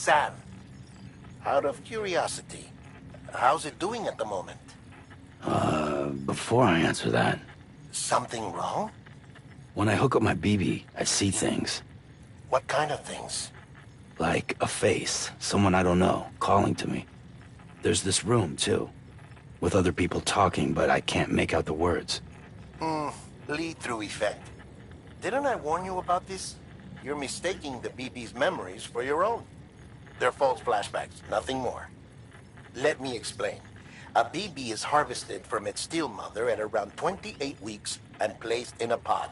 Sam, out of curiosity, how's it doing at the moment? Before I answer that, Something wrong? when I hook up my BB, I see things. What kind of things? Like a face, someone I don't know, calling to me. There's this room, too, with other people talking, but I can't make out the words. Lead-through effect. Didn't I warn you about this? You're mistaking the BB's memories for your own. They're false flashbacks, nothing more. Let me explain. A BB is harvested from its steel mother at around 28 weeks and placed in a pod.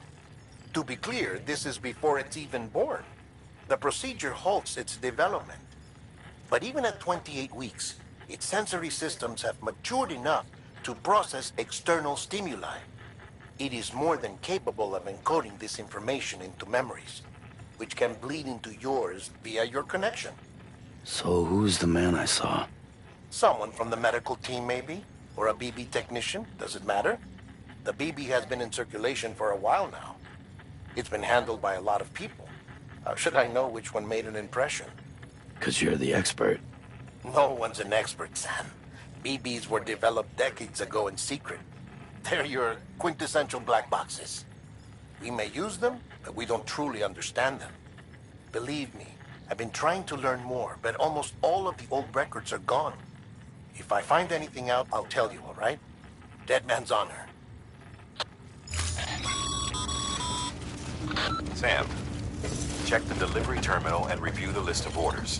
To be clear, this is before it's even born. The procedure halts its development. But even at 28 weeks, its sensory systems have matured enough to process external stimuli. It is more than capable of encoding this information into memories, which can bleed into yours via your connection. So who's the man I saw? Someone from the medical team, maybe? Or a BB technician? Does it matter? The BB has been in circulation for a while now. It's been handled by a lot of people. How should I know which one made an impression? 'Cause you're the expert. No one's an expert, Sam. BBs were developed decades ago in secret. They're your quintessential black boxes. We may use them, but we don't truly understand them. Believe me, I've been trying to learn more, but almost all of the old records are gone. If I find anything out, I'll tell you, all right? Dead man's honor. Sam, check the delivery terminal and review the list of orders.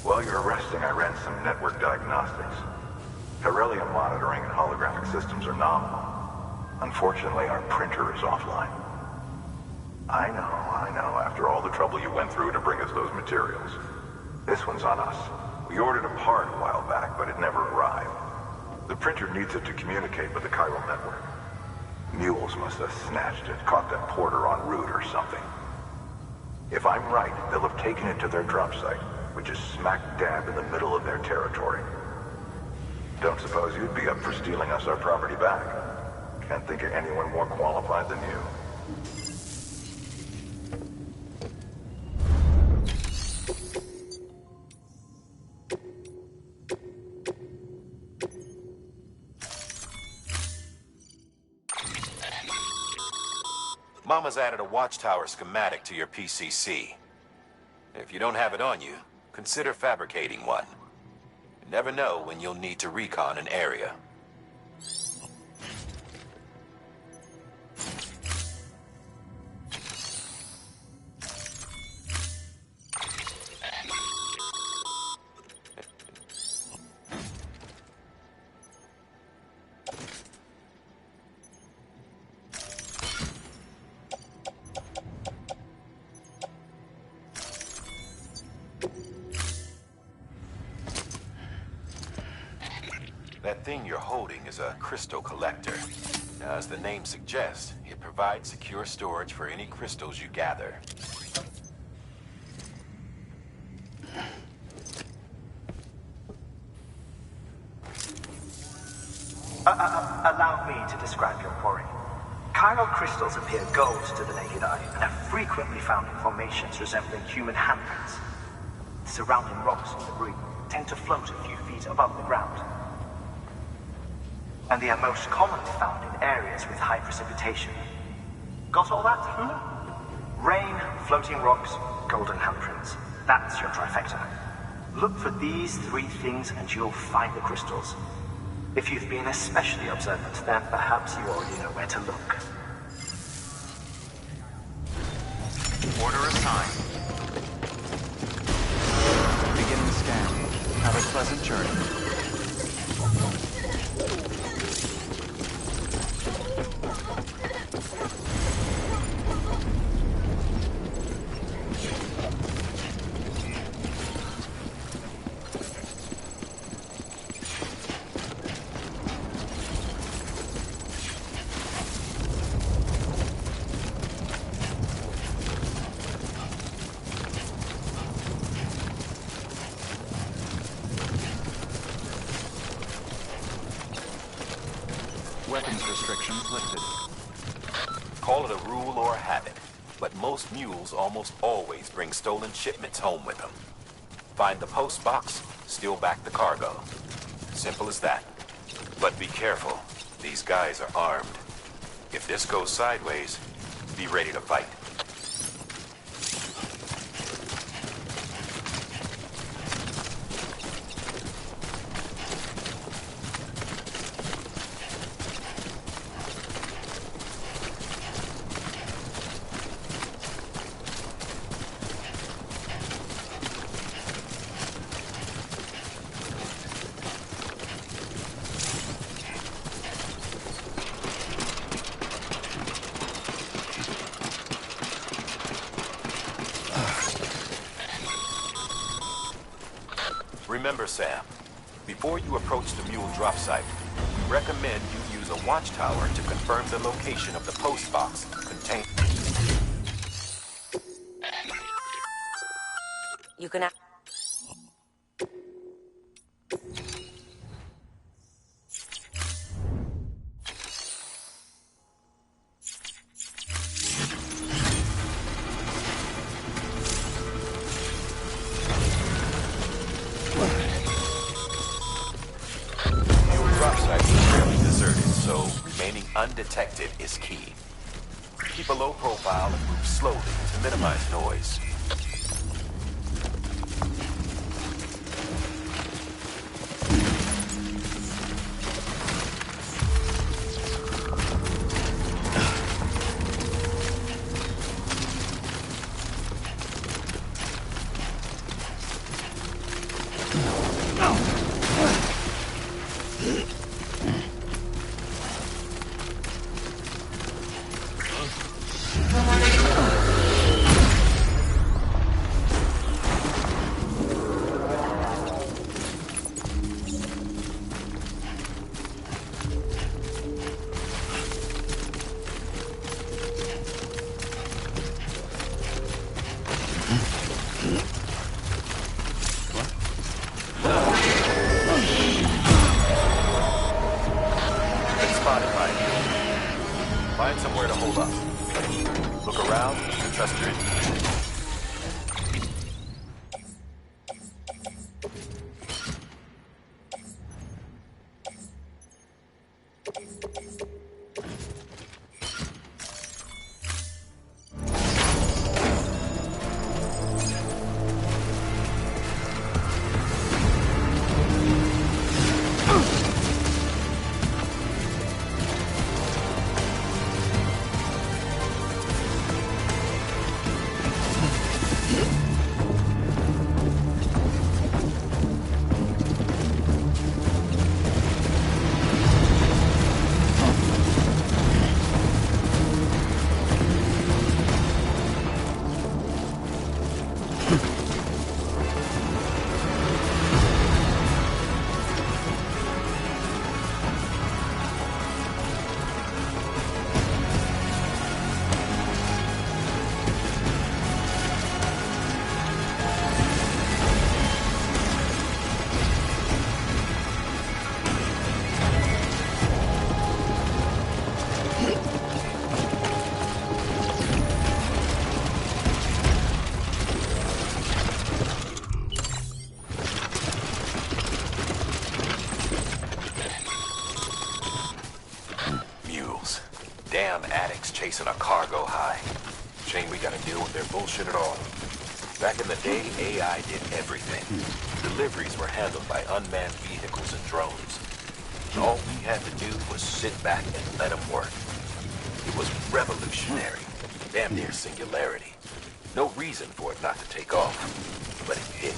While you're resting, I ran some network diagnostics. Beryllium monitoring and holographic systems are nominal. Unfortunately, our printer is offline. I know. After all the trouble you went through to bring us those materials. This one's on us. We ordered a part a while back, but it never arrived. The printer needs it to communicate with the chiral network. Mules must have snatched it, caught that porter en route or something. If I'm right, they'll have taken it to their drop site, which is smack dab in the middle of their territory. Don't suppose you'd be up for stealing us our property back? Can't think of anyone more qualified than you. Mama's added a watchtower schematic to your PCC. If you don't have it on you, consider fabricating one. You never know when you'll need to recon an area. That thing you're holding is a crystal collector. Now, as the name suggests, it provides secure storage for any crystals you gather. Allow me to describe your quarry. Chiral crystals appear gold to the naked eye and are frequently found in formations resembling human handprints. Surrounding rocks and debris tend to float a few feet above the ground. And they are most commonly found in areas with high precipitation. Got all that? Rain, floating rocks, golden handprints. That's your trifecta. Look for these three things and you'll find the crystals. If you've been especially observant, then perhaps you already know where to look. Order assigned. Beginning scan. Have a pleasant journey. Weapons restrictions lifted. Call it a rule or a habit. but most mules almost always bring stolen shipments home with them. Find the post box, steal back the cargo. Simple as that. But be careful. These guys are armed. If this goes sideways, be ready to fight. Remember, Sam, before you approach the mule drop site, we recommend you use a watchtower to confirm the location of the post box contained. You can. Undetected is key. Keep a low profile and move slowly to minimize noise. Find somewhere to hold up. Look around and trust your intuition. Damn addicts chasing a cargo high. Shame we gotta deal with their bullshit at all. Back in the day, AI did everything. Deliveries were handled by unmanned vehicles and drones. All we had to do was sit back and let them work. It was revolutionary, damn near singularity. No reason for it not to take off, but it did.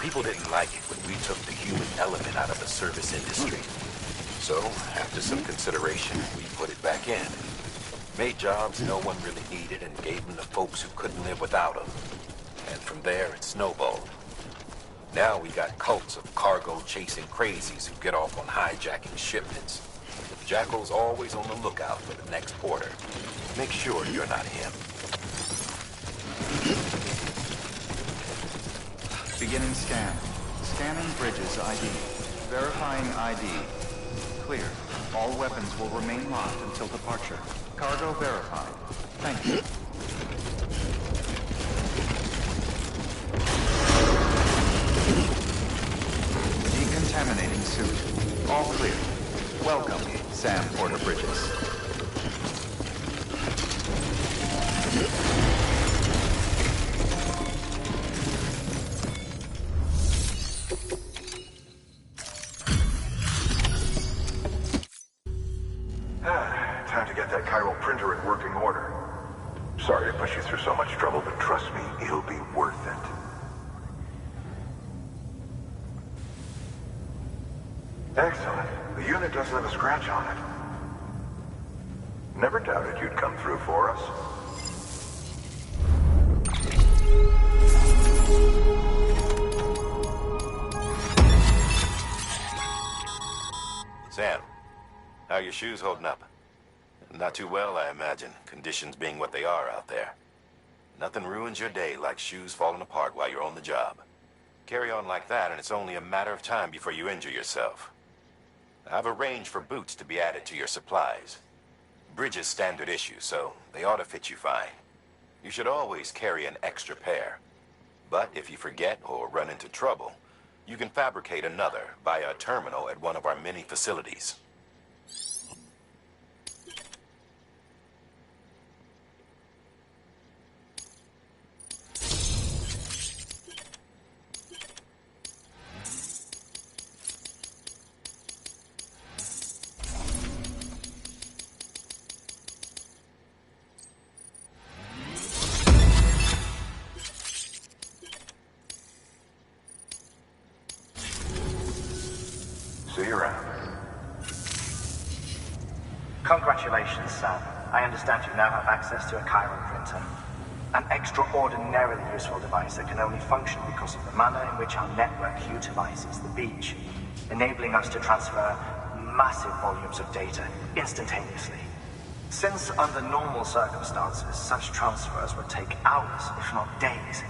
People didn't like it when we took the human element out of the service industry. So, after some consideration, we put it back in. Made jobs no one really needed and gave them to folks who couldn't live without them. And from there, it snowballed. Now we got cults of cargo-chasing crazies who get off on hijacking shipments. Jackal's always on the lookout for the next porter. Make sure you're not him. Beginning scan. Scanning bridges ID. Verifying ID. Clear. All weapons will remain locked until departure. Cargo verified. Thank you. Sam Porter Bridges. Time to get that chiral printer in working order. Sorry to push you through so much trouble, but trust me, it'll be worth it. Excellent. The unit doesn't have a scratch on it. Never doubted you'd come through for us. Sam, how are your shoes holding up? Not too well, I imagine, conditions being what they are out there. Nothing ruins your day like shoes falling apart while you're on the job. Carry on like that, and it's only a matter of time before you injure yourself. I've arranged for boots to be added to your supplies. Bridges standard issue, so they ought to fit you fine. You should always carry an extra pair. But if you forget or run into trouble, you can fabricate another via a terminal at one of our many facilities. See you around. Congratulations, Sam. I understand you now have access to a chiral printer. An extraordinarily useful device that can only function because of the manner in which our network utilizes the beach, enabling us to transfer massive volumes of data instantaneously. Since under normal circumstances, such transfers would take hours, if not days,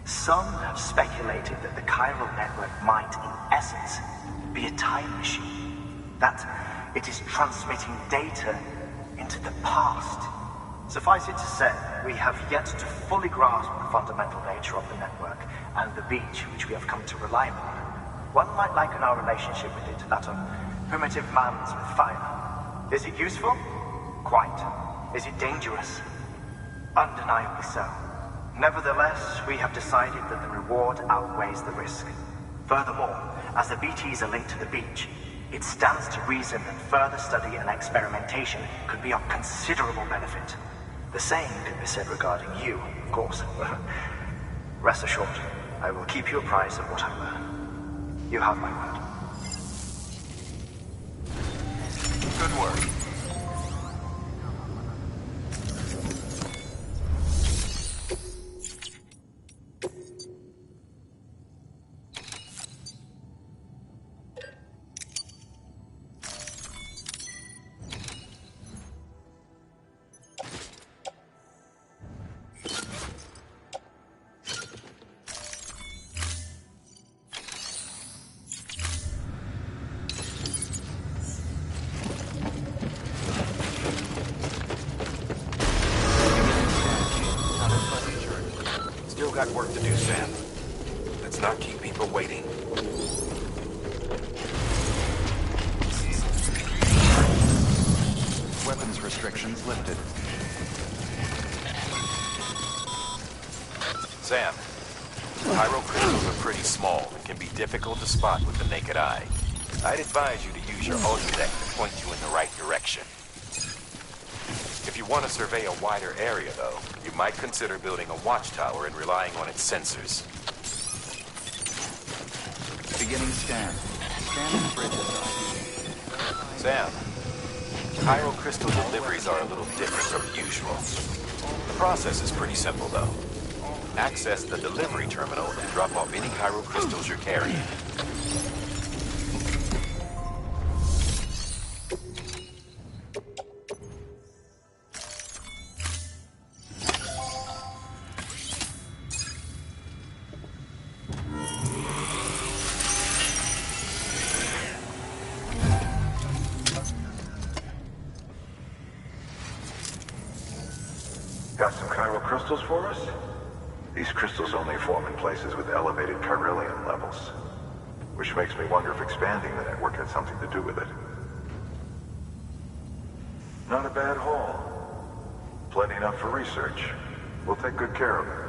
some have speculated that the chiral network might, in essence, be a time machine. That it is transmitting data into the past. Suffice it to say, we have yet to fully grasp the fundamental nature of the network and the beach which we have come to rely upon. One might liken our relationship with it to that of primitive mans with fire. Is it useful? Quite. Is it dangerous? Undeniably so. Nevertheless, we have decided that the reward outweighs the risk. Furthermore, as the BTs are linked to the beach, it stands to reason that further study and experimentation could be of considerable benefit. The same could be said regarding you, of course. Rest assured, I will keep you apprised of what I learn. You have my word. Good work. Still got work to do, Sam. Let's not keep people waiting. Weapons restrictions lifted. Sam, pyro crystals are pretty small and can be difficult to spot with the naked eye. I'd advise you to use your holodeck to point you in the right direction. If you want to survey a wider area, though, you might consider building a watchtower and relying on its sensors. Beginning scan. Scanning bridges. Sam, chiral crystal deliveries are a little different from usual. The process is pretty simple, though. Access the delivery terminal and drop off any chiral crystals you're carrying. Got some chiral crystals for us? These crystals only form in places with elevated chiralium levels. Which makes me wonder if expanding the network had something to do with it. Not a bad haul. Plenty enough for research. We'll take good care of it.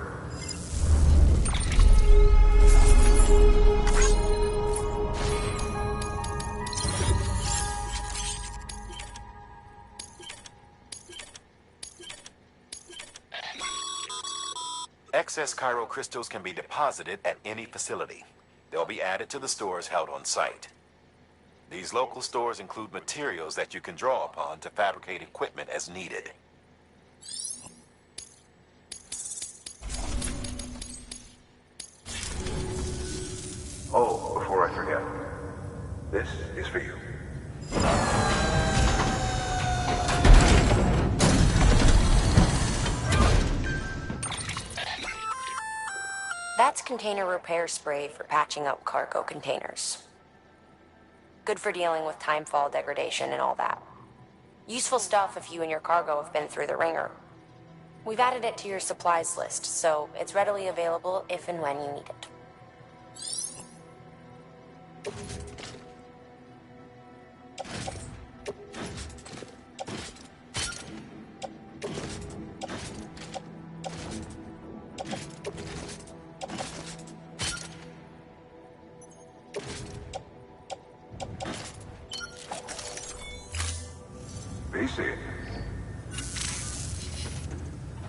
Excess Cairo crystals can be deposited at any facility. They'll be added to the stores held on site. These local stores include materials that you can draw upon to fabricate equipment as needed. Oh, before I forget, this is for you. That's container repair spray for patching up cargo containers. Good for dealing with timefall degradation and all that. Useful stuff if you and your cargo have been through the ringer. We've added it to your supplies list, so it's readily available if and when you need it.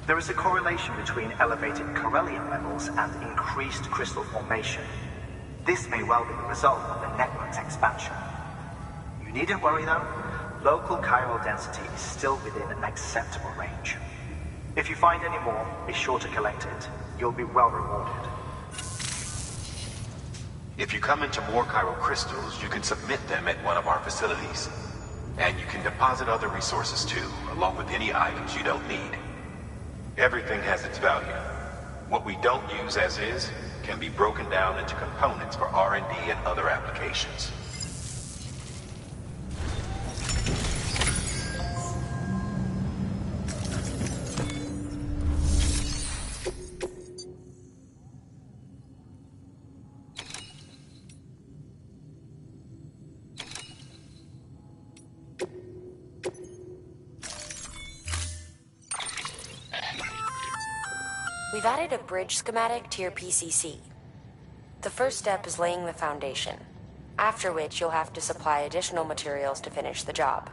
There is a correlation between elevated Corellium levels and increased crystal formation. This may well be the result of the network's expansion. You needn't worry though. Local chiral density is still within an acceptable range. If you find any more, be sure to collect it. You'll be well rewarded. If you come into more chiral crystals, you can submit them at one of our facilities. And you can deposit other resources too, along with any items you don't need. Everything has its value. What we don't use as is can be broken down into components for R&D and other applications. We've added a bridge schematic to your PCC. The first step is laying the foundation, after which you'll have to supply additional materials to finish the job.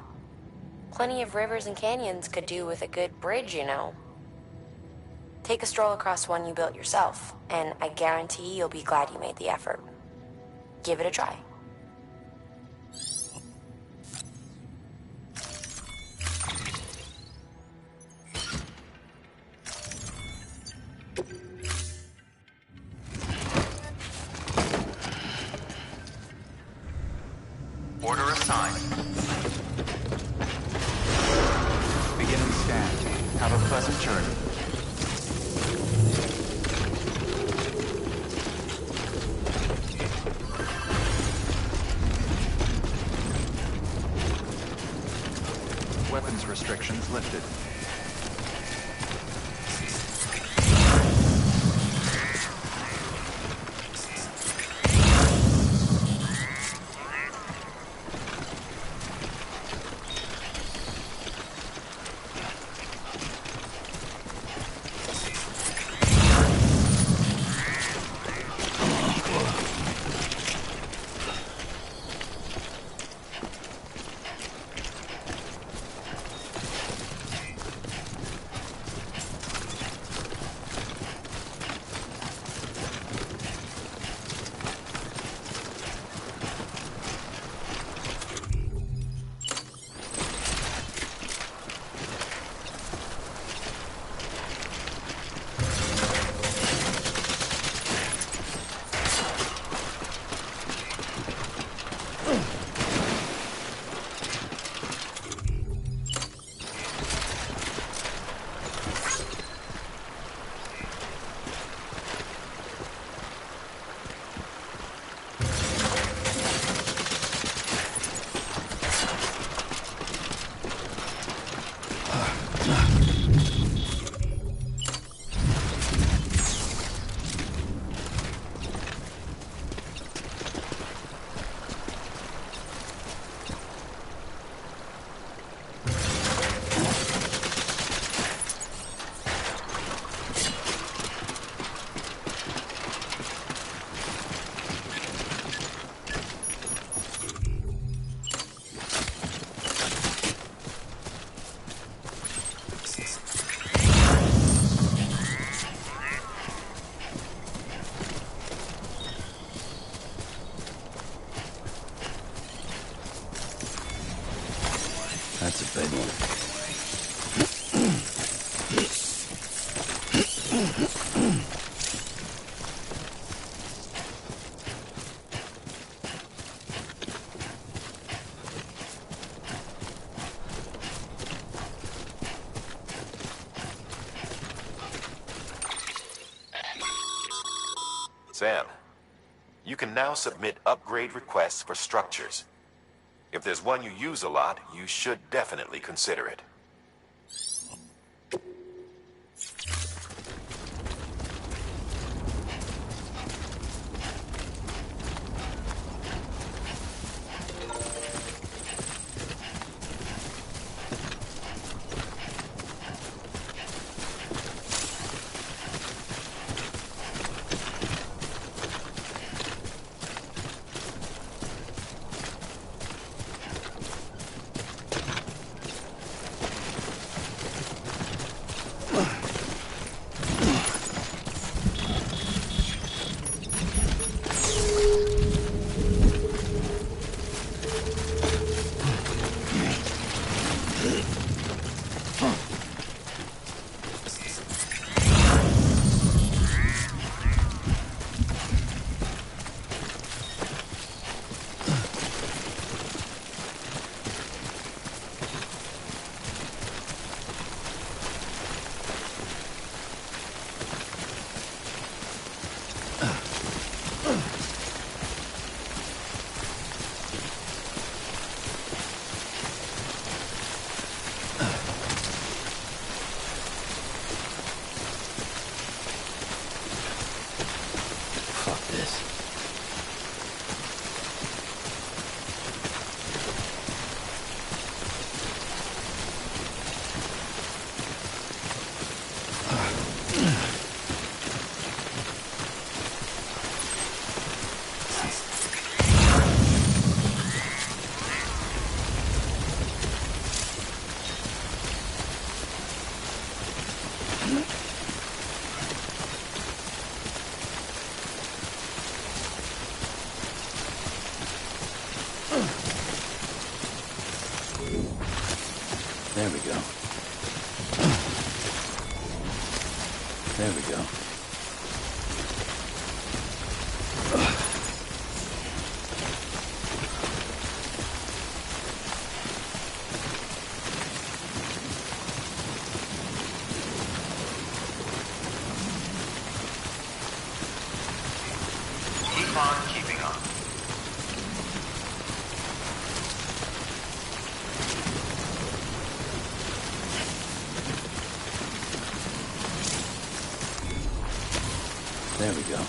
Plenty of rivers and canyons could do with a good bridge, you know. Take a stroll across one you built yourself, and I guarantee you'll be glad you made the effort. Give it a try. Order assigned. Beginning scan. Have a pleasant journey. Weapons restrictions lifted. Sam, you can now submit upgrade requests for structures. If there's one you use a lot, you should definitely consider it. Fuck this. There we go. There we go. Keep on keeping on. There we go.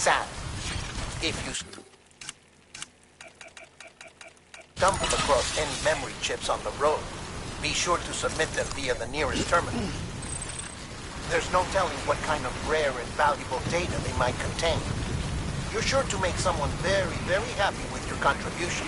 Sam, if you stumble across any memory chips on the road, be sure to submit them via the nearest terminal. There's no telling what kind of rare and valuable data they might contain. You're sure to make someone very, very happy with your contribution.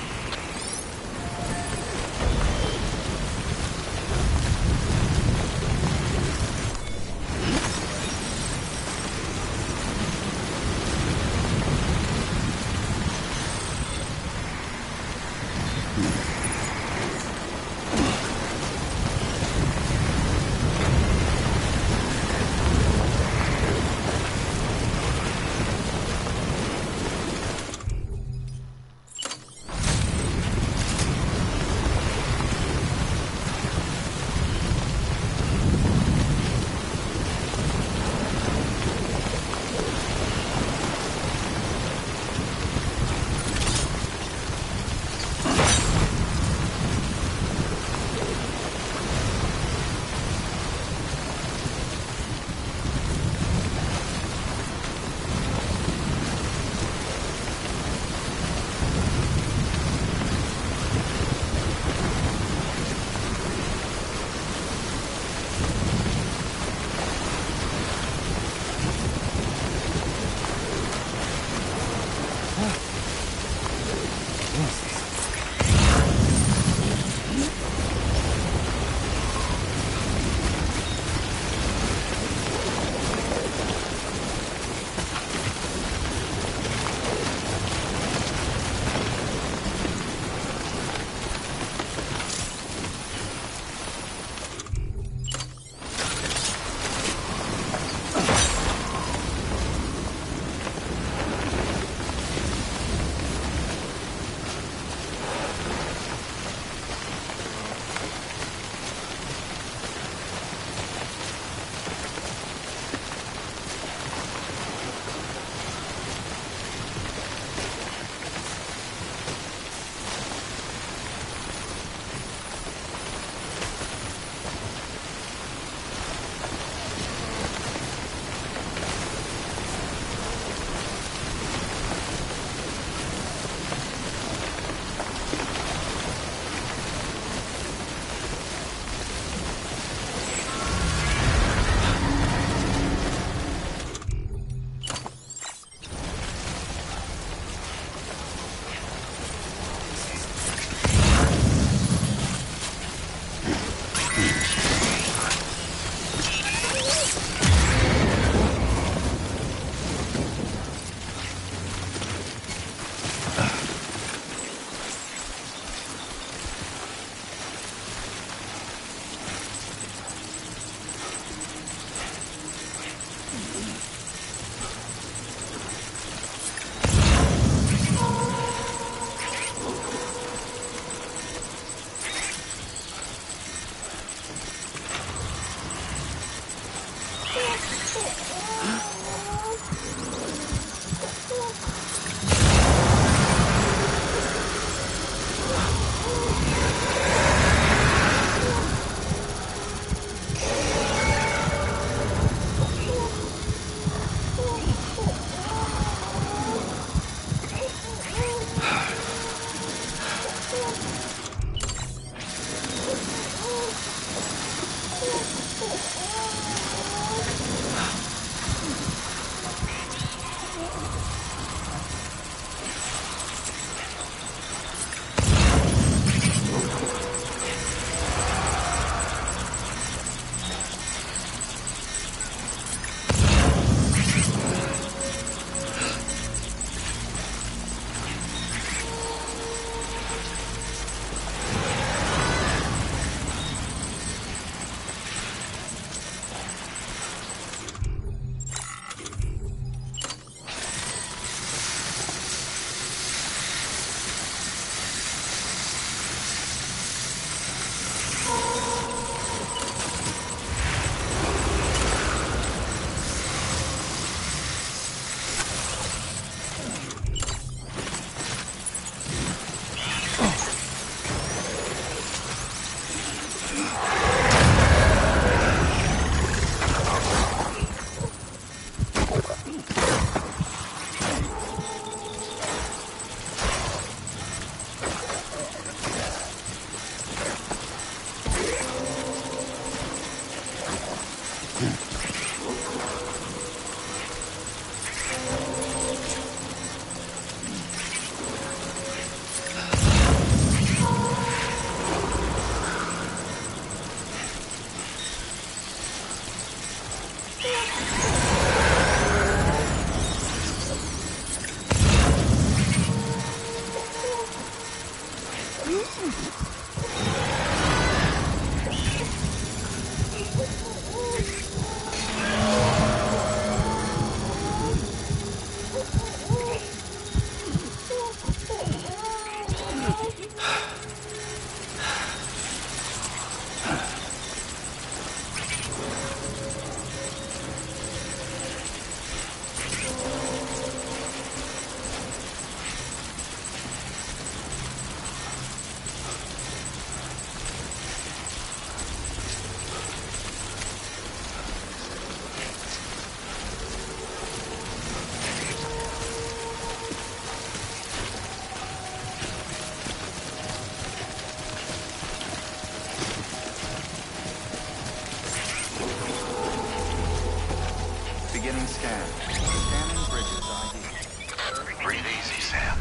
Beginning scan. Scanning bridges ID. Breathe easy, Sam.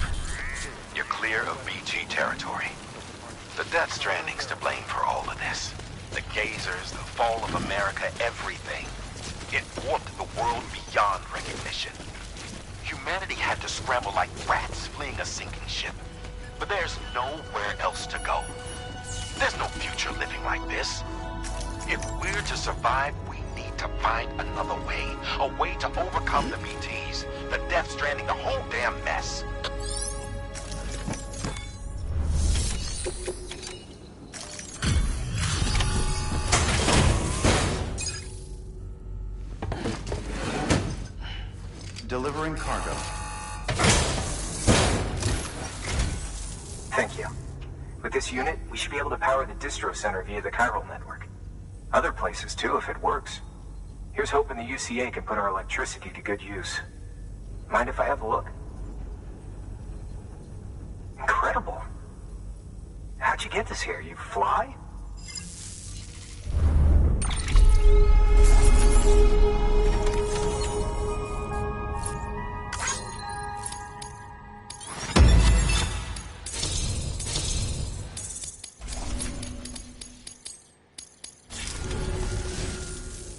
You're clear of BG territory. The Death Stranding's to blame for all of this. The gazers, the fall of America, everything. It warped the world beyond recognition. Humanity had to scramble like rats fleeing a sinking ship. But there's nowhere else to go. There's no future living like this. If we're to survive, we need to find another way. A way to overcome the BTs, the Death Stranding, the whole damn mess. Delivering cargo. Thank you. With this unit, we should be able to power the distro center via the chiral network. Other places too, if it works. Here's hoping the UCA can put our electricity to good use. Mind if I have a look? Incredible. How'd you get this here? You fly?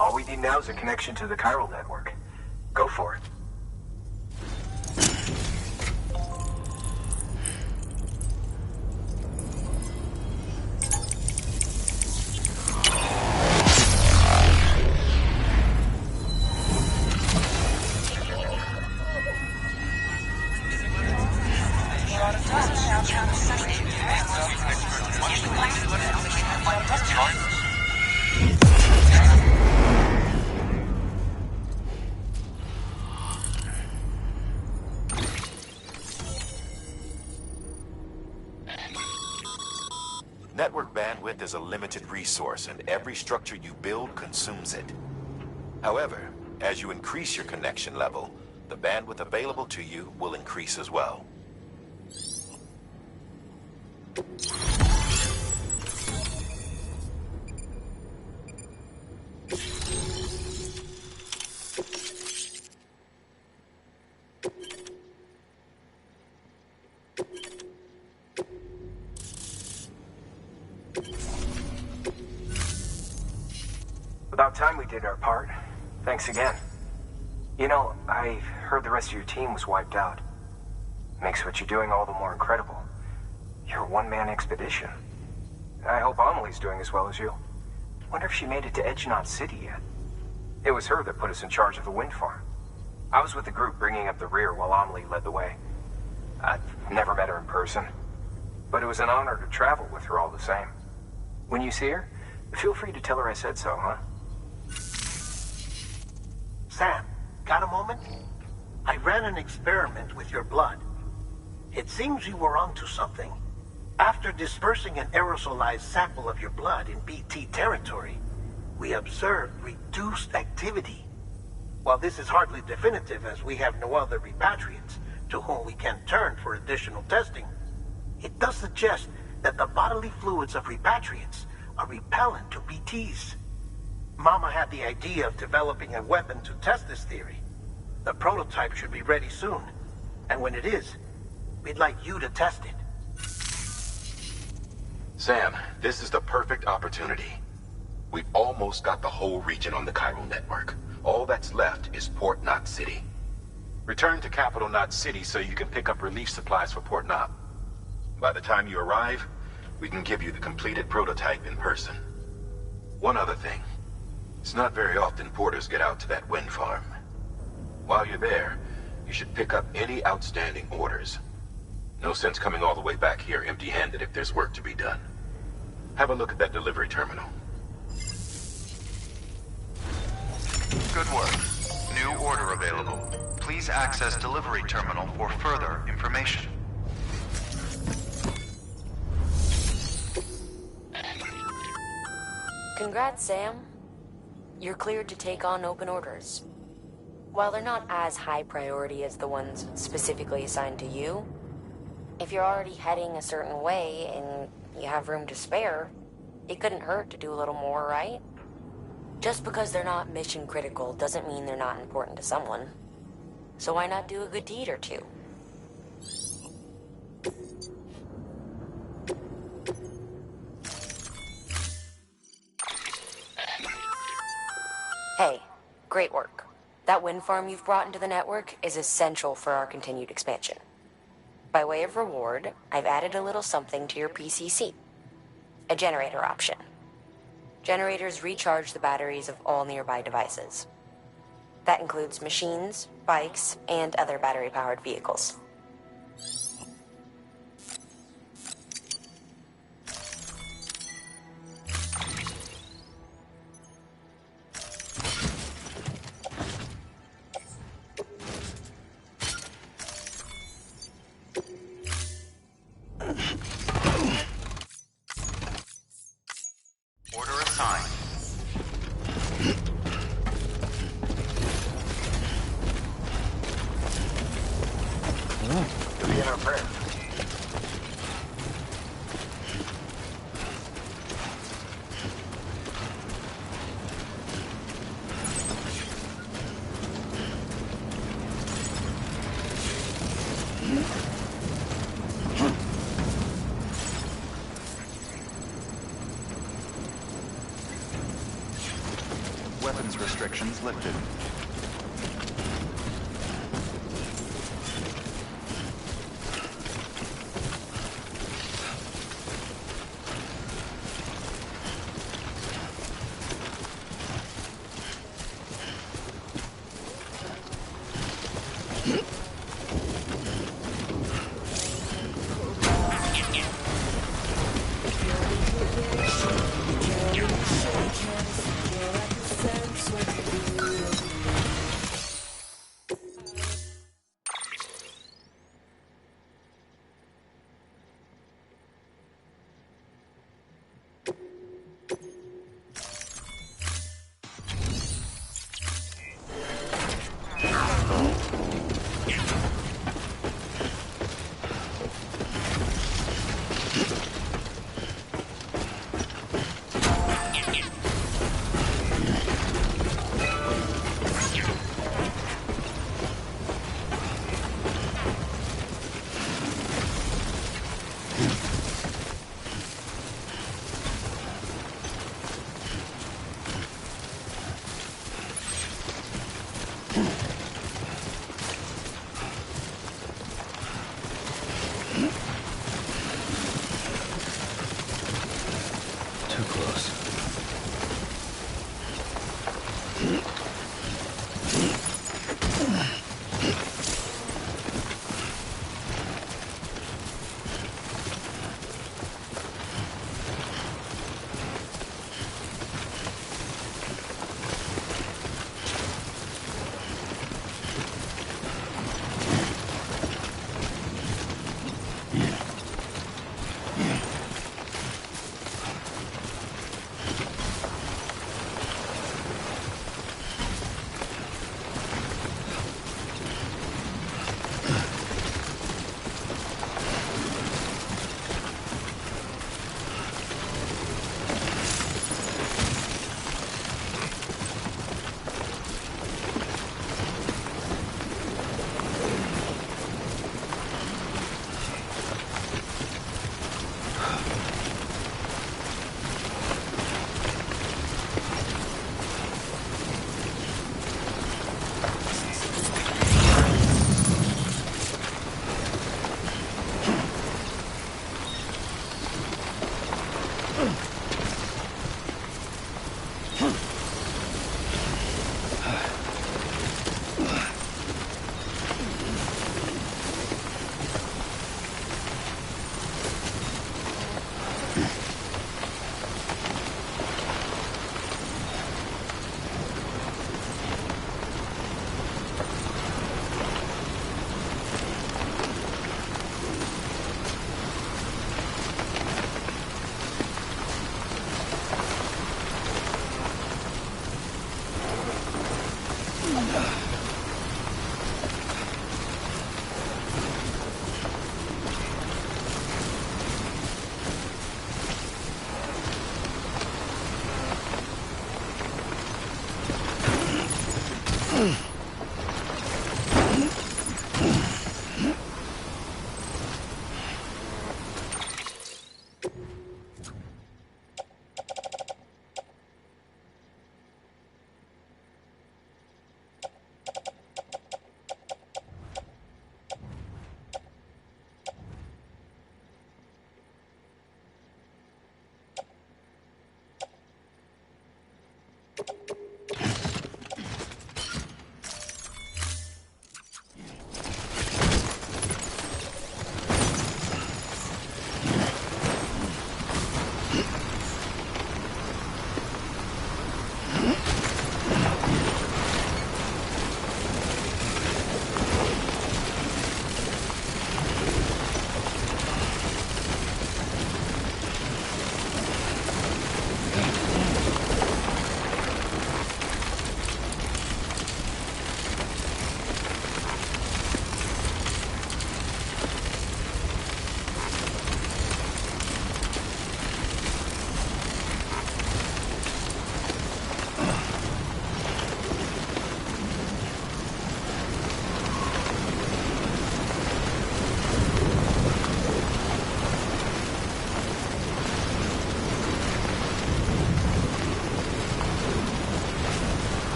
All we need now is a connection to the chiral network. Go for it. Network bandwidth is a limited resource, and every structure you build consumes it. However, as you increase your connection level, the bandwidth available to you will increase as well. About time we did our part. Thanks again. You know, I heard the rest of your team was wiped out. Makes what you're doing all the more incredible. You're a one-man expedition. I hope Amelie's doing as well as you. Wonder if she made it to Edgenot City yet. It was her that put us in charge of the wind farm. I was with the group bringing up the rear while Amelie led the way. I've never met her in person, but it was an honor to travel with her all the same. When you see her, feel free to tell her I said so, huh? Sam, got a moment? I ran an experiment with your blood. It seems you were onto something. After dispersing an aerosolized sample of your blood in BT territory, we observed reduced activity. While this is hardly definitive, as we have no other repatriants to whom we can turn for additional testing, it does suggest that the bodily fluids of repatriants are repellent to BTs. Mama had the idea of developing a weapon to test this theory. The prototype should be ready soon, and when it is, we'd like you to test it. Sam, this is the perfect opportunity. We've almost got the whole region on the chiral network. All that's left is Port Knot City. Return to Capital Knot City so you can pick up relief supplies for Port Knot. By the time you arrive, We can give you the completed prototype in person. One other thing. It's not very often porters get out to that wind farm. While you're there, you should pick up any outstanding orders. No sense coming all the way back here empty-handed if there's work to be done. Have a look at that delivery terminal. Good work. New order available. Please access delivery terminal for further information. Congrats, Sam. You're cleared to take on open orders. While they're not as high priority as the ones specifically assigned to you, if you're already heading a certain way and you have room to spare, it couldn't hurt to do a little more, right? Just because they're not mission critical doesn't mean they're not important to someone. So why not do a good deed or two? Hey, great work. That wind farm you've brought into the network is essential for our continued expansion. By way of reward, I've added a little something to your PCC. A generator option. Generators recharge the batteries of all nearby devices. That includes machines, bikes, and other battery-powered vehicles. Order assigned. To be in our prayer. Weapons restrictions lifted. Too close.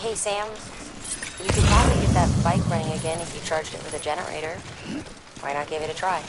Hey, Sam. You could probably get that bike running again if you charged it with a generator. Why not give it a try?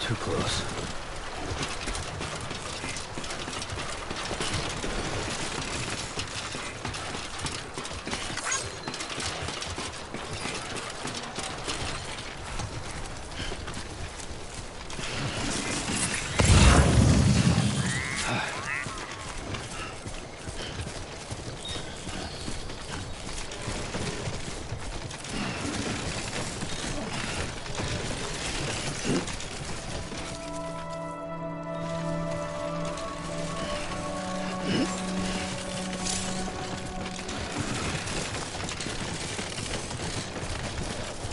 Too close.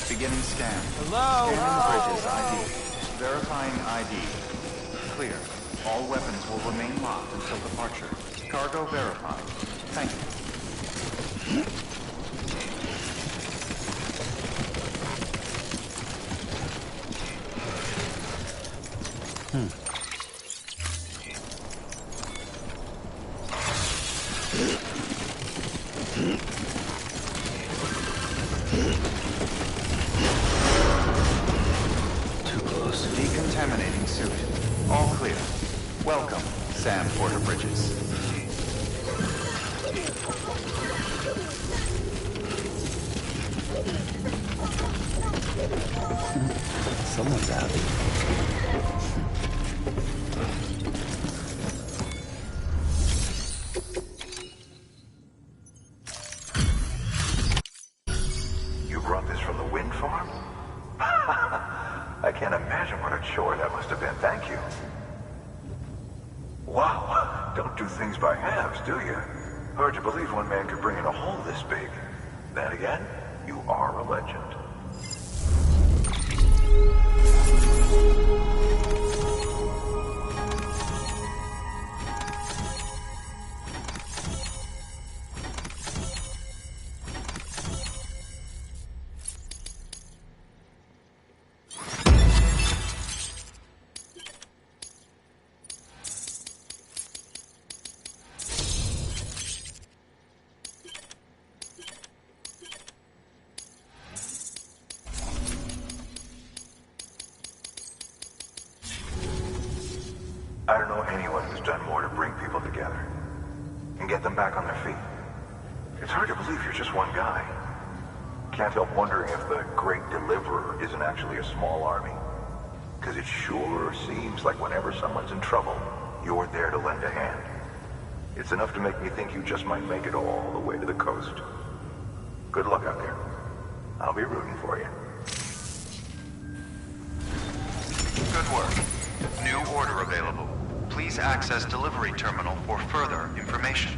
Beginning scan. Hello? Scanning bridges ID. Verifying ID. Clear. All weapons will remain locked until departure. Cargo verified. Thank you. Too close. Decontaminating suit. All clear. Welcome, Sam Porter Bridges. Someone's happy. You brought this from the wind farm? I can't imagine what a chore that must have been. Thank you. Wow, don't do things by halves, do you? Hard to believe one man could bring in a hole this big. Then again, you are a legend. I don't know anyone who's done more to bring people together and get them back on their feet. It's hard to believe you're just one guy. Can't help wondering if the Great Deliverer isn't actually a small army. Because it sure seems like whenever someone's in trouble, you're there to lend a hand. It's enough to make me think you just might make it all the way to the coast. Good luck out there. I'll be rooting for you. Good work. New order available. Please access delivery terminal for further information.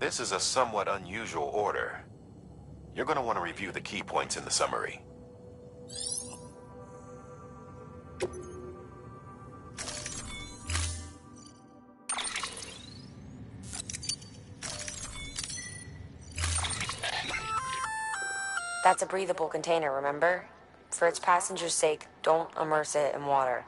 This is a somewhat unusual order. You're going to want to review the key points in the summary. That's a breathable container, remember? For its passengers' sake, don't immerse it in water.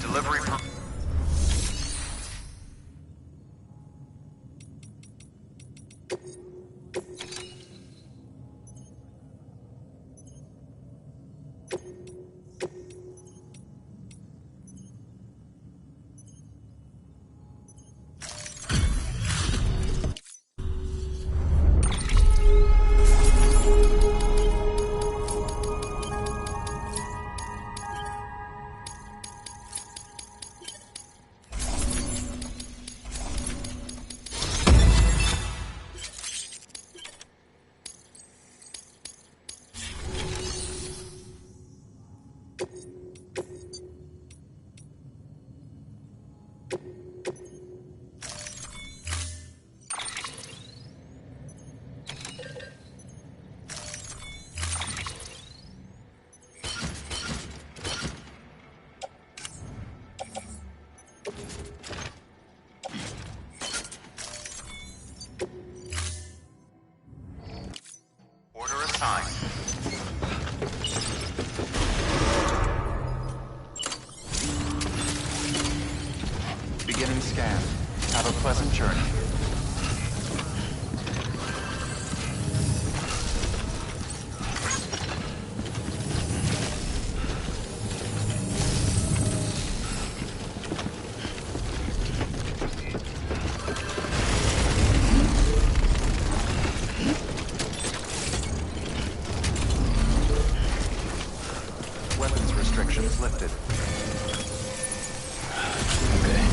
Delivery per... Order assigned. Beginning scan. Have a pleasant journey. Weapons restrictions lifted. Okay.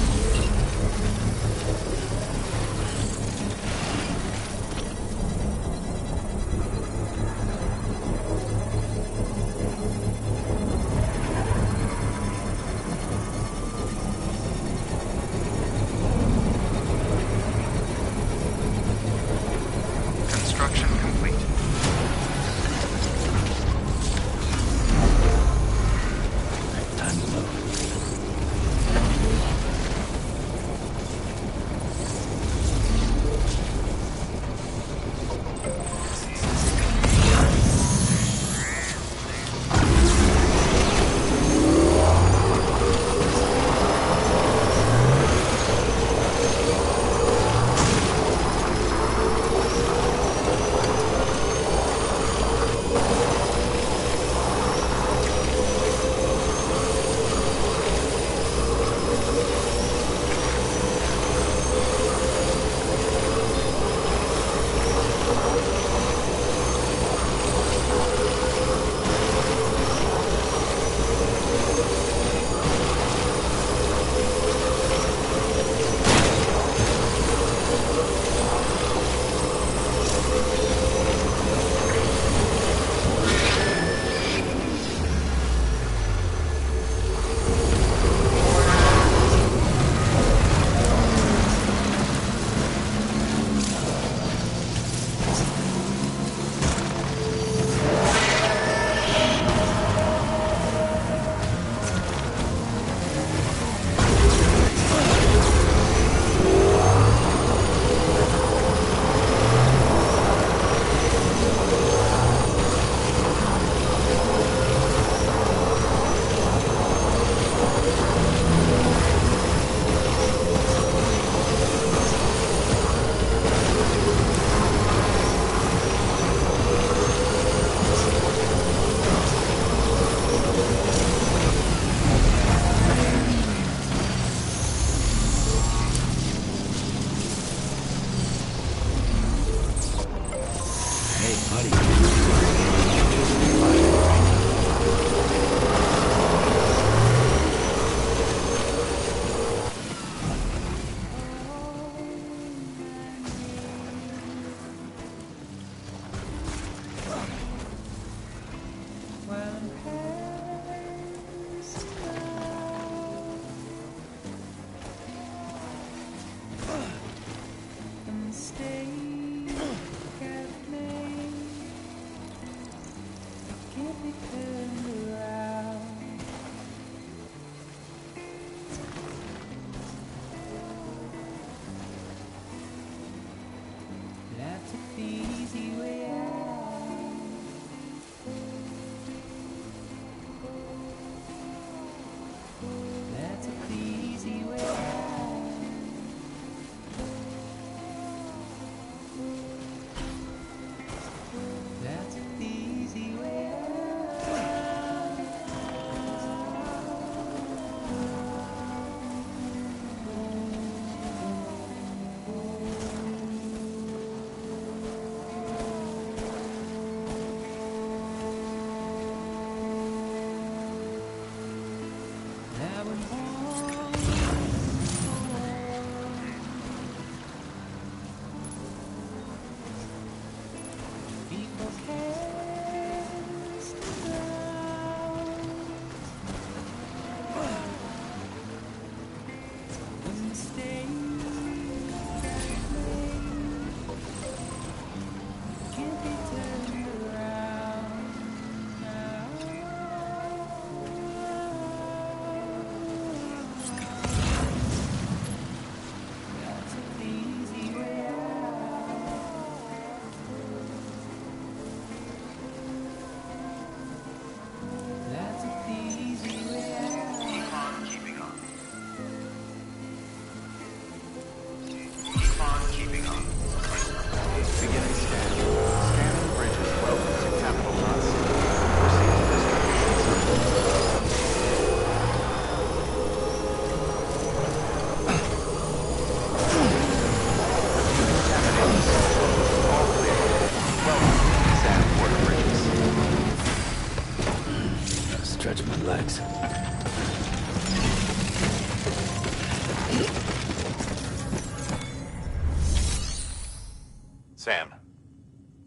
Sam,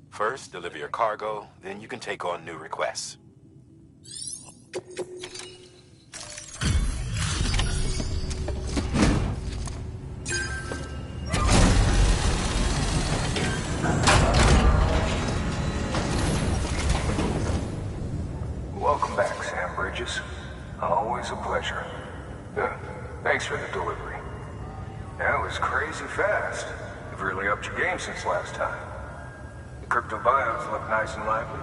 first deliver your cargo, then you can take on new requests. Welcome back, Sam Bridges. Always a pleasure. Thanks for the delivery. That was crazy fast. You've really upped your game since last time. The crypto bios look nice and lively.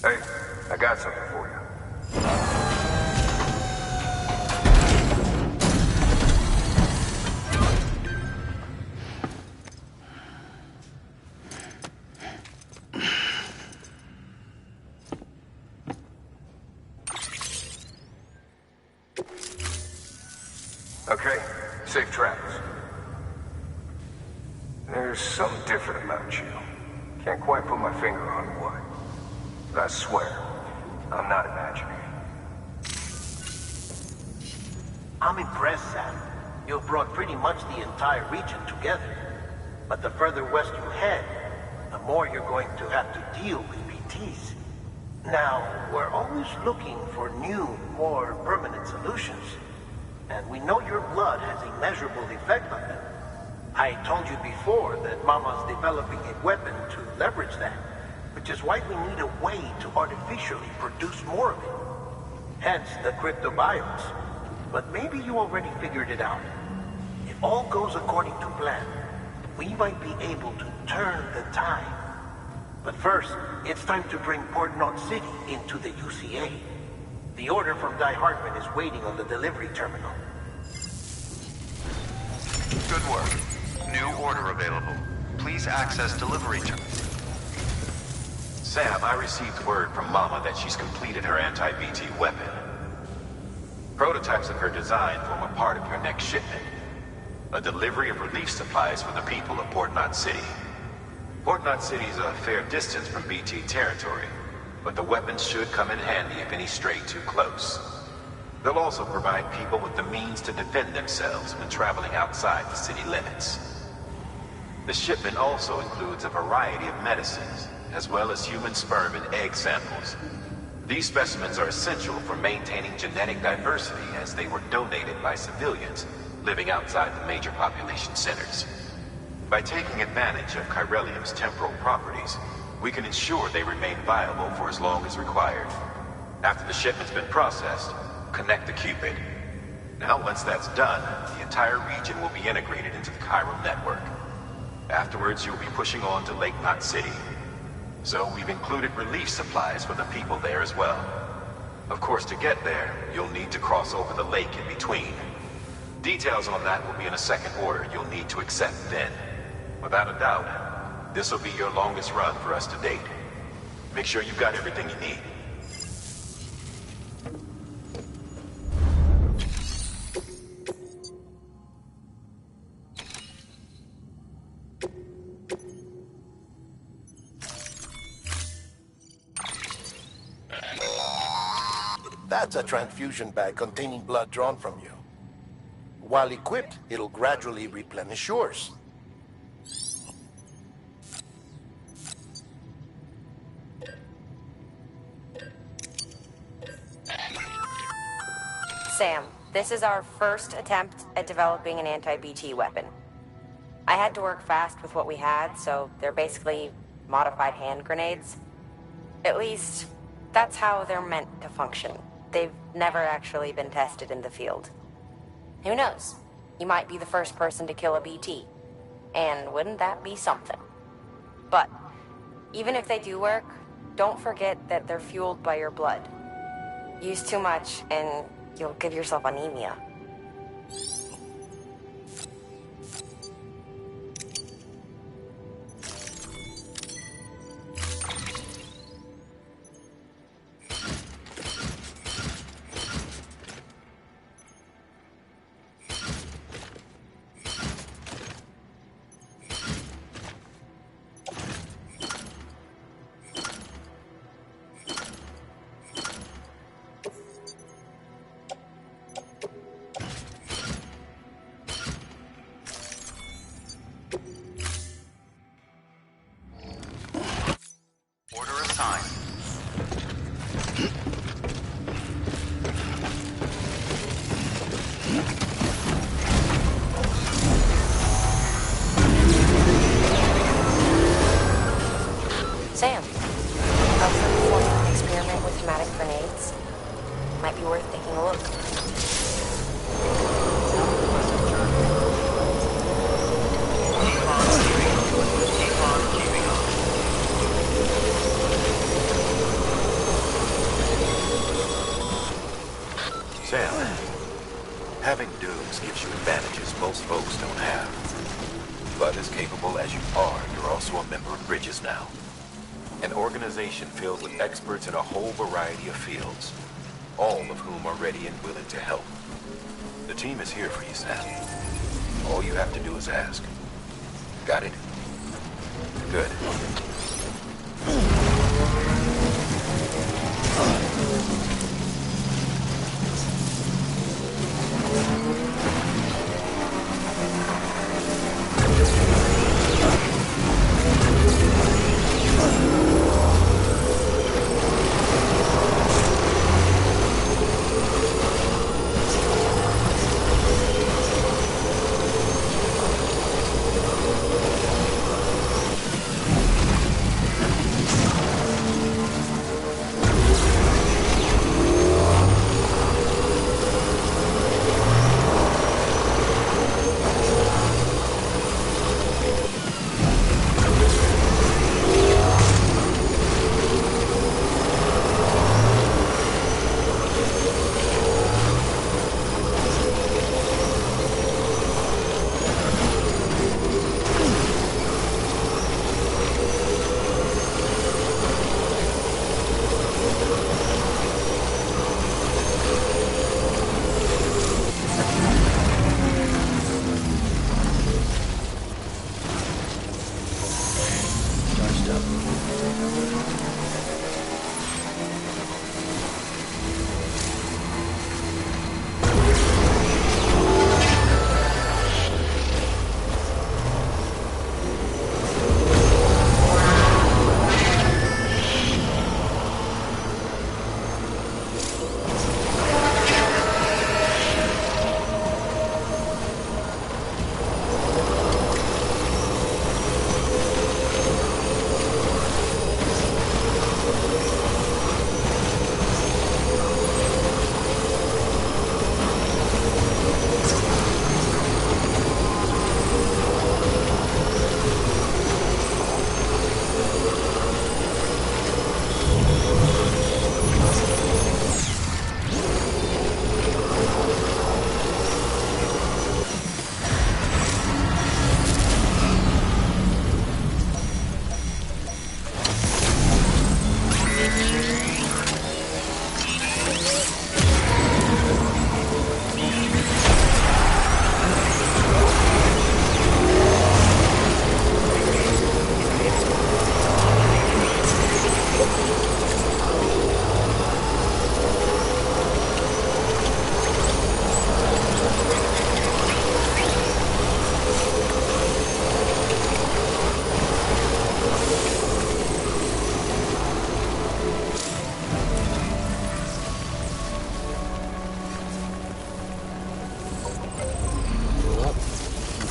Hey, I got something for you. Okay, safe travels. There's something different about you. Can't quite put my finger on what. But I swear, I'm not imagining it. I'm impressed, Sam. You've brought pretty much the entire region together. But the further west you head, the more you're going to have to deal with BTs. Now, we're always looking for new, more permanent solutions. And we know your blood has a measurable effect on them. I told you before that Mama's developing a weapon to leverage that, which is why we need a way to artificially produce more of it. Hence the cryptobiotes. But maybe you already figured it out. If all goes according to plan, we might be able to turn the tide. But first, it's time to bring Port Knot City into the UCA. The order from Die Hartman is waiting on the delivery terminal. Good work. New order available. Please access delivery terminal. Sam, I received word from Mama that she's completed her anti-BT weapon. Prototypes of her design form a part of your next shipment. A delivery of relief supplies for the people of Port Knot City. Port Knot City is a fair distance from BT territory, but the weapons should come in handy if any stray too close. They'll also provide people with the means to defend themselves when traveling outside the city limits. The shipment also includes a variety of medicines, as well as human sperm and egg samples. These specimens are essential for maintaining genetic diversity as they were donated by civilians living outside the major population centers. By taking advantage of chiralium's temporal properties, we can ensure they remain viable for as long as required. After the shipment's been processed, connect the Cupid. Now, once that's done, the entire region will be integrated into the chiral network. Afterwards, you'll be pushing on to Lake Knot City. So we've included relief supplies for the people there as well. Of course, to get there, you'll need to cross over the lake in between. Details on that will be in a second order you'll need to accept then. Without a doubt, this will be your longest run for us to date. Make sure you've got everything you need. That's a transfusion bag containing blood drawn from you. While equipped, it'll gradually replenish yours. Sam, this is our first attempt at developing an anti-BT weapon. I had to work fast with what we had, so they're basically modified hand grenades. At least, that's how they're meant to function. They've never actually been tested in the field. Who knows? You might be the first person to kill a BT. And wouldn't that be something? But, even if they do work, don't forget that they're fueled by your blood. Use too much, and You'll give yourself anemia. Order assigned. Sam, up for performing an experiment with pneumatic grenades? Might be worth taking a look. Sam, having dudes gives you advantages most folks don't have. But as capable as you are, you're also a member of Bridges now. An organization filled with experts in a whole variety of fields, all of whom are ready and willing to help. The team is here for you, Sam. All you have to do is ask. Got it? Good.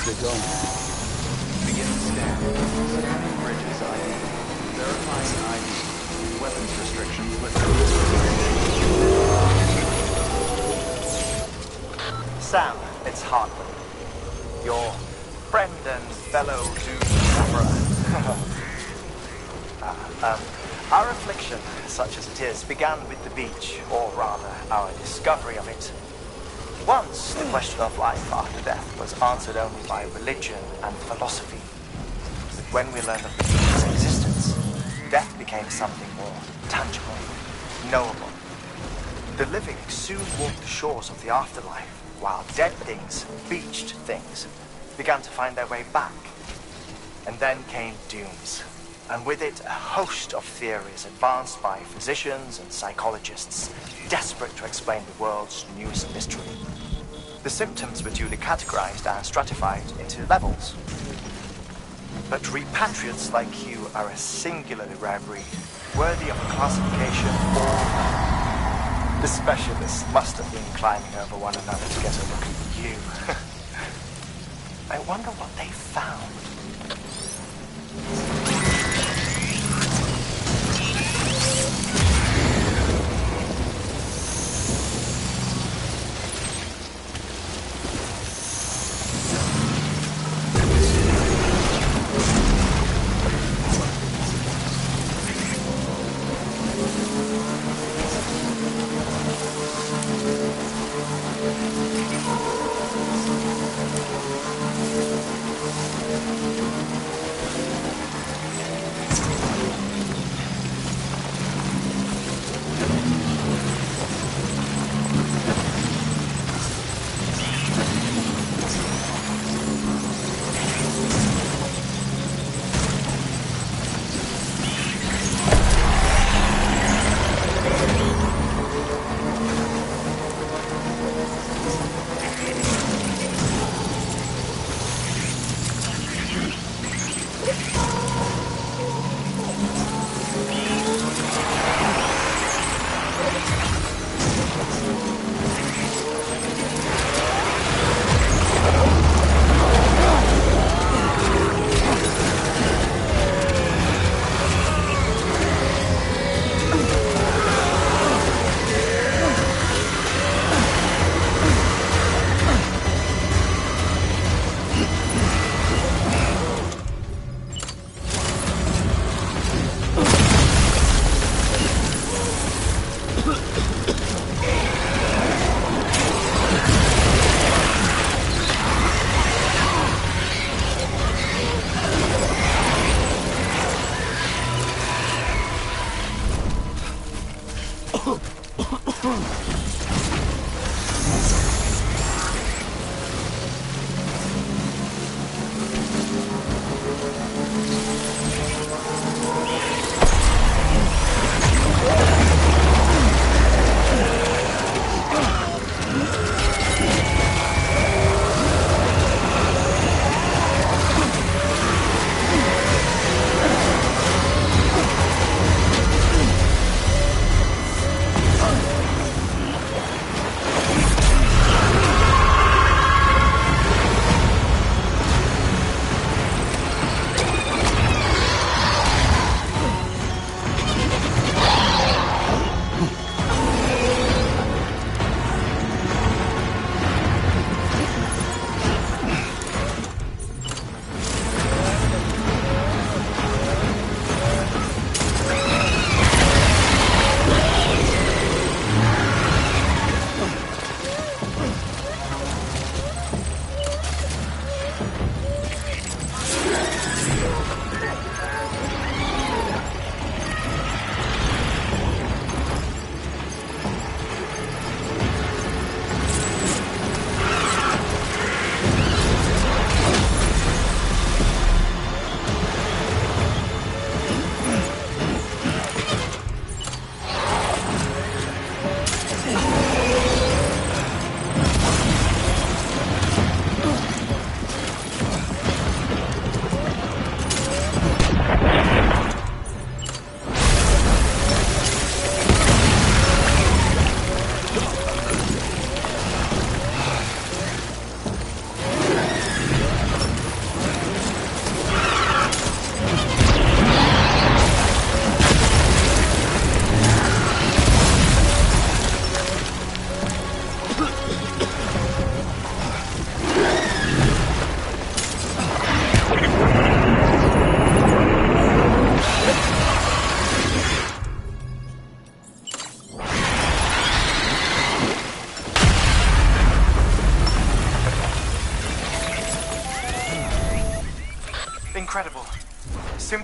get going. Begin scan. Scanning Bridges ID. Verifying ID. Weapons restrictions lifted. Sam, it's Hartman. Your friend and fellow Doom sufferer. Our affliction, such as it is, began with the beach, or rather, our discovery of it. Once, the question of life after death was answered only by religion and philosophy. But when we learned of the beach's existence, death became something more tangible, knowable. The living soon walked the shores of the afterlife, while dead things, beached things, began to find their way back. And then came dooms, and with it a host of theories advanced by physicians and psychologists, desperate to explain the world's newest mystery. The symptoms were duly categorized and stratified into levels. But repatriates like you are a singularly rare breed, worthy of a classification all known. The specialists must have been climbing over one another to get a look at you. I wonder what they found.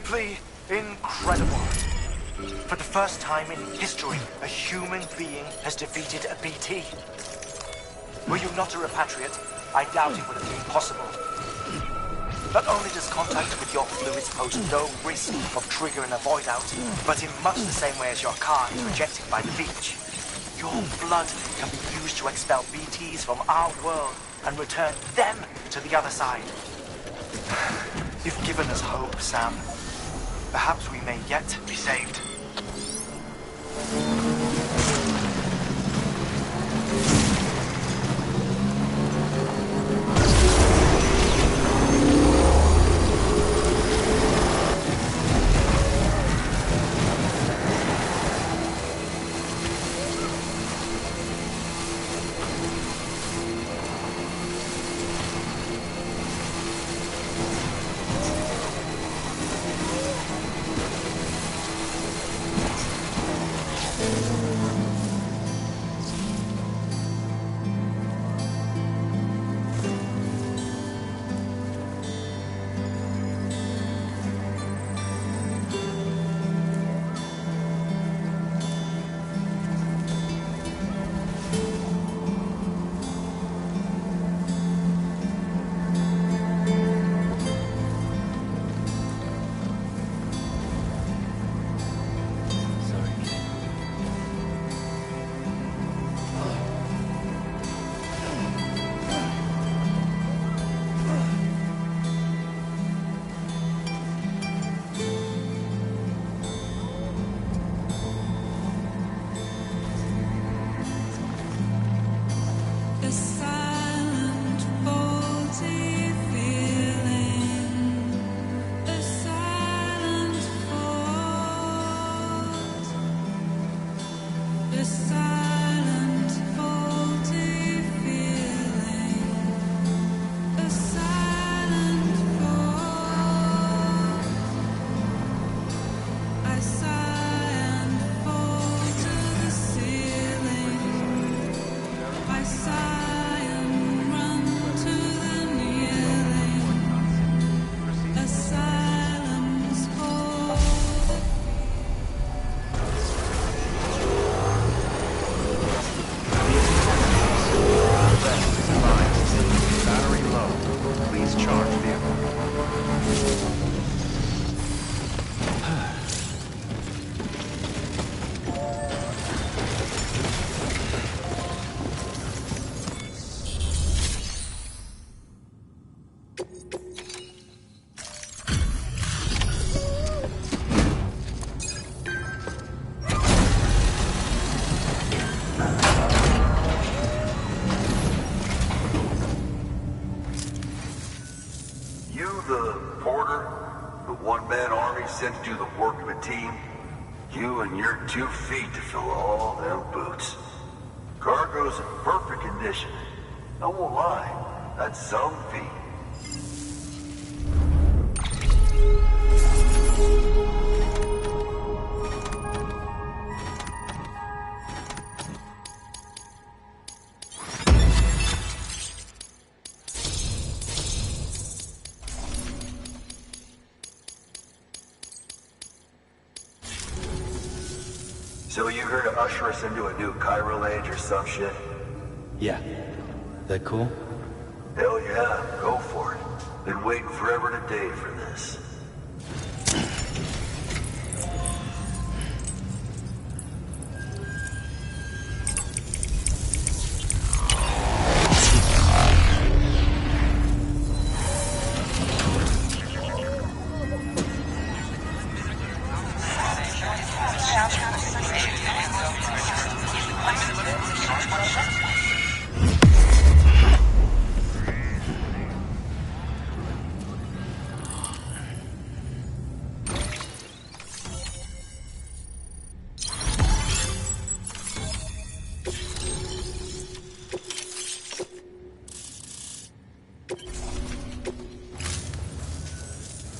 simply incredible. For the first time in history, a human being has defeated a BT. Were you not a repatriate, I doubt it would have been possible. Not only does contact with your fluids pose no risk of triggering a void out, but in much the same way as your car is rejected by the beach, your blood can be used to expel BTs from our world and return them to the other side. You've given us hope, Sam. Perhaps we may yet be saved. Sent to do the work of a team, you and your 2 feet to fill all them boots. Cargo's in perfect condition. I won't lie, that's some feat. So you here to usher us into a new chiral age or some shit? Yeah. That cool? Hell yeah, go for it. Been waiting forever and a day for this.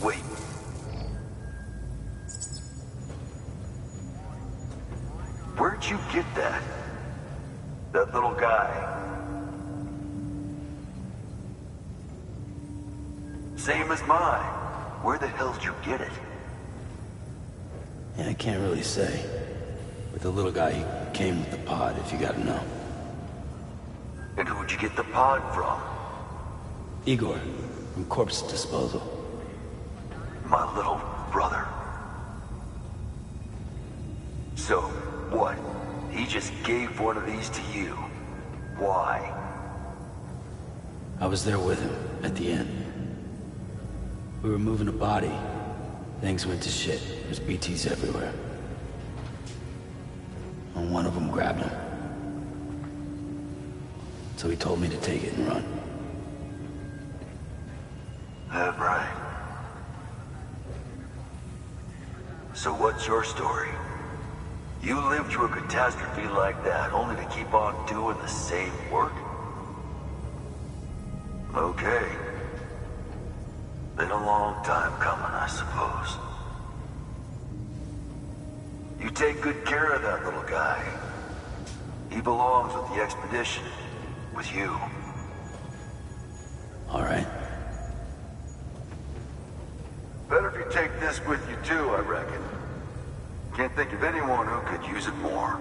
Wait. Where'd you get that? That little guy? Same as mine. Where the hell did you get it? Yeah, I can't really say. With the little guy, he came with the pod, if you gotta know. And who'd you get the pod from? Igor, from Corpse Disposal. My little brother. So, what? He just gave one of these to you. Why? I was there with him, at the end. We were moving a body. Things went to shit. There's BTs everywhere. And one of them grabbed him. So he told me to take it and run. That right. So what's your story? You lived through a catastrophe like that, only to keep on doing the same work? Okay. Been a long time coming, I suppose. You take good care of that little guy. He belongs with the expedition. With you. All right. Better if you take this with you too, I reckon. Can't think of anyone who could use it more.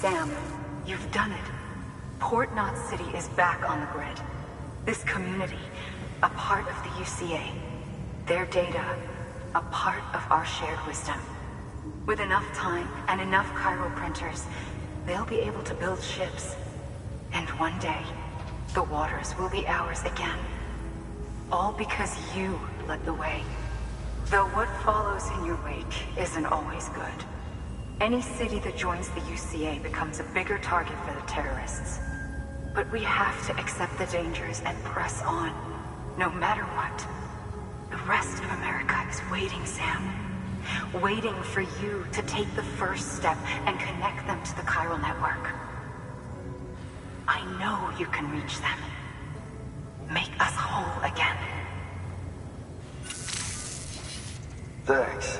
Sam, you've done it. Port Knot City is back on the grid. This community, a part of the UCA. Their data, a part of our shared wisdom. With enough time and enough chiral printers, they'll be able to build ships. And one day, the waters will be ours again. All because you led the way. Though what follows in your wake isn't always good. Any city that joins the UCA becomes a bigger target for the terrorists. But we have to accept the dangers and press on, no matter what. The rest of America is waiting, Sam. Waiting for you to take the first step and connect them to the chiral network. I know you can reach them. Make us whole again. Thanks.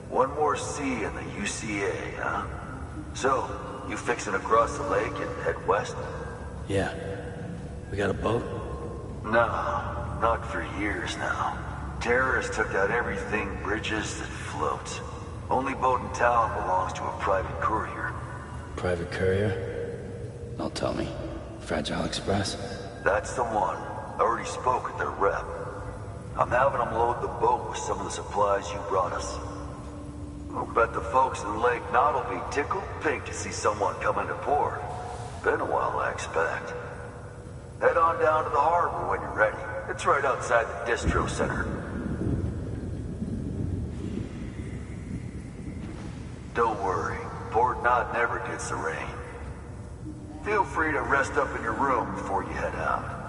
One more C in the UCA, huh? So, you fixing to cross the lake and head west? Yeah. We got a boat? No, not for years now. Terrorists took out everything bridges that floats. Only boat in town belongs to a private courier. Private courier? Don't tell me. Fragile Express? That's the one. I already spoke with their rep. I'm having them load the boat with some of the supplies you brought us. I'll bet the folks in Lake Knot will be tickled pink to see someone come into port. Been a while, I expect. Head on down to the harbor when you're ready. It's right outside the distro center. Don't worry, Port Knot never gets the rain. Feel free to rest up in your room before you head out.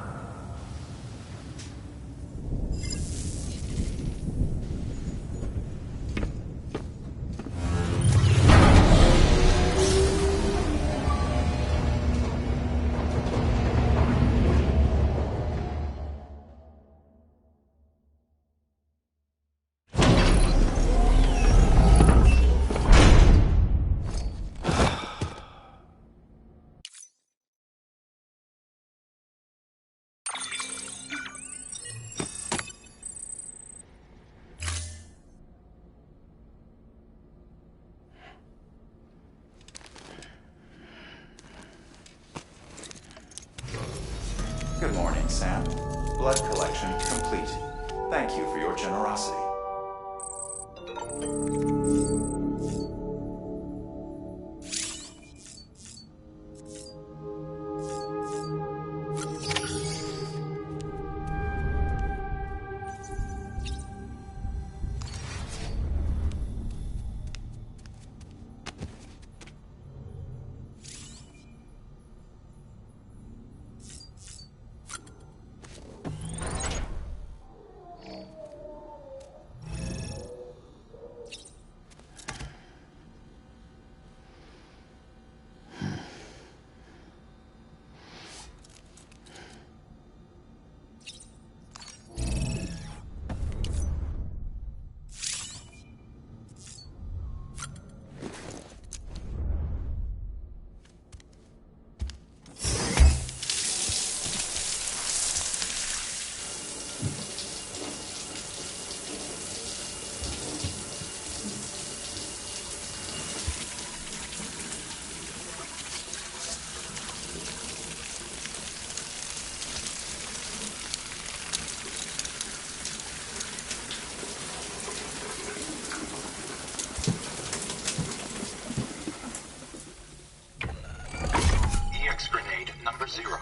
Good morning, Sam. Blood collection complete. Thank you for your generosity. number 0.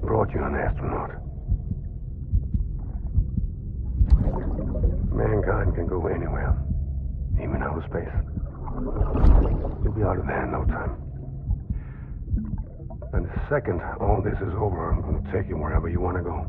Brought you an astronaut. Mankind can go anywhere, even outer space. You'll be out of there in no time. And the second all this is over, I'm going to take you wherever you want to go.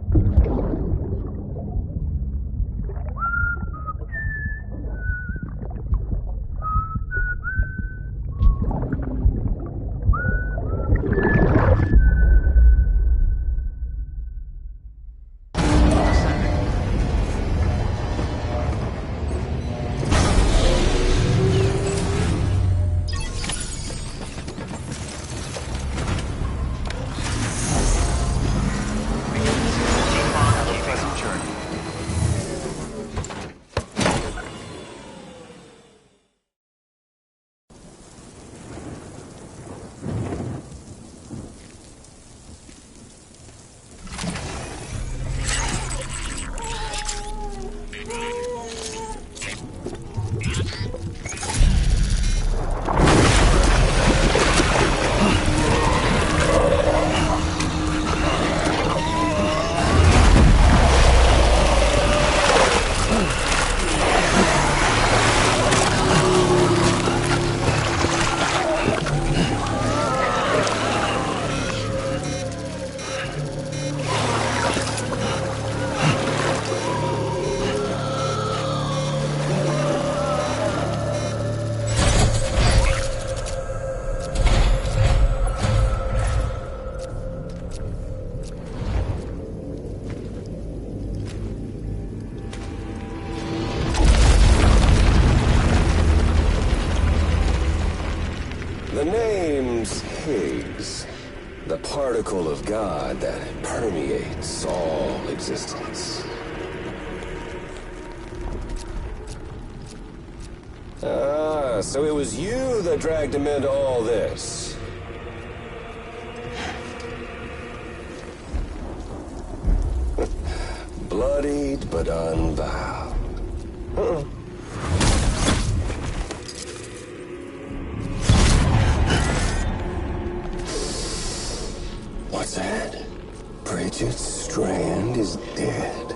The name's Higgs, the particle of God that permeates all existence. Ah, so it was you that dragged him into all this. Bloodied but unbowed. What's that? Bridget Strand is dead.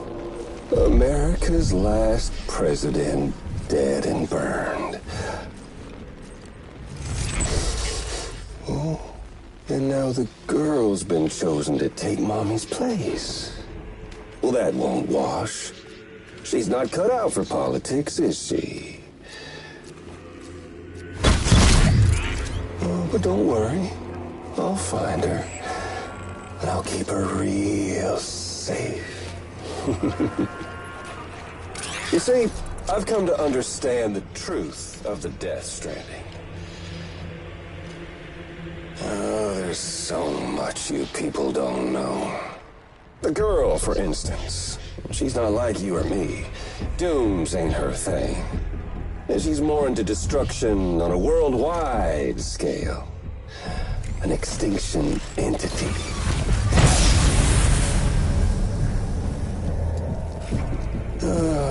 America's last president dead and burned. Oh, and now the girl's been chosen to take Mommy's place. Well, that won't wash. She's not cut out for politics, is she? Oh, but don't worry. I'll find her. And I'll keep her real safe. You see, I've come to understand the truth of the Death Stranding. Oh, there's so much you people don't know. The girl, for instance, she's not like you or me. Dooms ain't her thing. She's more into destruction on a worldwide scale. An extinction entity.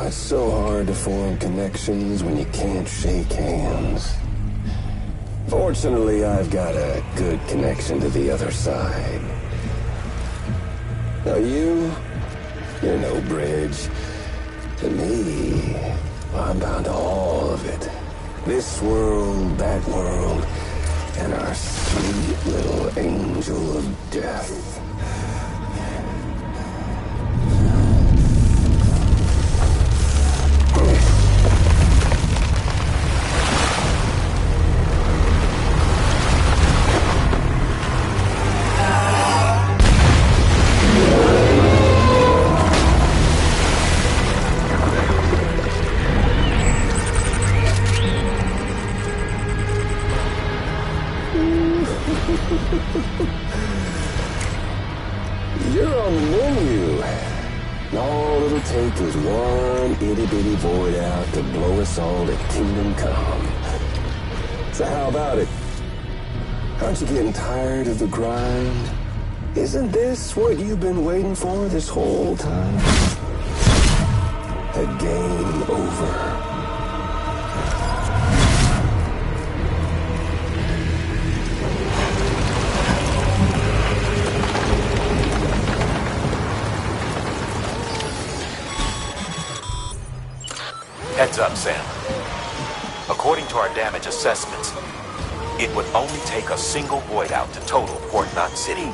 It's so hard to form connections when you can't shake hands. Fortunately, I've got a good connection to the other side. Now you're no bridge. To me, I'm bound to all of it. This world, that world, and our sweet little angel of death. You're on the menu. All it'll take is one itty-bitty void out to blow us all to kingdom come. So how about it? Aren't you getting tired of the grind? Isn't this what you've been waiting for this whole time? A game over. Heads up, Sam. According to our damage assessments, it would only take a single void out to total Port Knot City.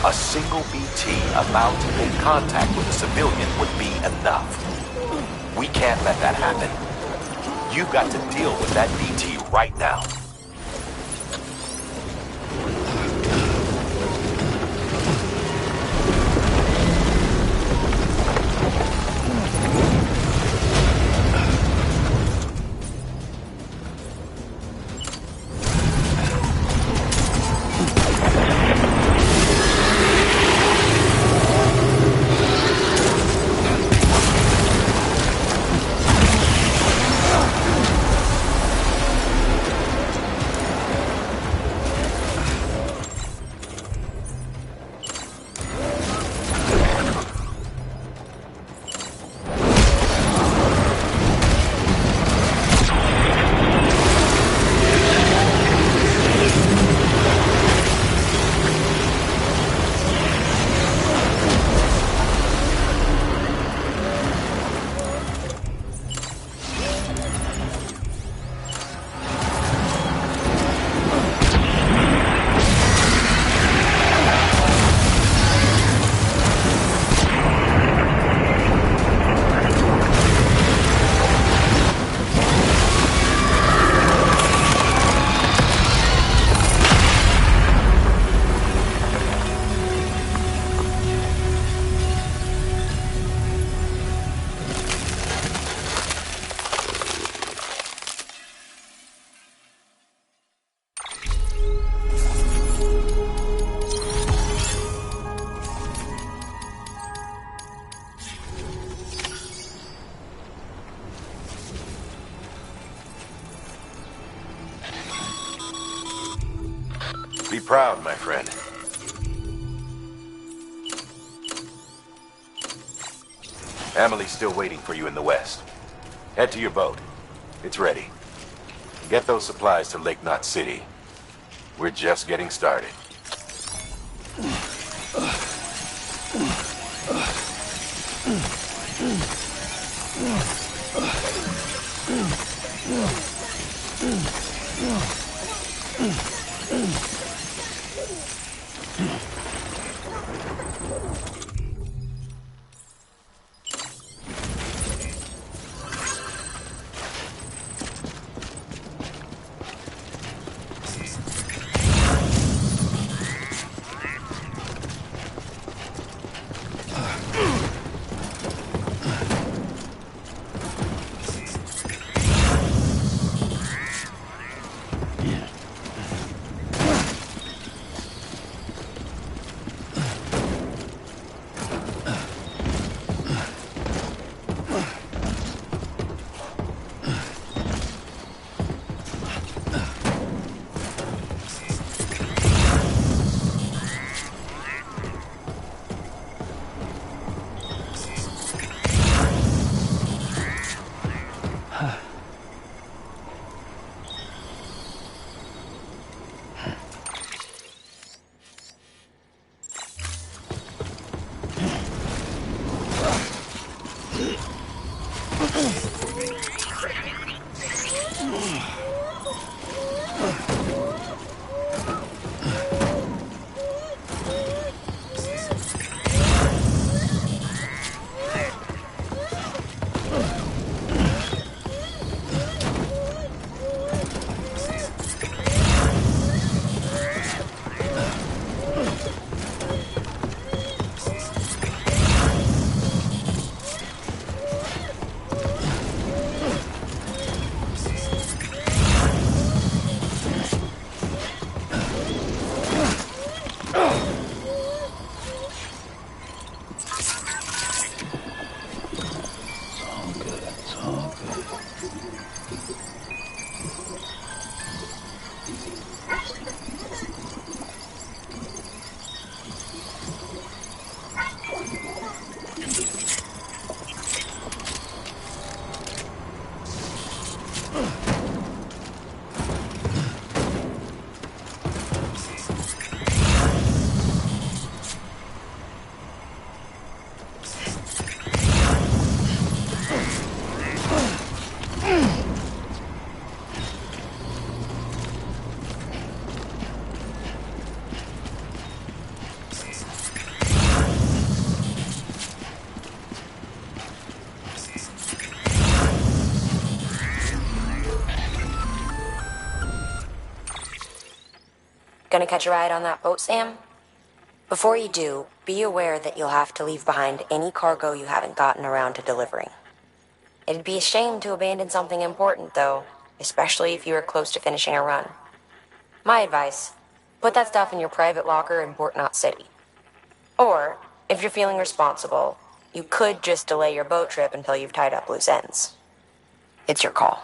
A single BT about to make contact with a civilian would be enough. We can't let that happen. You've got to deal with that BT right now. Be proud, my friend. Emily's still waiting for you in the west. Head to your boat. It's ready. Get those supplies to Lake Knot City. We're just getting started. Gonna catch a ride on that boat, Sam? Before you do, be aware that you'll have to leave behind any cargo you haven't gotten around to delivering. It'd be a shame to abandon something important, though, especially if you were close to finishing a run. My advice, put that stuff in your private locker in Port Knot City. Or, if you're feeling responsible, you could just delay your boat trip until you've tied up loose ends. It's your call.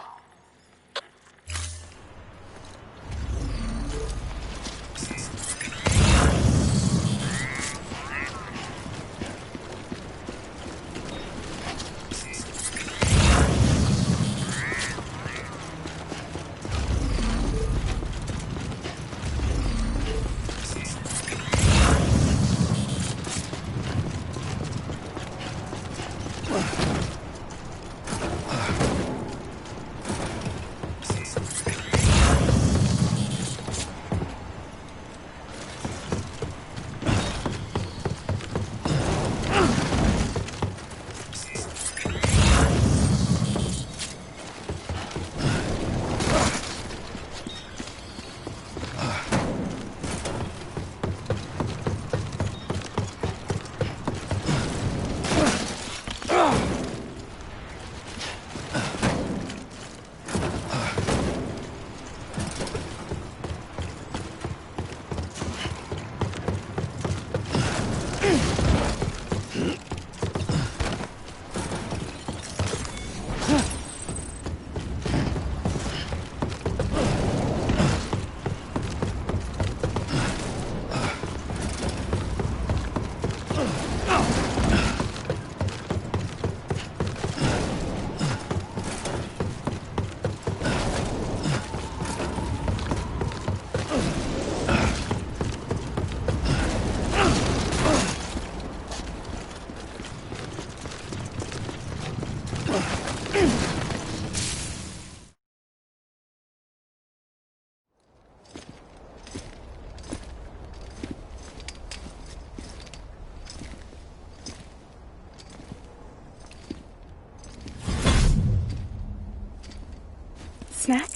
Snack?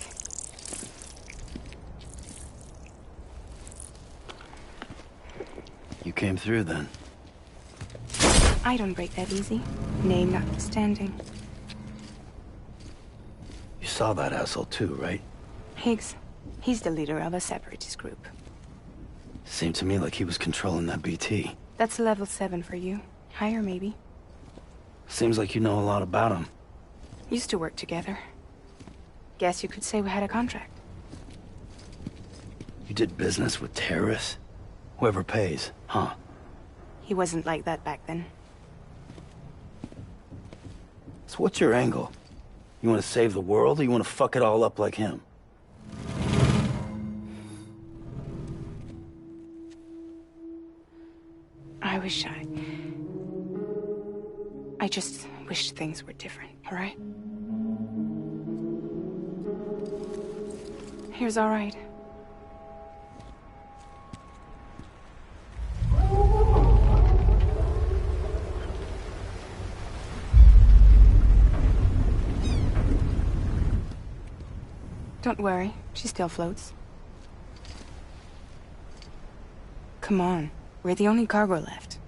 You came through then. I don't break that easy. Name notwithstanding. You saw that asshole too, right? Higgs. He's the leader of a separatist group. Seemed to me like he was controlling that BT. That's level 7 for you. Higher, maybe. Seems like you know a lot about him. Used to work together. Guess you could say we had a contract. You did business with terrorists? Whoever pays, huh? He wasn't like that back then. So what's your angle? You want to save the world, or you want to fuck it all up like him? I just wish things were different, all right? Here's all right. Don't worry, she still floats. Come on, we're the only cargo left.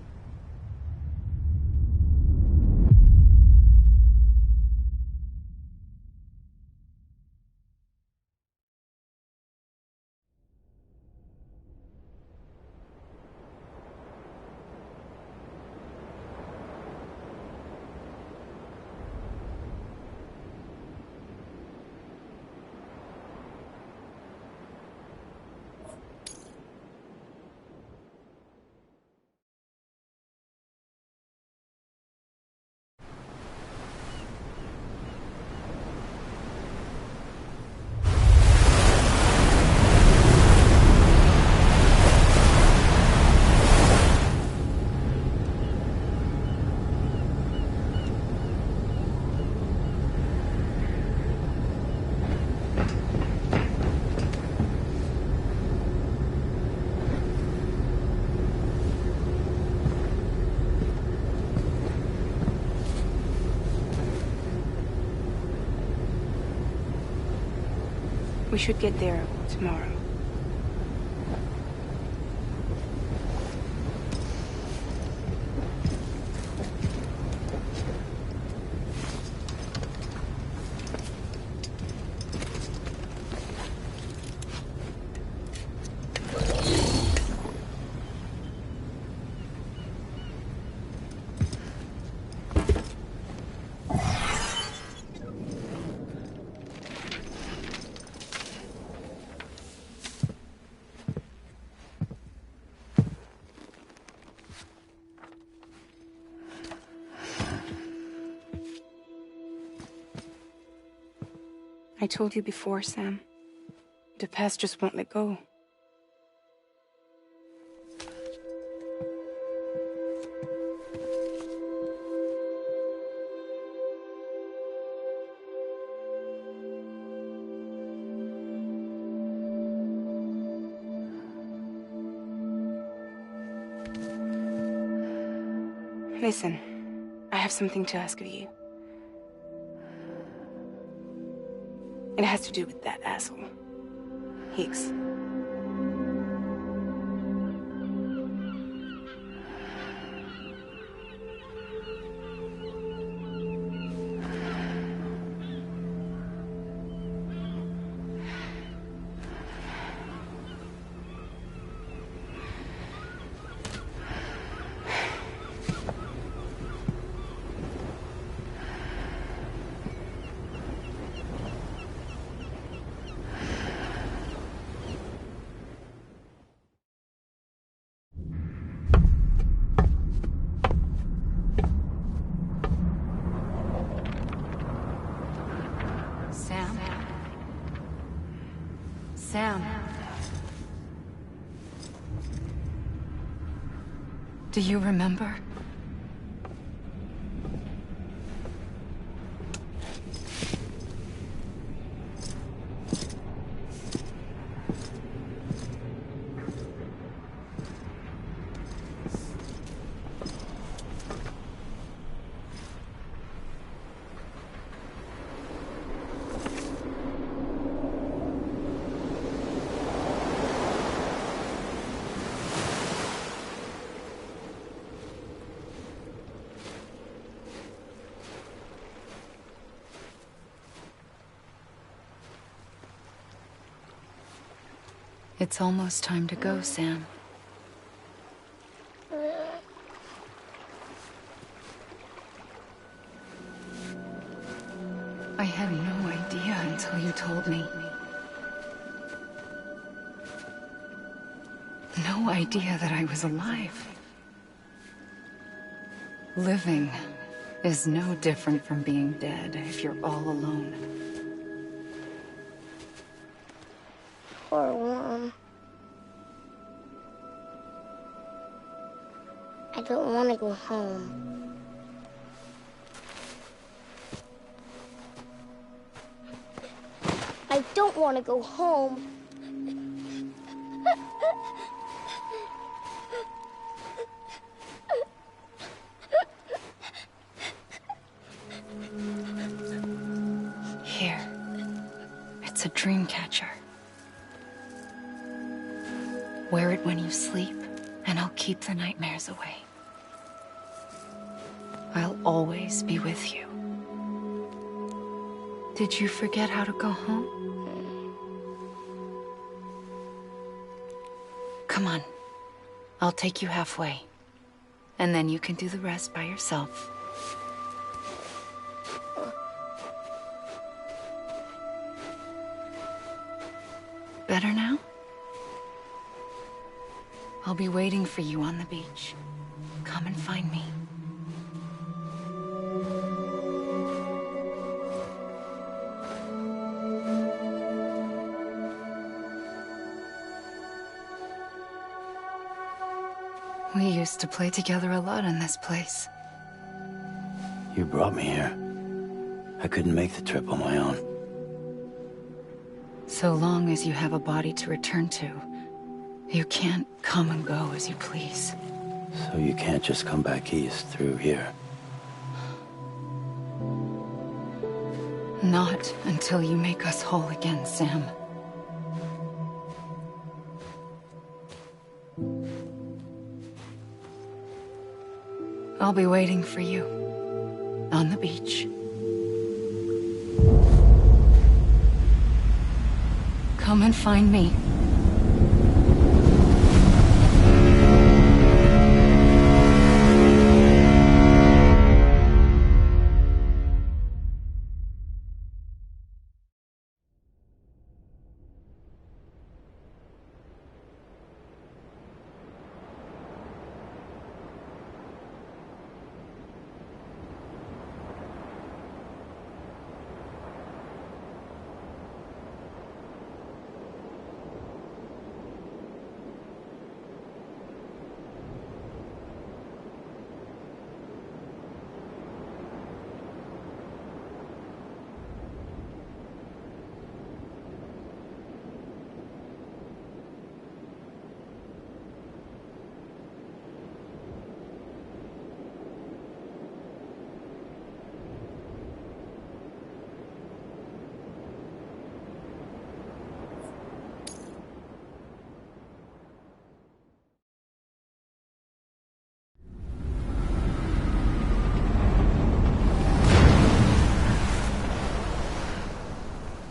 We should get there tomorrow. I told you before, Sam. The past just won't let go. Listen, I have something to ask of you. It has to do with that asshole, Higgs. Sam. Do you remember? It's almost time to go, Sam. I had no idea until you told me. No idea that I was alive. Living is no different from being dead if you're all alone. Poor Mom. I don't want to go home. I don't want to go home. Here. It's a dream catcher. Wear it when you sleep, and I'll keep the nightmares away. I'll always be with you. Did you forget how to go home? Come on. I'll take you halfway. And then you can do the rest by yourself. Better now? I'll be waiting for you on the beach. Come and find me. We used to play together a lot in this place. You brought me here. I couldn't make the trip on my own. So long as you have a body to return to, you can't come and go as you please. So you can't just come back east through here? Not until you make us whole again, Sam. I'll be waiting for you on the beach. Come and find me.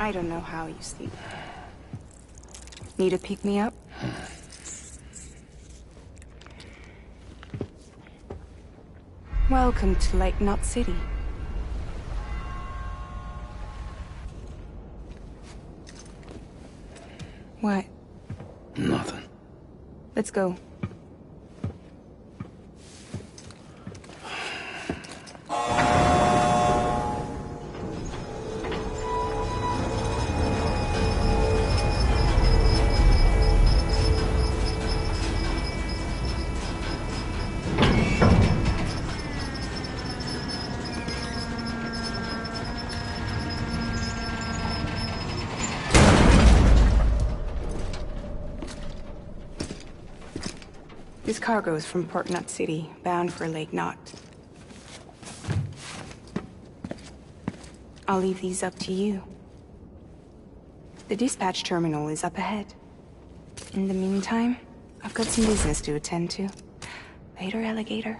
I don't know how you sleep. Need to pick me up? Welcome to Lake Knot City. What? Nothing. Let's go. This cargo is from Port Knot City, bound for Lake Knot. I'll leave these up to you. The dispatch terminal is up ahead. In the meantime, I've got some business to attend to. Later, alligator.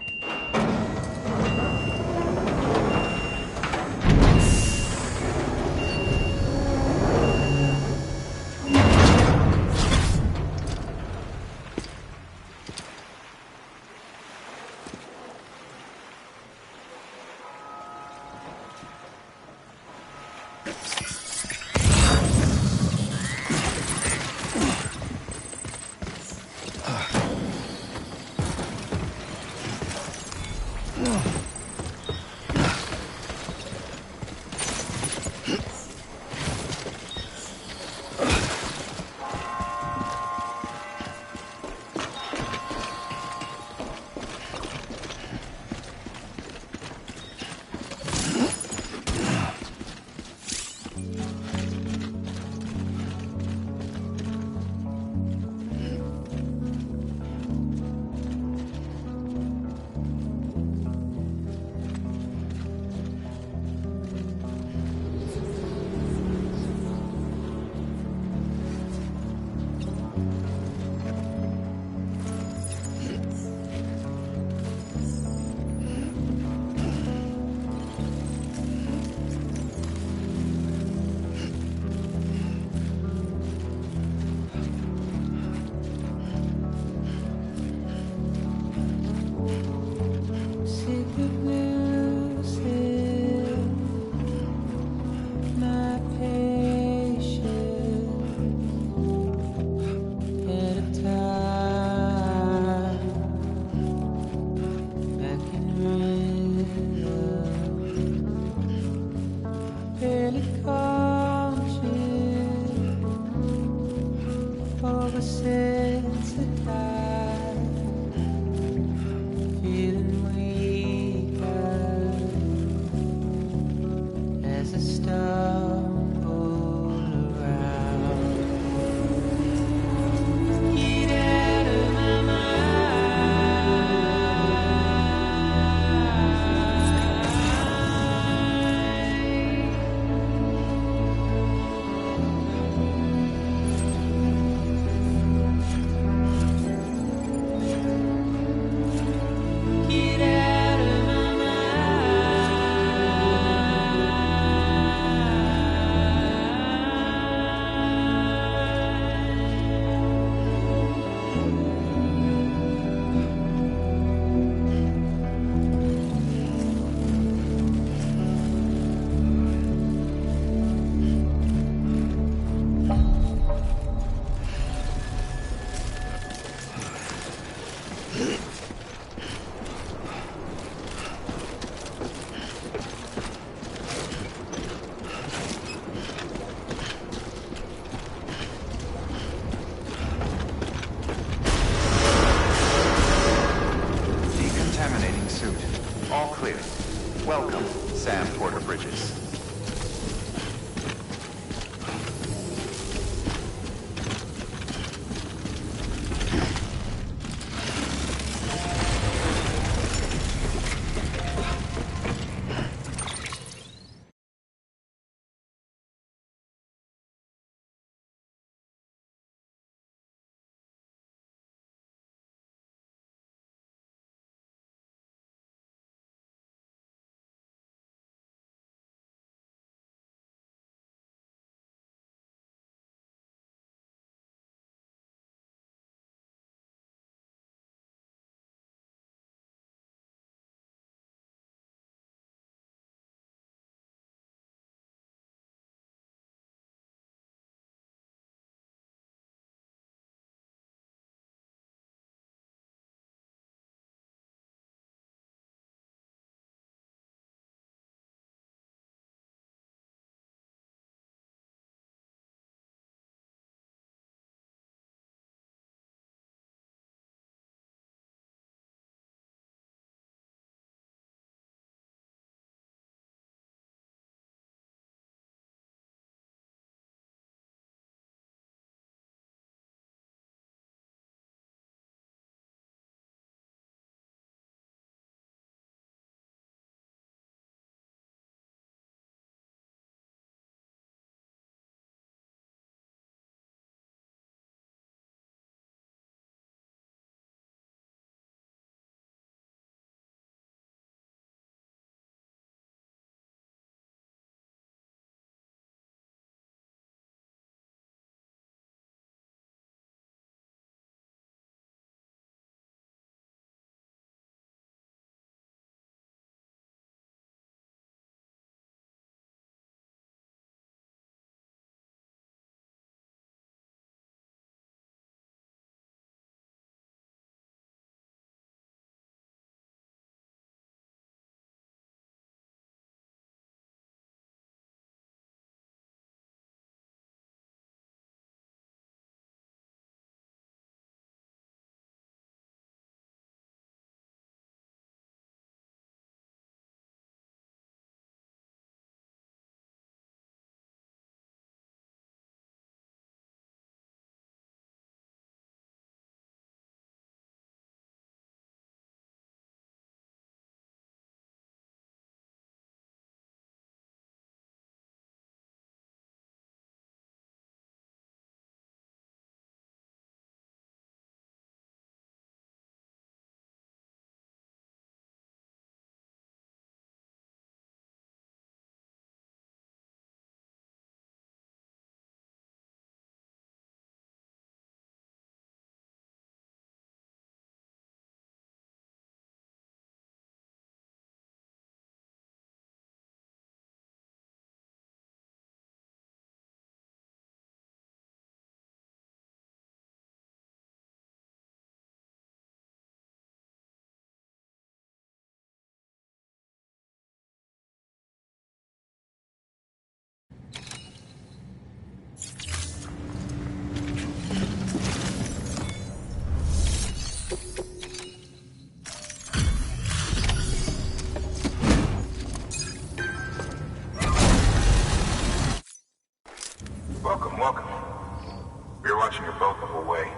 We were watching your boat the whole way.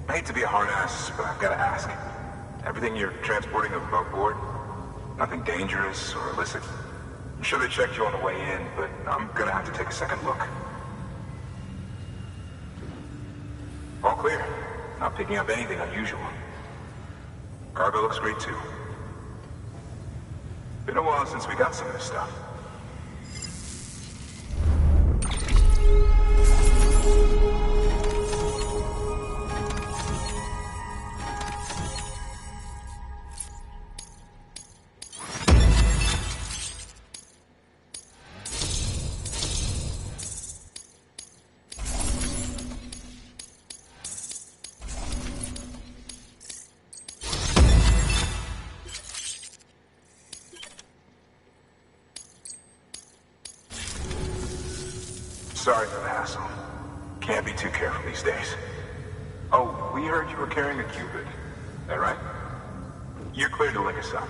I hate to be a hard ass, but I've got to ask. Everything you're transporting above board? Nothing dangerous or illicit? I'm sure they checked you on the way in, but I'm gonna have to take a second look. All clear. Not picking up anything unusual. Cargo looks great too. Been a while since we got some of this stuff. Sorry for the hassle. Can't be too careful these days. Oh, we heard you were carrying a Cupid. That right? You're clear to link us up.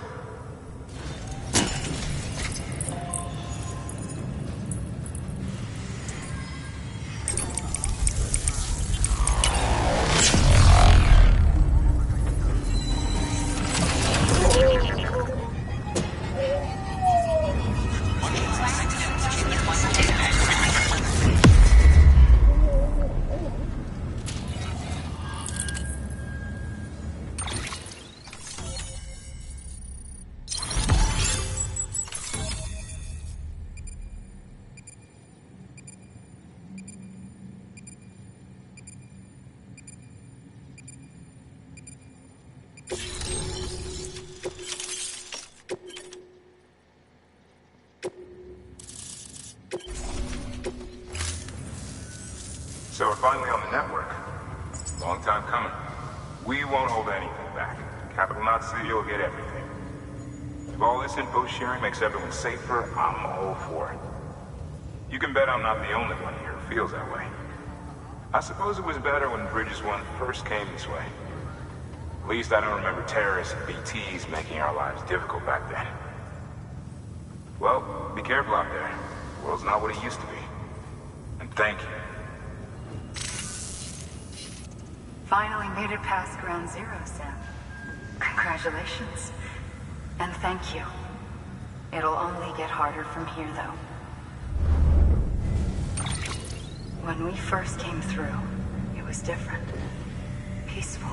So we're finally on the network. Long time coming. We won't hold anything back. Capital Knot City will get everything. If all this info sharing makes everyone safer, I'm all for it. You can bet I'm not the only one here who feels that way. I suppose it was better when Bridges 1 first came this way. At least I don't remember terrorists and BTs making our lives difficult back then. Well, be careful out there. The world's not what it used to be. And thank you. Finally made it past ground zero, Sam. Congratulations. And thank you. It'll only get harder from here, though. When we first came through, it was different. Peaceful.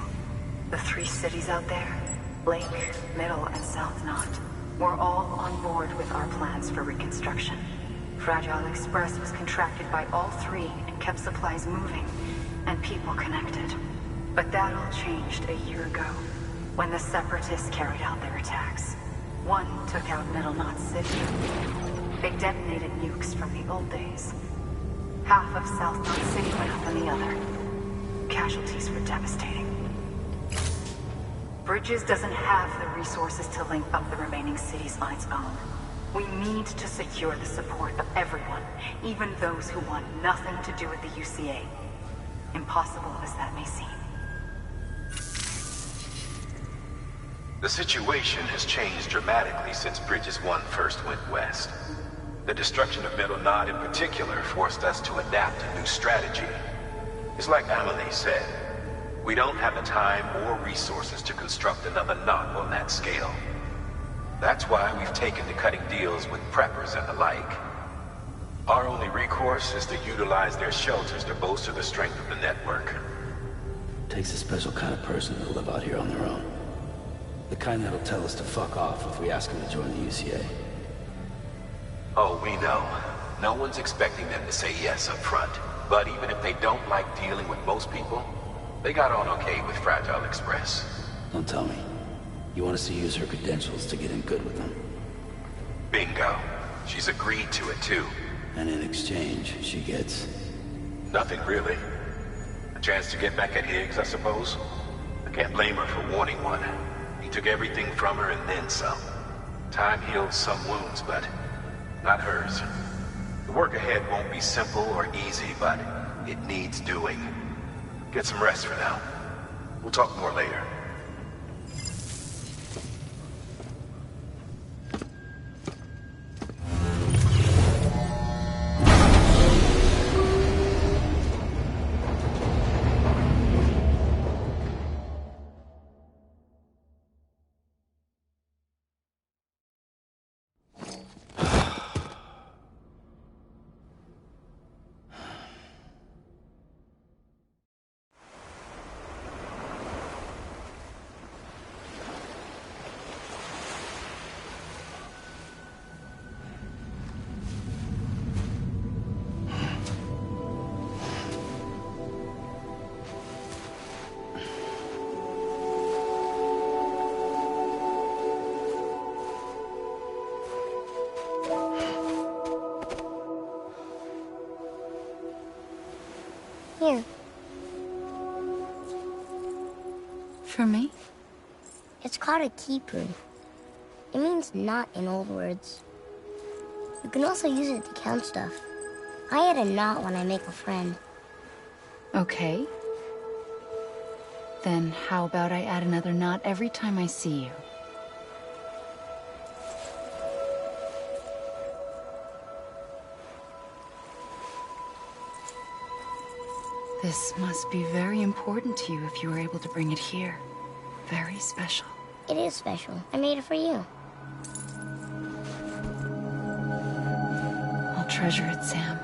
The 3 cities out there, Lake, Middle, and South Knot, were all on board with our plans for reconstruction. Fragile Express was contracted by all 3 and kept supplies moving and people connected. But that all changed a year ago, when the Separatists carried out their attacks. One took out Middle Knot City. They detonated nukes from the old days. Half of South Knot City went up on the other. Casualties were devastating. Bridges doesn't have the resources to link up the remaining cities on its own. We need to secure the support of everyone, even those who want nothing to do with the UCA. Impossible as that may seem. The situation has changed dramatically since Bridges 1 first went west. The destruction of Middle Knot in particular forced us to adapt a new strategy. It's like Amelie said, we don't have the time or resources to construct another knot on that scale. That's why we've taken to cutting deals with preppers and the like. Our only recourse is to utilize their shelters to bolster the strength of the network. Takes a special kind of person to live out here on their own. The kind that'll tell us to fuck off if we ask them to join the UCA. Oh, we know. No one's expecting them to say yes up front. But even if they don't like dealing with most people, they got on okay with Fragile Express. Don't tell me. You want us to use her credentials to get in good with them? Bingo. She's agreed to it too. And in exchange, she gets... Nothing really. A chance to get back at Higgs, I suppose. I can't blame her for wanting one. He took everything from her and then some. Time heals some wounds, but not hers. The work ahead won't be simple or easy, but it needs doing. Get some rest for now. We'll talk more later. For me? It's called a keeper. It means knot in old words. You can also use it to count stuff. I add a knot when I make a friend. Okay. Then how about I add another knot every time I see you? This must be very important to you if you were able to bring it here. Very special. It is special. I made it for you. I'll treasure it, Sam.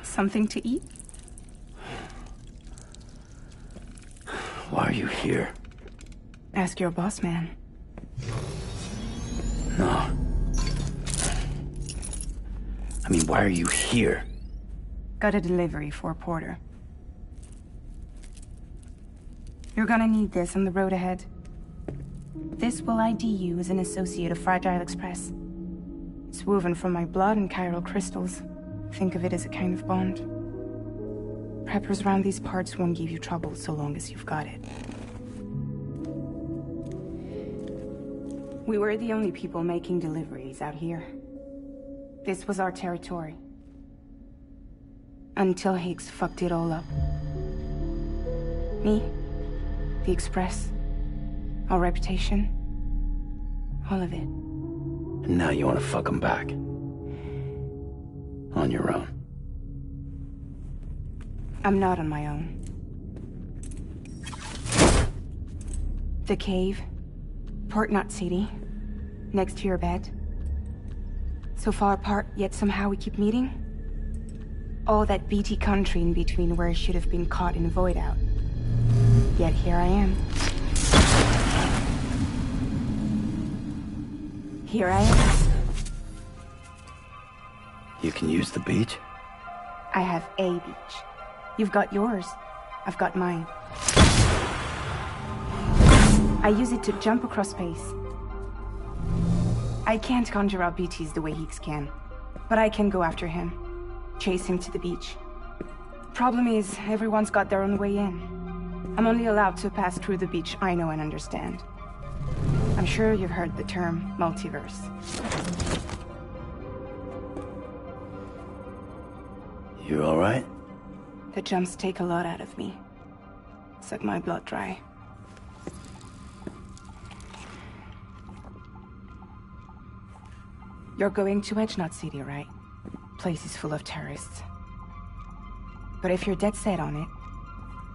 Something to eat? Why are you here? Ask your boss man. No. I mean, why are you here? Got a delivery for Porter. You're gonna need this on the road ahead. This will ID you as an associate of Fragile Express. It's woven from my blood and chiral crystals. Think of it as a kind of bond. Preppers around these parts won't give you trouble so long as you've got it. We were the only people making deliveries out here. This was our territory. Until Higgs fucked it all up. Me, the Express, our reputation, all of it. And now you want to fuck him back. On your own. I'm not on my own. The cave, Port Knot City, next to your bed. So far apart, yet somehow we keep meeting. All that BT country in between where I should have been caught in void out. Yet here I am. Here I am. You can use the beach? I have a beach. You've got yours. I've got mine. I use it to jump across space. I can't conjure up BTs the way Higgs can, but I can go after him, chase him to the beach. Problem is, everyone's got their own way in. I'm only allowed to pass through the beach I know and understand. I'm sure you've heard the term multiverse. You all right? The jumps take a lot out of me. Suck my blood dry. You're going to Edge Knot City, right? Place is full of terrorists. But if you're dead set on it,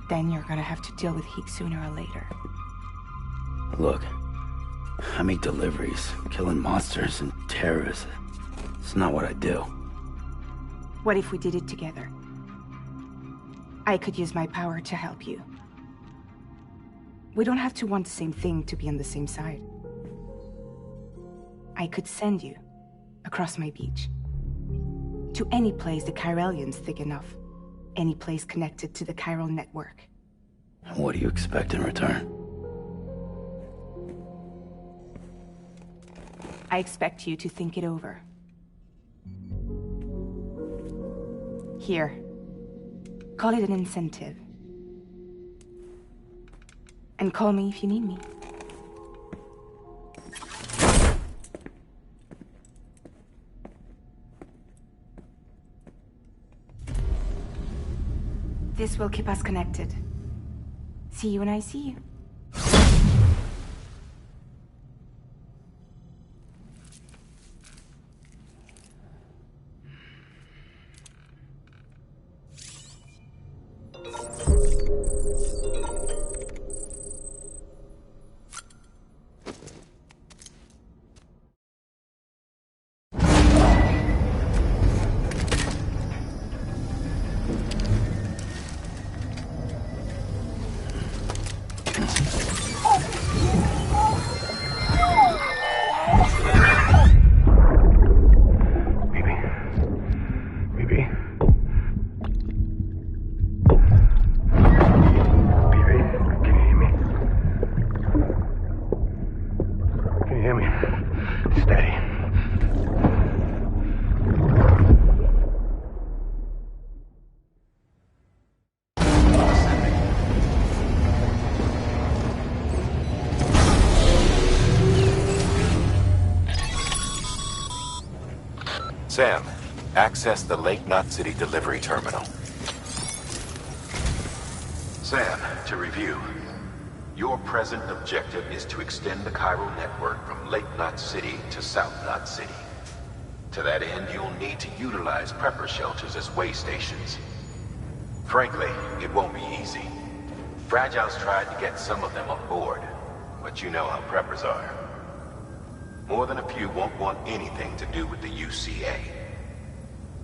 then you're gonna have to deal with Higgs sooner or later. Look, I make deliveries, killing monsters and terrorists. It's not what I do. What if we did it together? I could use my power to help you. We don't have to want the same thing to be on the same side. I could send you across my beach. To any place the Chiralian's thick enough. Any place connected to the chiral network. What do you expect in return? I expect you to think it over. Here. Call it an incentive. And call me if you need me. This will keep us connected. See you when I see you. Sam, access the Lake Knot City delivery terminal. Sam, to review. Your present objective is to extend the chiral network from Lake Knot City to South Knot City. To that end, you'll need to utilize prepper shelters as way stations. Frankly, it won't be easy. Fragile's tried to get some of them on board, but you know how preppers are. More than a few won't want anything to do with the UCA.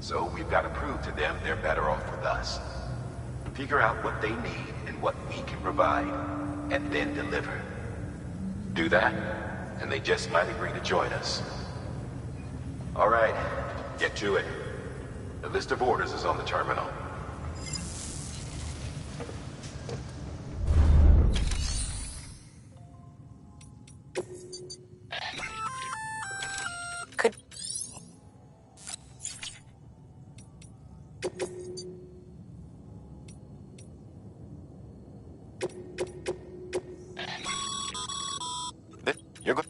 So we've got to prove to them they're better off with us. Figure out what they need and what we can provide, and then deliver. Do that, and they just might agree to join us. All right, get to it. The list of orders is on the terminal. You're good.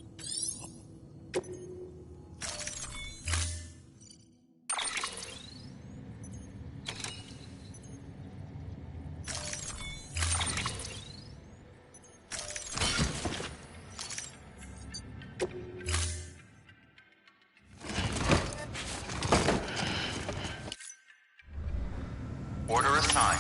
Order assigned.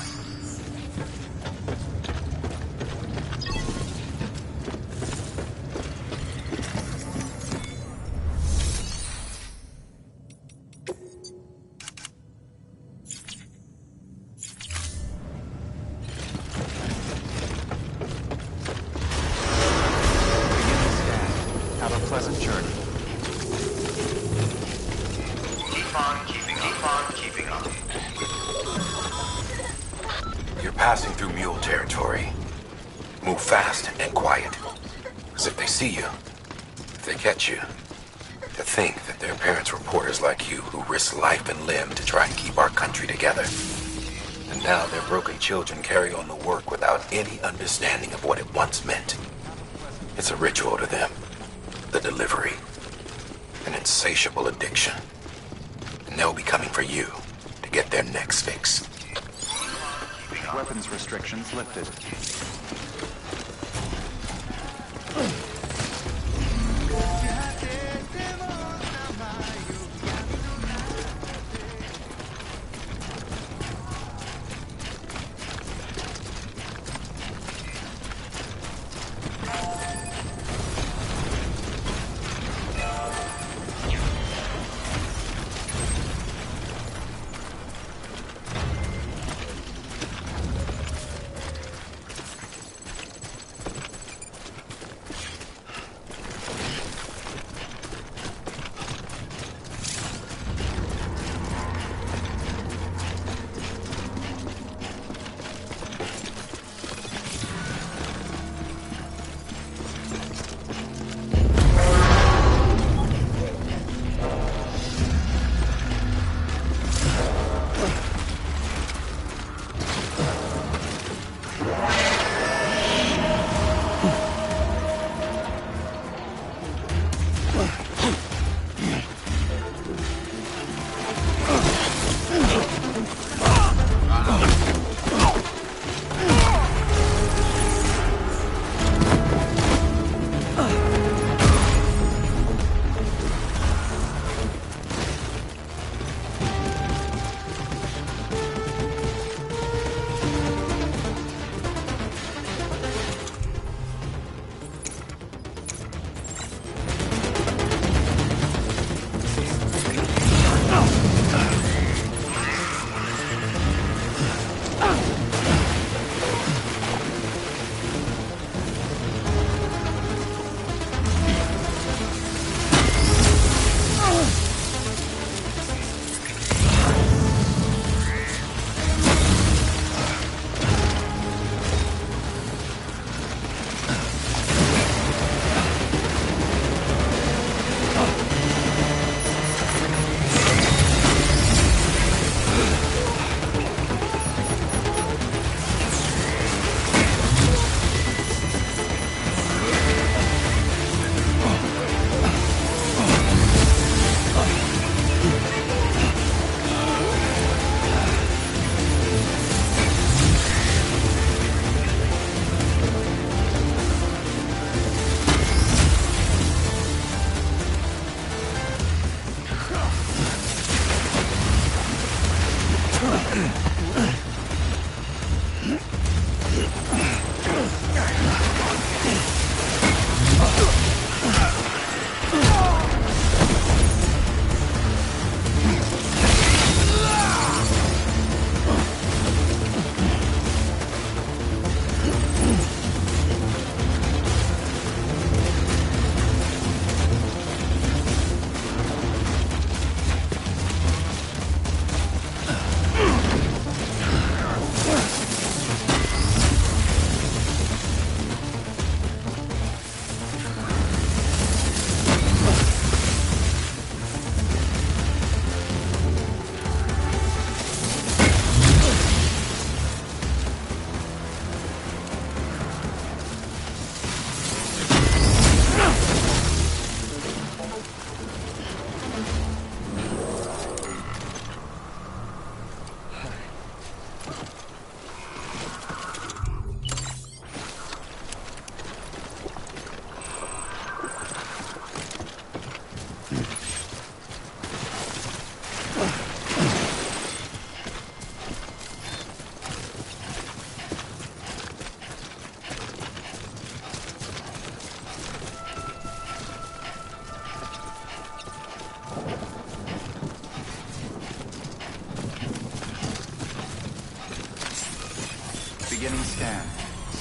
Have a pleasant journey. Keep on keeping up. You're passing through mule territory. Move fast and quiet. Because if they see you, if they catch you, to think that their parents were reporters like you who risk life and limb to try and keep our country together. And now their broken children carry on the work without any understanding of what it once meant. It's a ritual to them. The delivery. An insatiable addiction. And they'll be coming for you to get their next fix. Weapons restrictions lifted.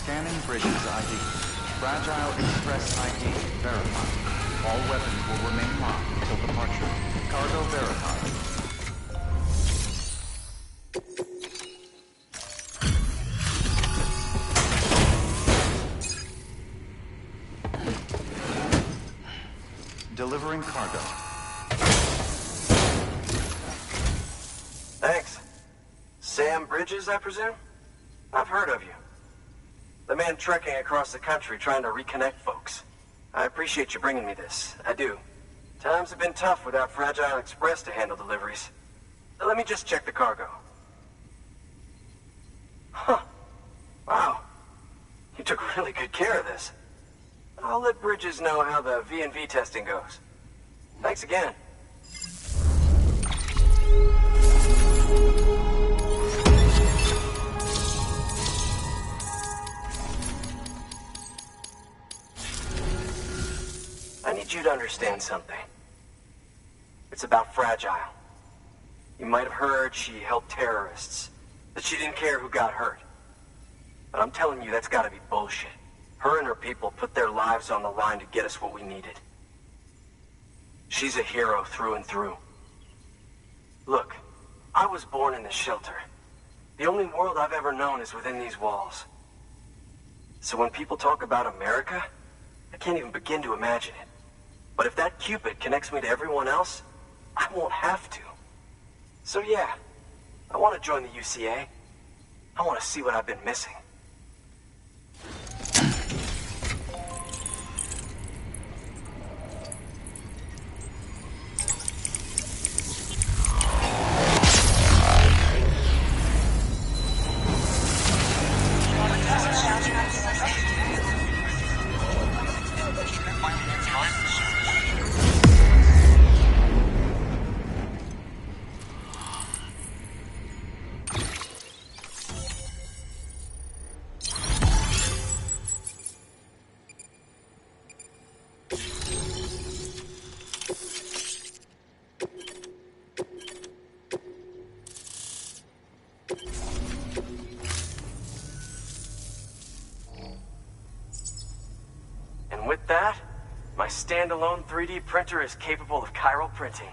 Scanning Bridges ID. Fragile Express ID verified. All weapons will remain locked until departure. Cargo verified. Delivering cargo. Thanks. Sam Bridges, I presume? I've heard of you. The man trekking across the country trying to reconnect folks. I appreciate you bringing me this. I do. Times have been tough without Fragile Express to handle deliveries. Let me just check the cargo. Huh. Wow. You took really good care of this. I'll let Bridges know how the V&V testing goes. Thanks again. I need you to understand something. It's about Fragile. You might have heard she helped terrorists, that she didn't care who got hurt. But I'm telling you, that's gotta be bullshit. Her and her people put their lives on the line to get us what we needed. She's a hero through and through. Look, I was born in this shelter. The only world I've ever known is within these walls. So when people talk about America, I can't even begin to imagine it. But if that Cupid connects me to everyone else, I won't have to. So yeah, I want to join the UCA. I want to see what I've been missing. And with that, my standalone 3D printer is capable of chiral printing.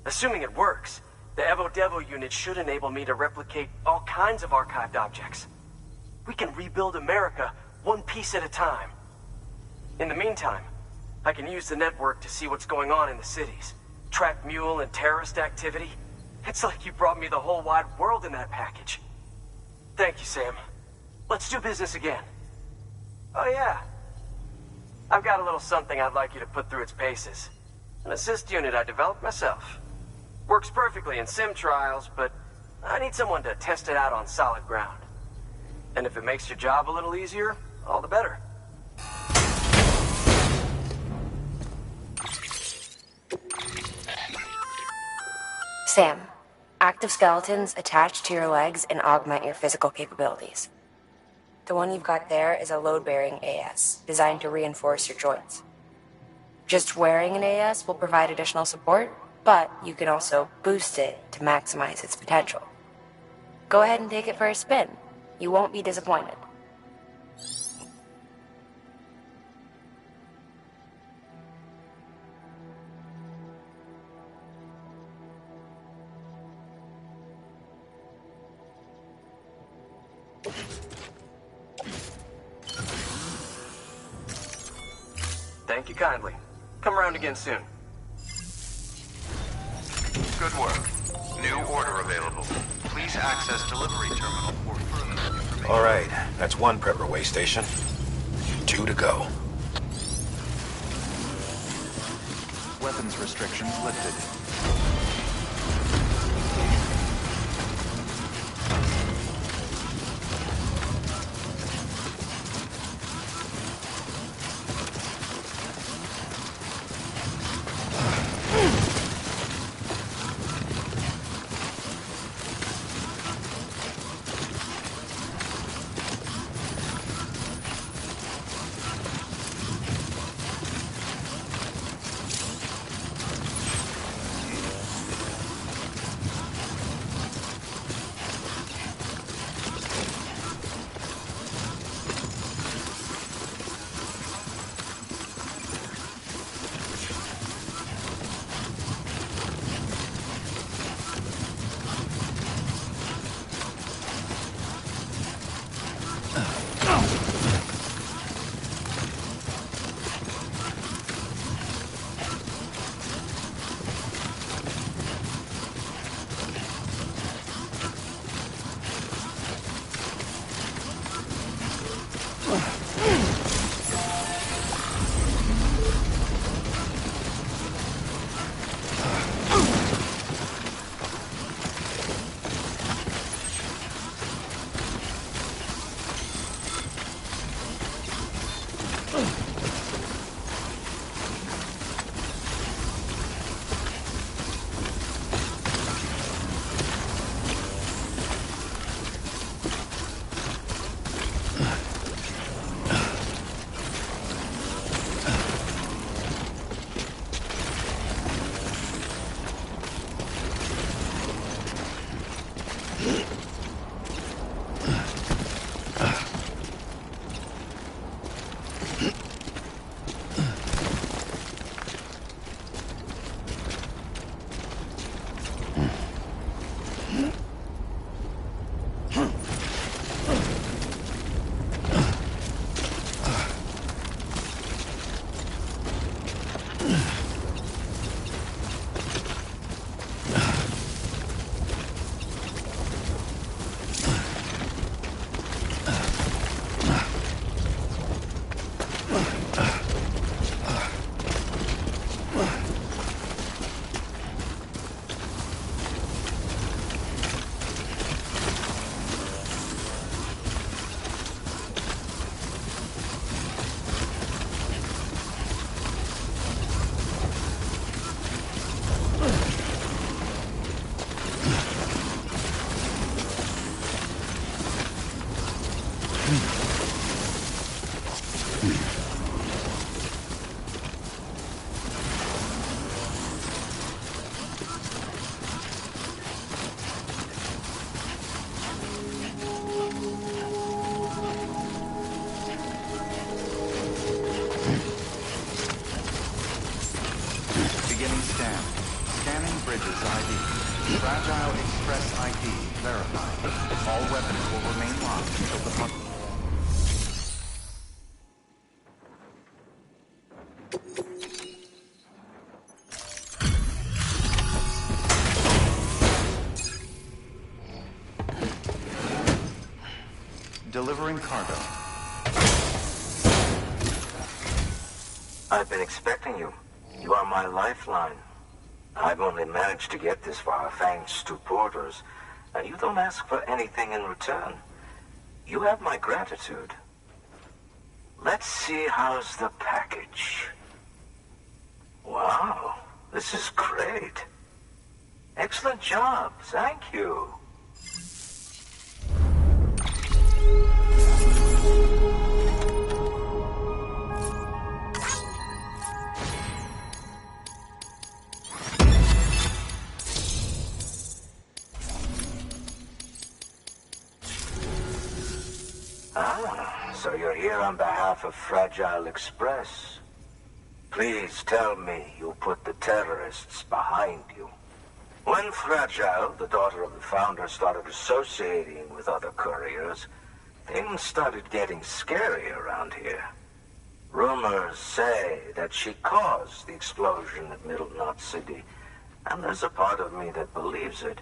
Assuming it works, the Evo Devo unit should enable me to replicate all kinds of archived objects. We can rebuild America one piece at a time. In the meantime, I can use the network to see what's going on in the cities, track mule and terrorist activity. It's like you brought me the whole wide world in that package. Thank you, Sam. Let's do business again. Oh yeah. I've got a little something I'd like you to put through its paces. An assist unit I developed myself. Works perfectly in sim trials, but I need someone to test it out on solid ground. And if it makes your job a little easier, all the better. Sam, active skeletons attach to your legs and augment your physical capabilities. The one you've got there is a load-bearing AS, designed to reinforce your joints. Just wearing an AS will provide additional support, but you can also boost it to maximize its potential. Go ahead and take it for a spin. You won't be disappointed. Thank you kindly. Come around again soon. Good work. New order available. Please access delivery terminal for further information. All right, that's one prepper way station. 2 to go. Weapons restrictions lifted. Beginning scan. Scanning Bridges ID. Fragile Express ID verified. All weapons will remain locked until the... Delivering cargo. I've been expecting you. You are my lifeline. I've only managed to get this far thanks to porters, and you don't ask for anything in return. You have my gratitude. Let's see how's the package. Wow, this is great. Excellent job, thank you. So you're here on behalf of Fragile Express. Please tell me you put the terrorists behind you. When Fragile, the daughter of the founder, started associating with other couriers, things started getting scary around here. Rumors say that she caused the explosion at Middle Knot City, and there's a part of me that believes it.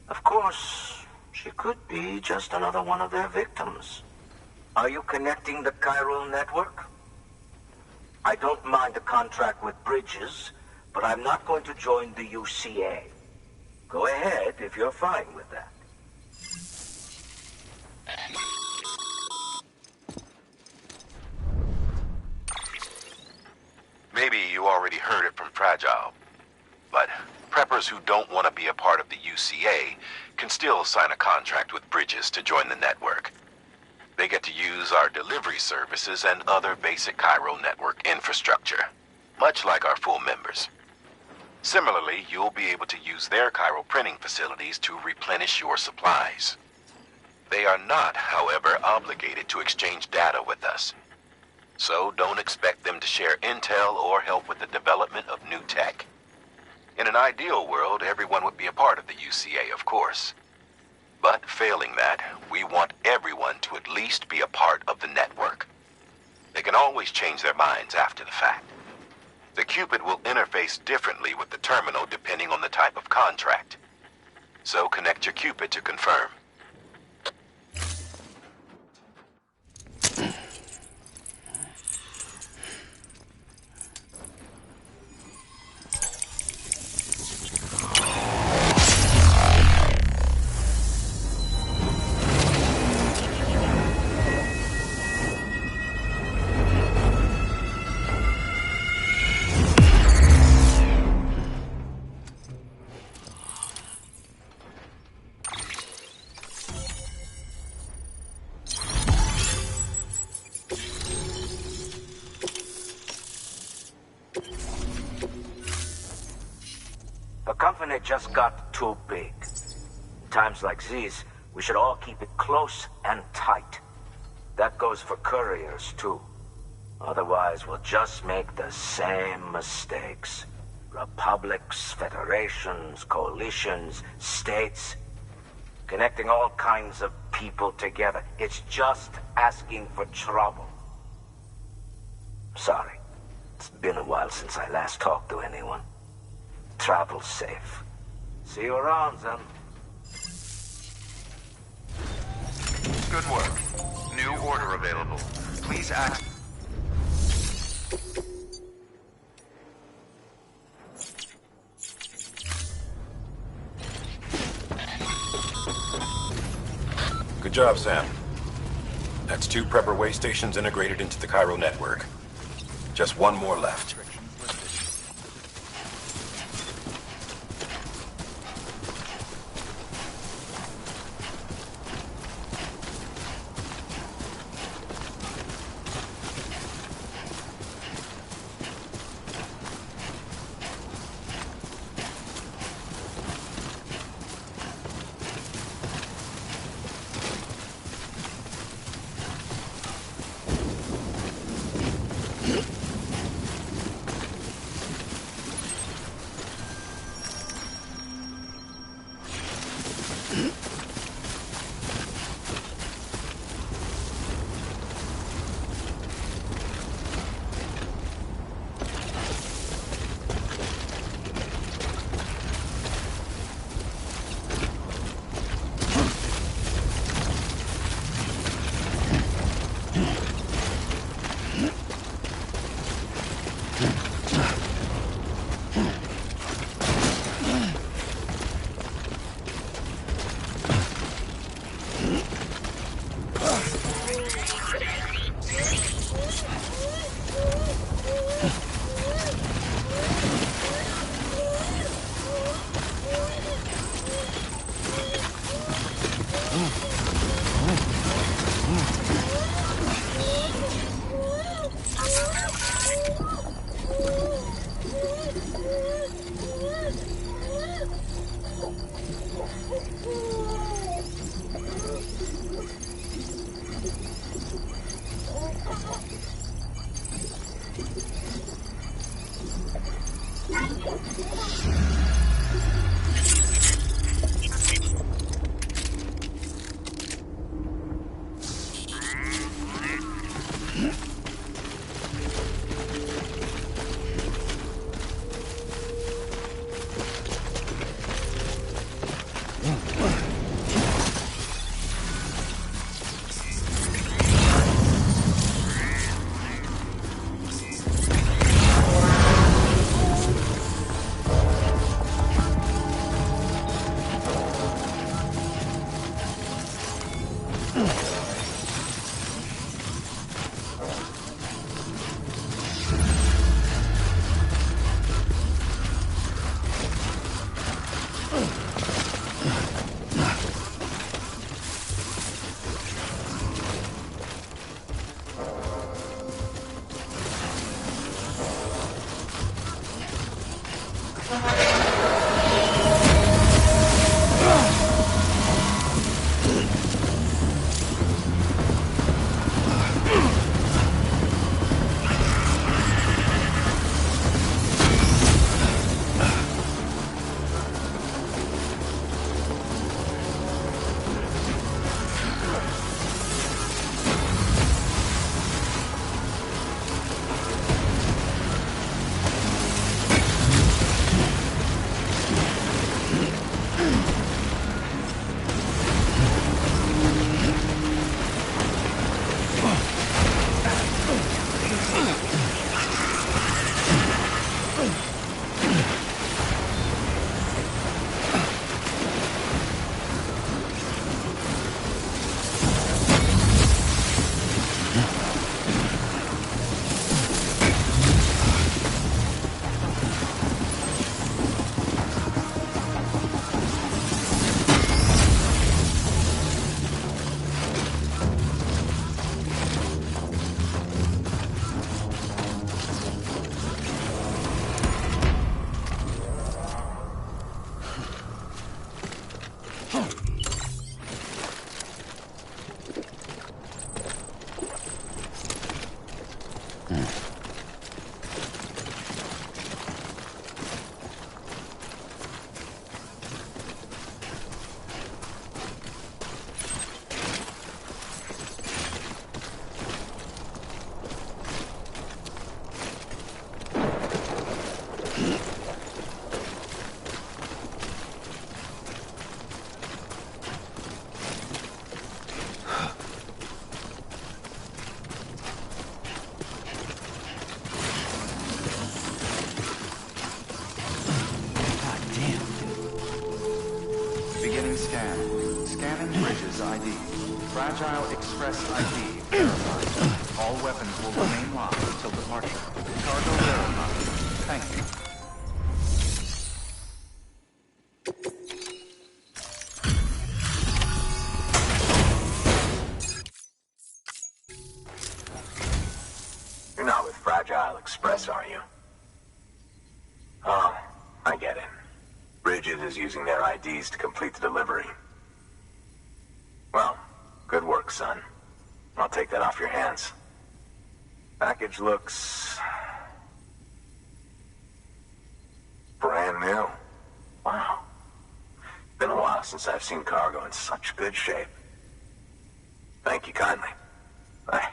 Of course, she could be just another one of their victims. Are you connecting the chiral network? I don't mind a contract with Bridges, but I'm not going to join the UCA. Go ahead if you're fine with that. Maybe you already heard it from Fragile, but preppers who don't want to be a part of the UCA can still sign a contract with Bridges to join the network. They get to use our delivery services and other basic chiral network infrastructure, much like our full members. Similarly, you'll be able to use their chiral printing facilities to replenish your supplies. They are not, however, obligated to exchange data with us. So don't expect them to share intel or help with the development of new tech. In an ideal world, everyone would be a part of the UCA, of course. But failing that, we want everyone to at least be a part of the network. They can always change their minds after the fact. The Cupid will interface differently with the terminal depending on the type of contract. So connect your Cupid to confirm. often it just got too big. Times like these, we should all keep it close and tight. That goes for couriers, too. Otherwise, we'll just make the same mistakes. Republics, federations, coalitions, states. Connecting all kinds of people together. It's just asking for trouble. Sorry. It's been a while since I last talked to anyone. Travel safe. See you around, then. Good work. New order available. Please act. Good job, Sam. That's 2 prepper way stations integrated into the Cairo network. Just 1 more left. Weapons ID. Fragile Express ID verified. All weapons will remain locked until departure. Cargo verified. Thank you. You're not with Fragile Express, are you? Oh, I get it. Bridget is using their IDs to complete the delivery. Well, good work, son. I'll take that off your hands. Package looks... brand new. Wow. Been a while since I've seen cargo in such good shape. Thank you kindly. I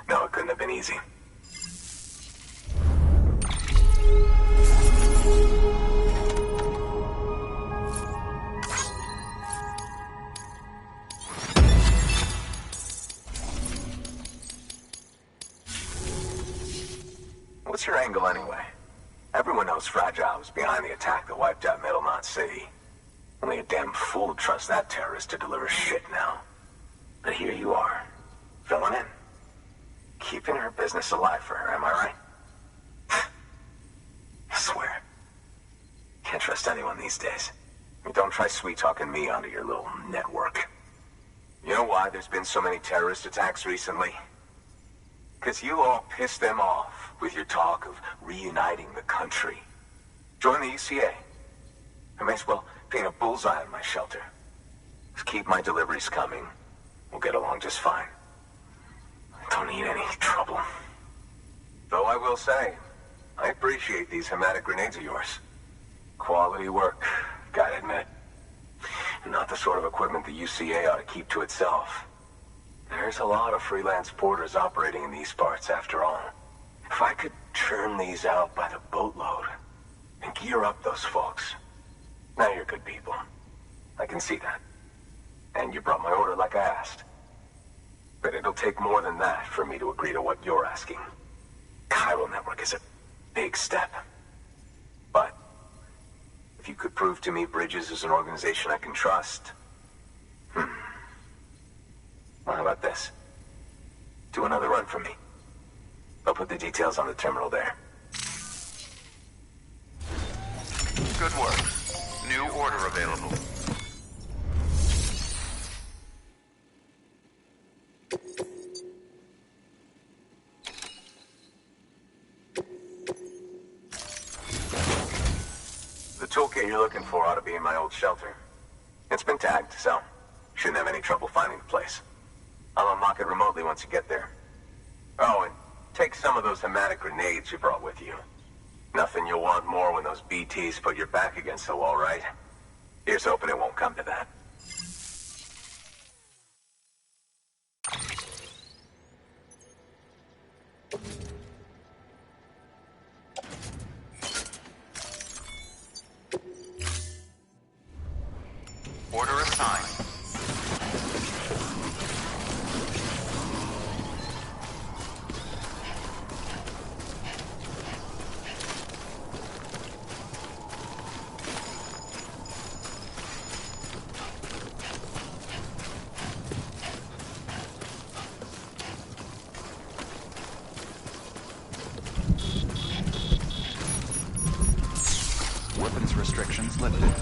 know it couldn't have been easy. What's your angle anyway? Everyone knows Fragile was behind the attack that wiped out Middlemont City. Only a damn fool would trust that terrorist to deliver shit now. But here you are, filling in. Keeping her business alive for her, am I right? I swear. Can't trust anyone these days. And don't try sweet-talking me onto your little network. You know why there's been so many terrorist attacks recently? Because you all pissed them off with your talk of reuniting the country. Join the UCA. I may as well paint a bullseye on my shelter. Just keep my deliveries coming. We'll get along just fine. I don't need any trouble. Though I will say, I appreciate these hematic grenades of yours. Quality work, gotta admit. Not the sort of equipment the UCA ought to keep to itself. There's a lot of freelance porters operating in these parts, after all. If I could churn these out by the boatload and gear up those folks. Now you're good people. I can see that. And you brought my order like I asked. But it'll take more than that for me to agree to what you're asking. Chiral Network is a big step. But if you could prove to me Bridges is an organization I can trust... Well, how about this? Do another run for me. I'll put the details on the terminal there. Good work. New order available. The toolkit you're looking for ought to be in my old shelter. It's been tagged, so shouldn't have any trouble finding the place. I'll unlock it remotely once you get there. Oh, and take some of those hematic grenades you brought with you. Nothing you'll want more when those BTs put your back against the wall, right? Here's hoping it won't come to that. Order assigned. Weapons restrictions lifted.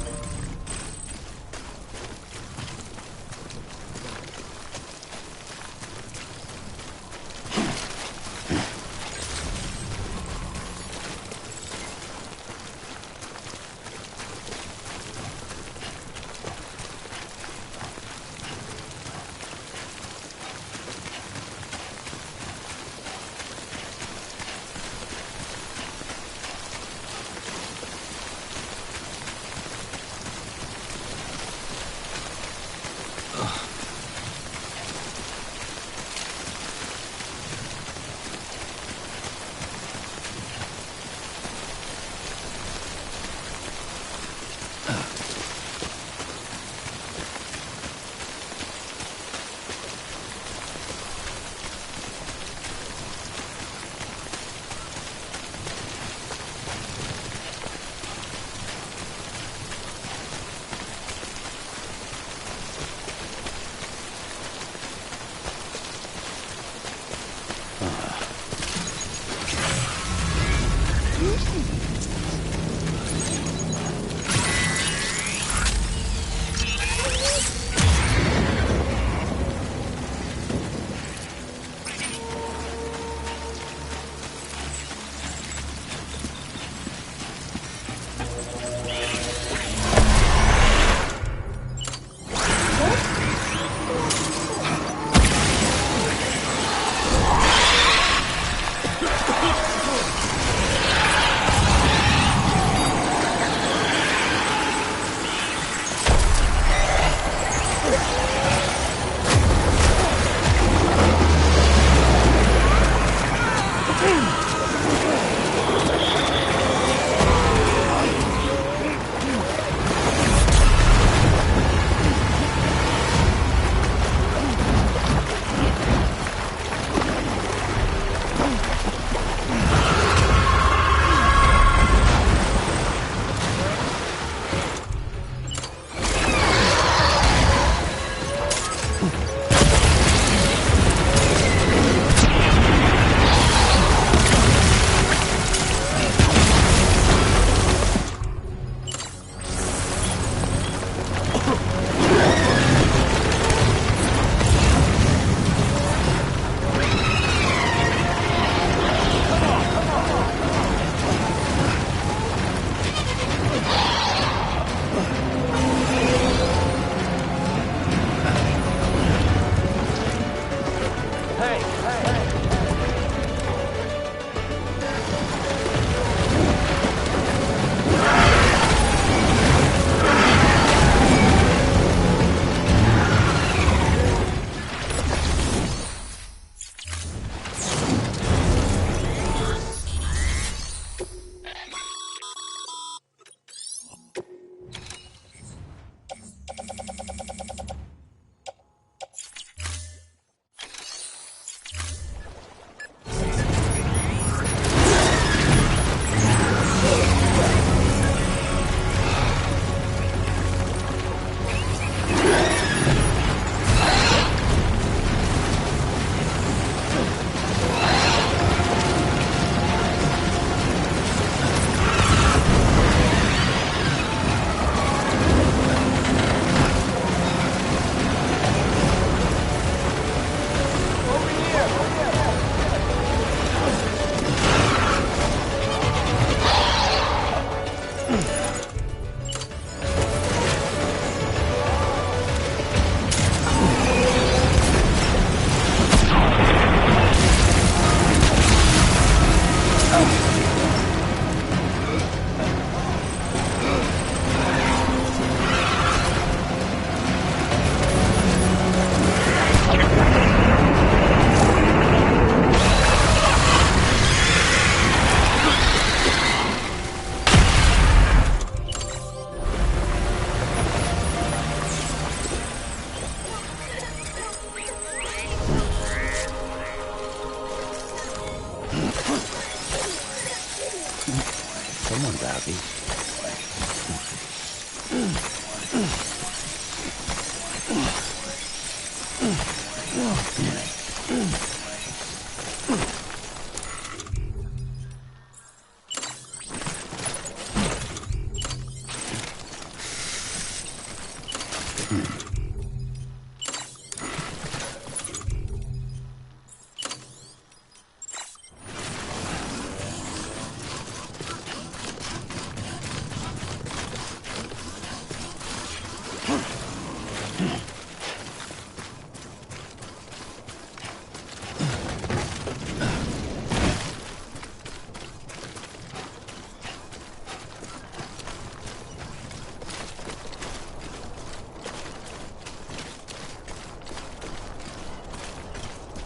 Someone's happy.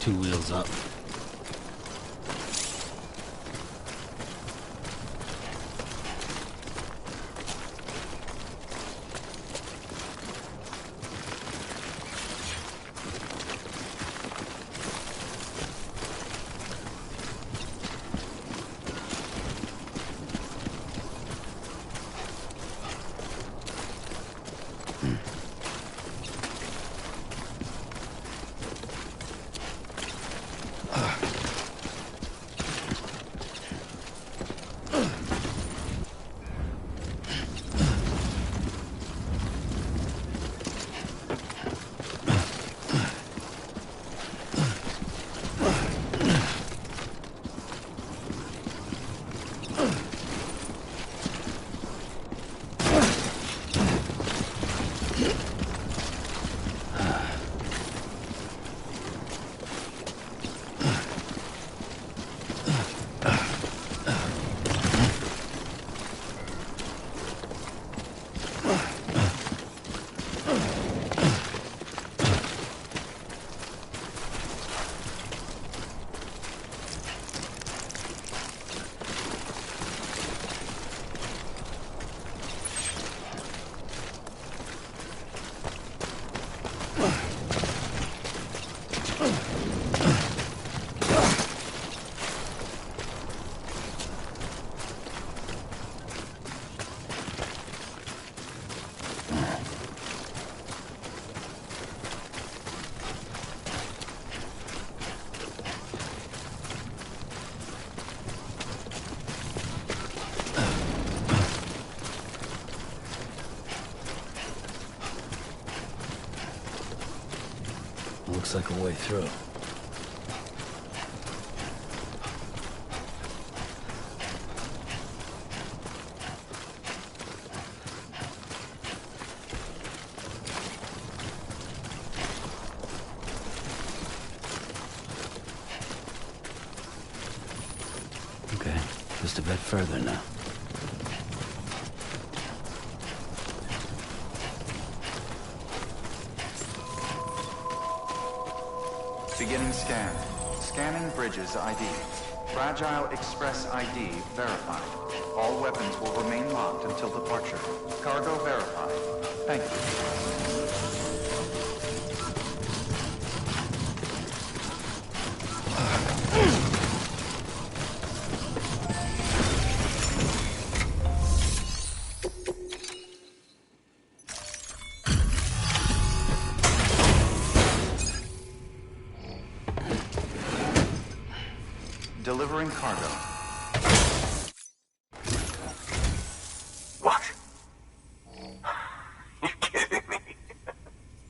Two wheels up. Looks like a way through. Okay, just a bit further now. Beginning scan. Scanning bridges ID. Fragile Express ID verified. All weapons will remain locked until departure. Cargo verified. Thank you. Delivering cargo. What? You kidding me?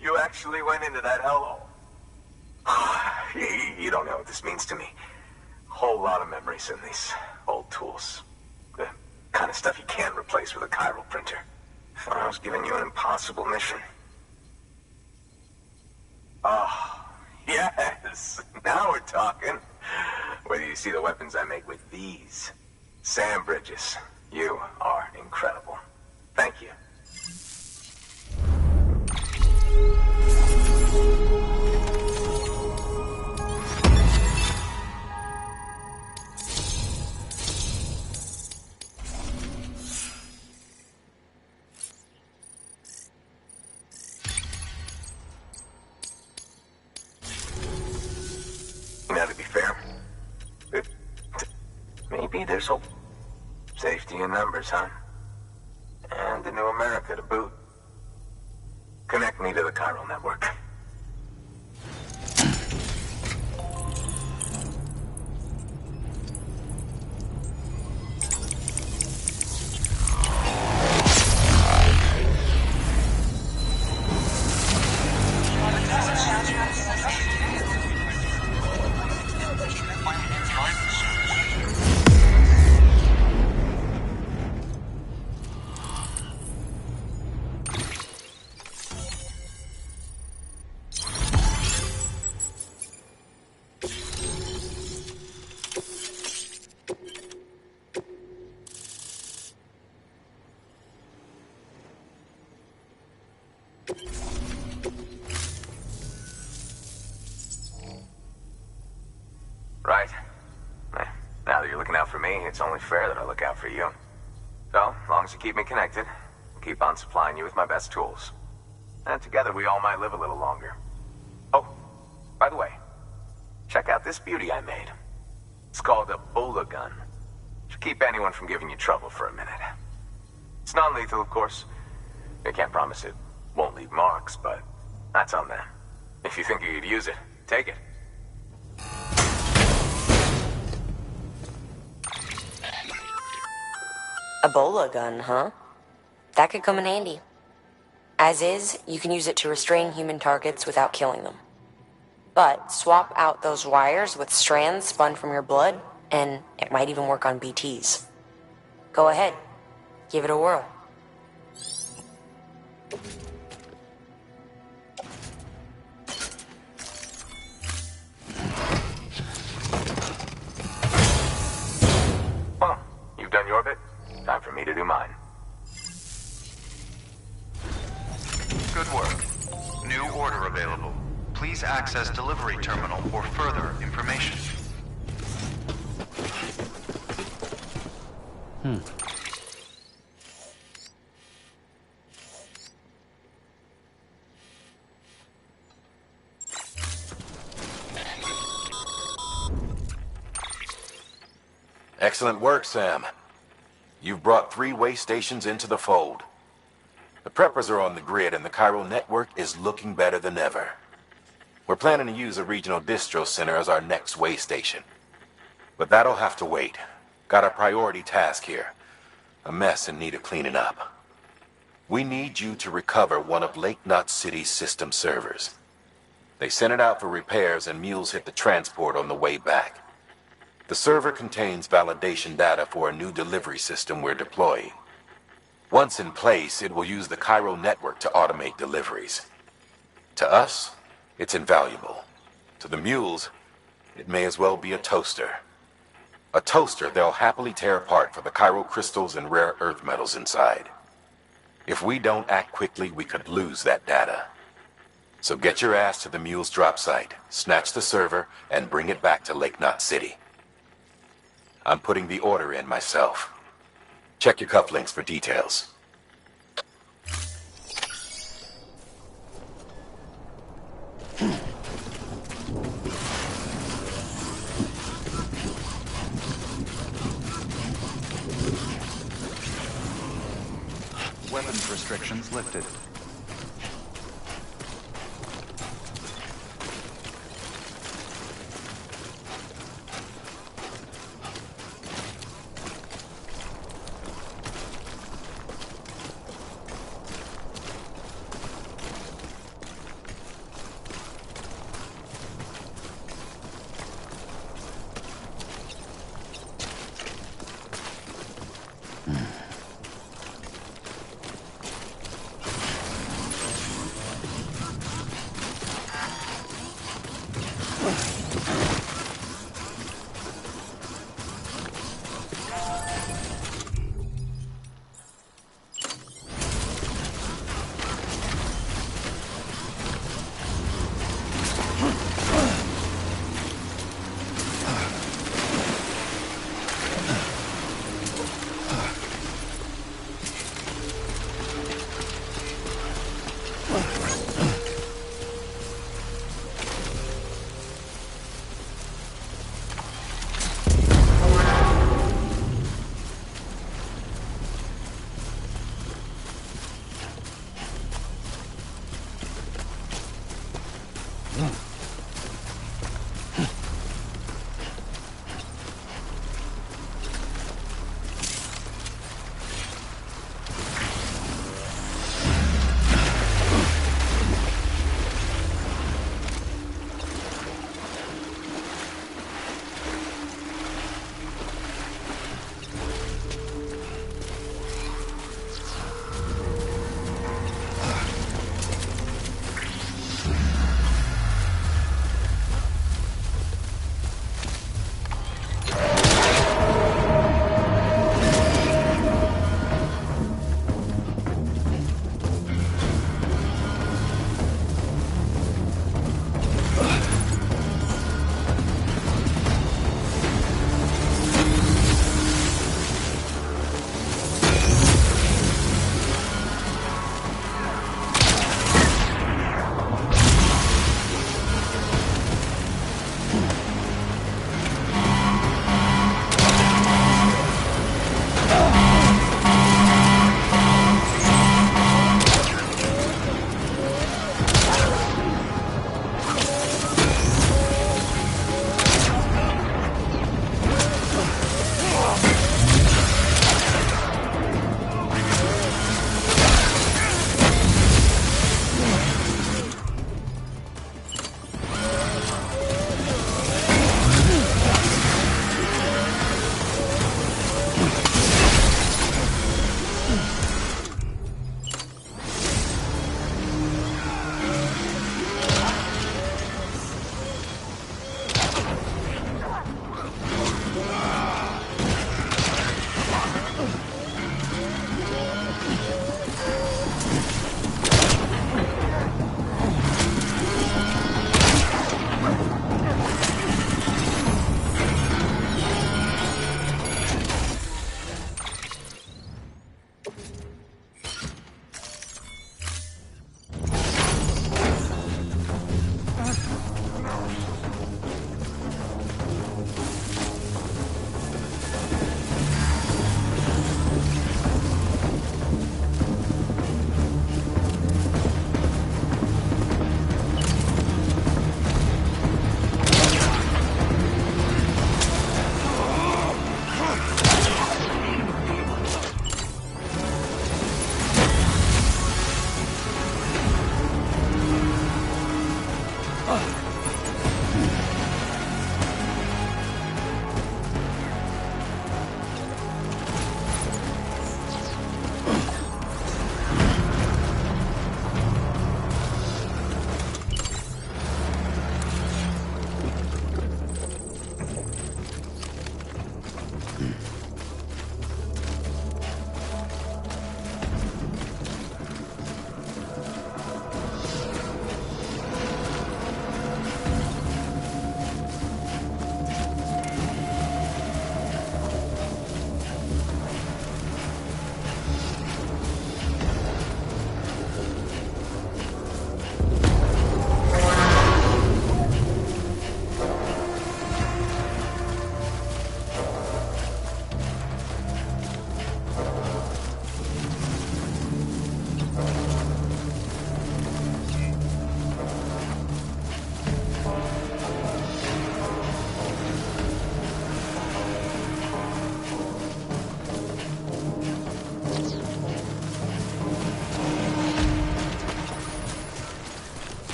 You actually went into that hellhole? You don't know what this means to me. Whole lot of memories in these old tools. The kind of stuff you can't replace with a chiral printer. I was giving you an impossible mission. Oh, yes. Now we're talking. Whether you see the weapons I make with these. Sam Bridges, you are incredible. Thank you. Now, to be fair, maybe there's Safety in numbers, huh? And the new America to boot. Connect me to the chiral network. Right. Now that you're looking out for me, it's only fair that I look out for you. So, as long as you keep me connected, I'll keep on supplying you with my best tools. And together we all might live a little longer. Oh, by the way, check out this beauty I made. It's called a Bola gun. Should keep anyone from giving you trouble for a minute. It's non-lethal, of course. I can't promise it won't leave marks, but that's on them. If you think you could use it, take it. A Bola gun, huh? That could come in handy. As is, you can use it to restrain human targets without killing them. But swap out those wires with strands spun from your blood, and it might even work on BTs. Go ahead. Give it a whirl. Well, you've done your bit. Time for me to do mine. Good work. New order available. Please access delivery terminal for further information. Excellent work, Sam. You've brought 3 way stations into the fold. The preppers are on the grid and the chiral network is looking better than ever. We're planning to use a regional distro center as our next way station. But that'll have to wait. Got a priority task here. A mess in need of cleaning up. We need you to recover one of Lake Knot City's system servers. They sent it out for repairs and mules hit the transport on the way back. The server contains validation data for a new delivery system we're deploying. Once in place, it will use the chiral network to automate deliveries. To us, it's invaluable. To the mules, it may as well be a toaster. A toaster they'll happily tear apart for the chiral crystals and rare earth metals inside. If we don't act quickly, we could lose that data. So get your ass to the mule's drop site, snatch the server, and bring it back to Lake Knot City. I'm putting the order in myself. Check your cufflinks for details. Weapons restrictions lifted.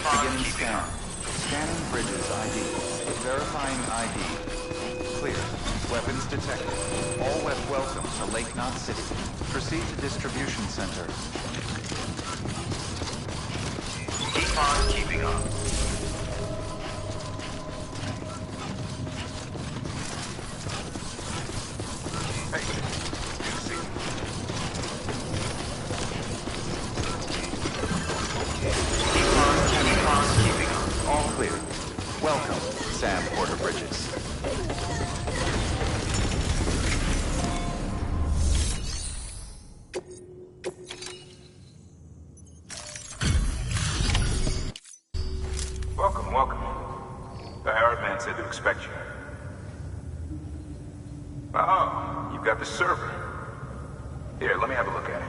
Beginning scan. Scanning bridges ID. Verifying ID. Clear. Weapons detected. All web welcome to Lake Knot City. Proceed to distribution center. Keep on keeping on. All clear. Welcome, Sam Porter Bridges. Welcome, welcome. The Herald man said to expect you. Oh, you've got the server. Here, let me have a look at it.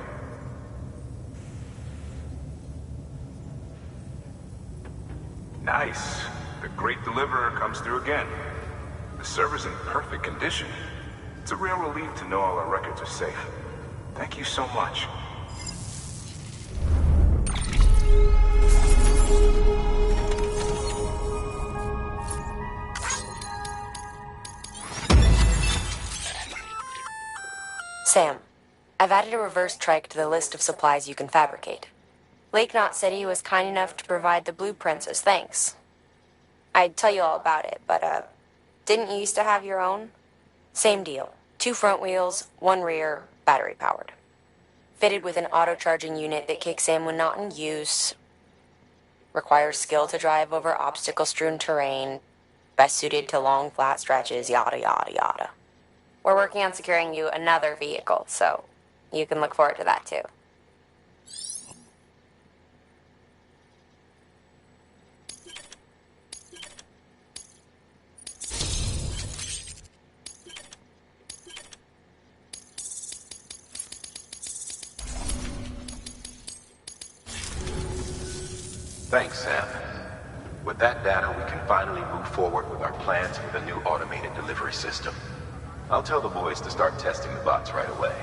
Nice. The great deliverer comes through again. The server's in perfect condition. It's a real relief to know all our records are safe. Thank you so much. Sam, I've added a reverse trike to the list of supplies you can fabricate. Lake Knot City was kind enough to provide the blueprints as thanks. I'd tell you all about it, but, didn't you used to have your own? Same deal. 2 front wheels, 1 rear, battery-powered. Fitted with an auto-charging unit that kicks in when not in use. Requires skill to drive over obstacle-strewn terrain. Best suited to long, flat stretches, yada, yada, yada. We're working on securing you another vehicle, so you can look forward to that too. Thanks, Sam. With that data, we can finally move forward with our plans for the new automated delivery system. I'll tell the boys to start testing the bots right away.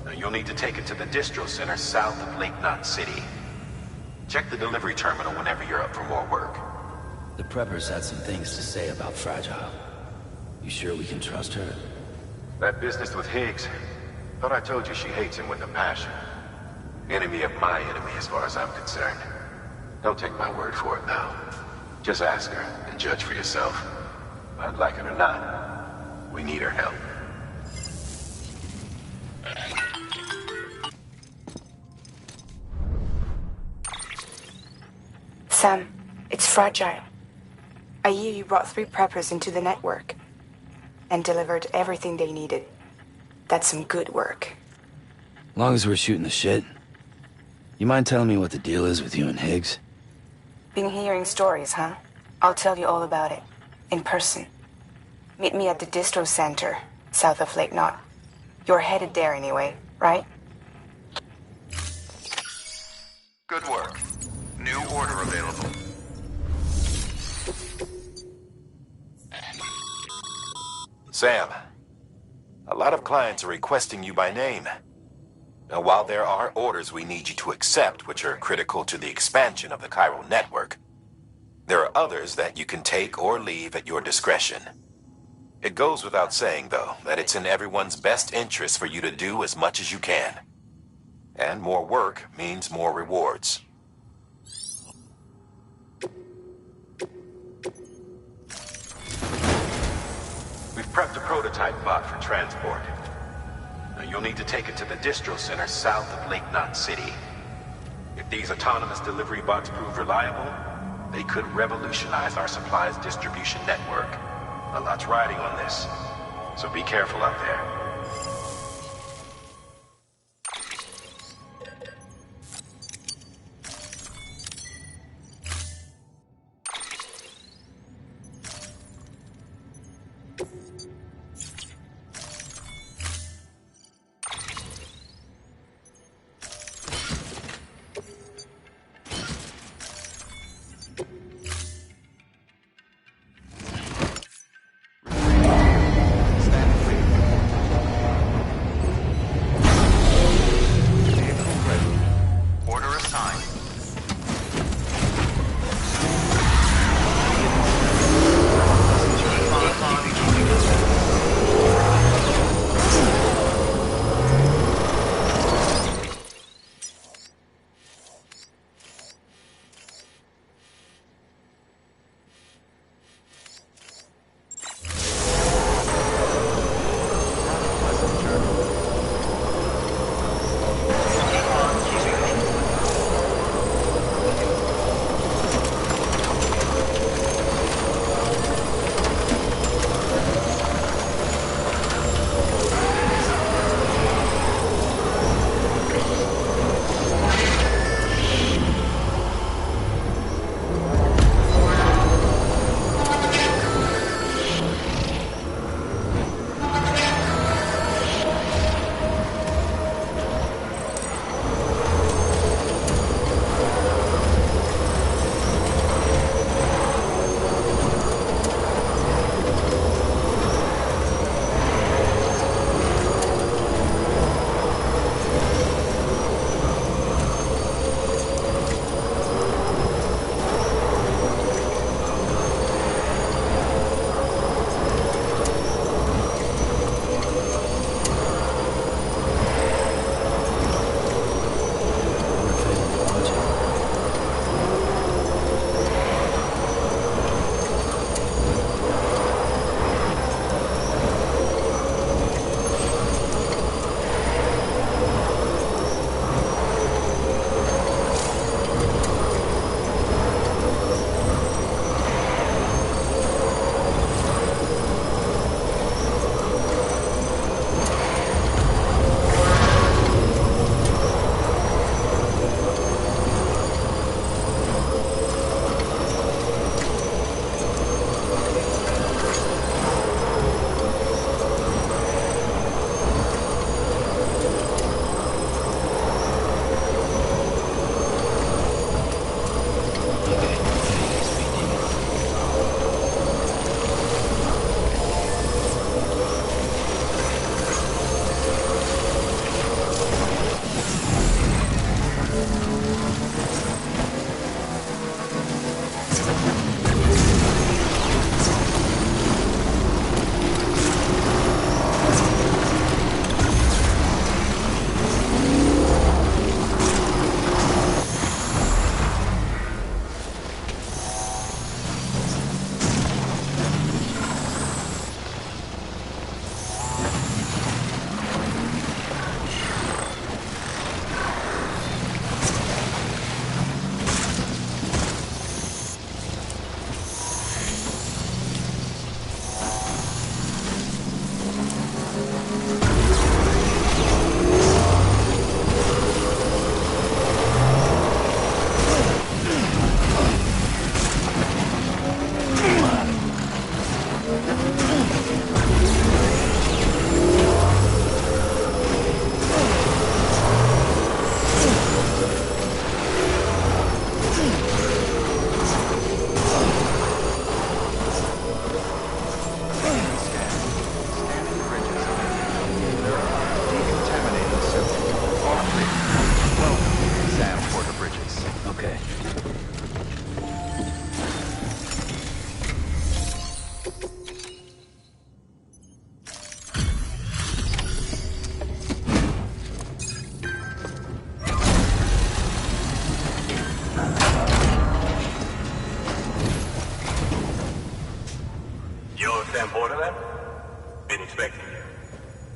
Now, you'll need to take it to the distro center south of Lake Knot City. Check the delivery terminal whenever you're up for more work. The preppers had some things to say about Fragile. You sure we can trust her? That business with Higgs, thought I told you she hates him with a passion. Enemy of my enemy as far as I'm concerned. Don't take my word for it, though. Just ask her and judge for yourself. I'd like it or not, we need her help. Sam, it's Fragile. I hear you brought 3 preppers into the network and delivered everything they needed. That's some good work. Long as we're shooting the shit. You mind telling me what the deal is with you and Higgs? Been hearing stories, huh? I'll tell you all about it. In person. Meet me at the distro center, south of Lake Knot. You're headed there anyway, right? Good work. New order available. Sam, a lot of clients are requesting you by name. Now, while there are orders we need you to accept, which are critical to the expansion of the chiral network, there are others that you can take or leave at your discretion. It goes without saying, though, that it's in everyone's best interest for you to do as much as you can. And more work means more rewards. We've prepped a prototype bot for transport. Now, you'll need to take it to the distro center south of Lake Knot City. If these autonomous delivery bots prove reliable, they could revolutionize our supplies distribution network. A lot's riding on this, so be careful out there.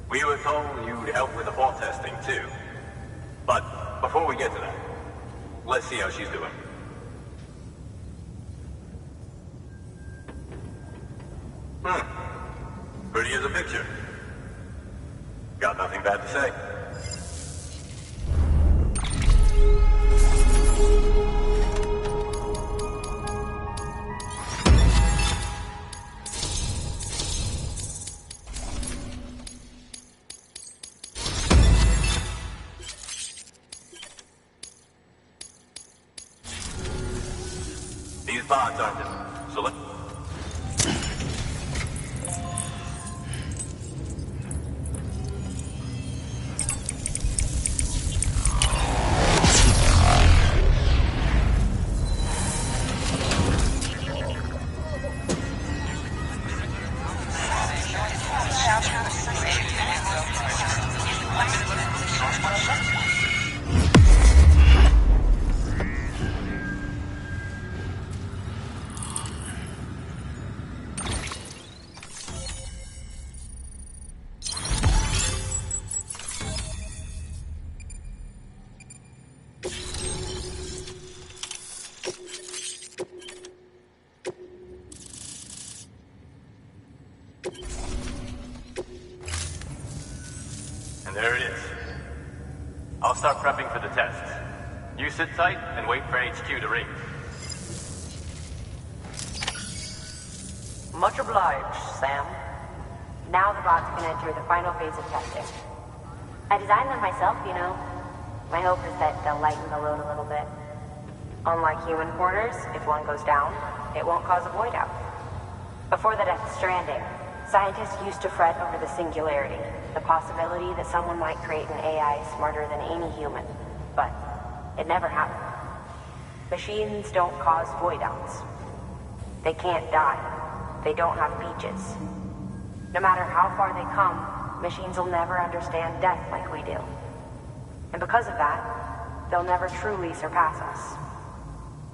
We were told you'd help with the vault testing, too. But before we get to that, let's see how she's doing. Pretty as a picture. Got nothing bad to say. These bots aren't them, so let... And there it is. I'll start prepping for the tests. You sit tight and wait for HQ to ring. Much obliged, Sam. Now the bots can enter the final phase of testing. I designed them myself, you know. My hope is that they'll lighten the load a little bit. Unlike human porters, if one goes down, it won't cause a void out. Before the death of Stranding, scientists used to fret over the singularity, the possibility that someone might create an AI smarter than any human. But it never happened. Machines don't cause void outs. They can't die. They don't have beaches. No matter how far they come, machines will never understand death like we do. And because of that, they'll never truly surpass us.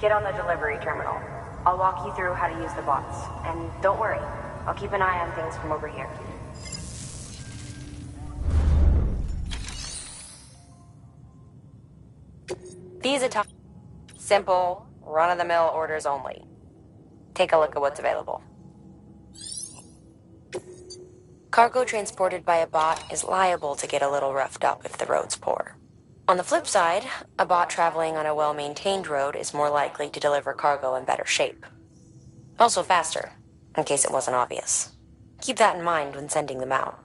Get on the delivery terminal. I'll walk you through how to use the bots. And don't worry, I'll keep an eye on things from over here. These are simple, run-of-the-mill orders only. Take a look at what's available. Cargo transported by a bot is liable to get a little roughed up if the road's poor. On the flip side, a bot traveling on a well-maintained road is more likely to deliver cargo in better shape. Also faster, in case it wasn't obvious. Keep that in mind when sending them out.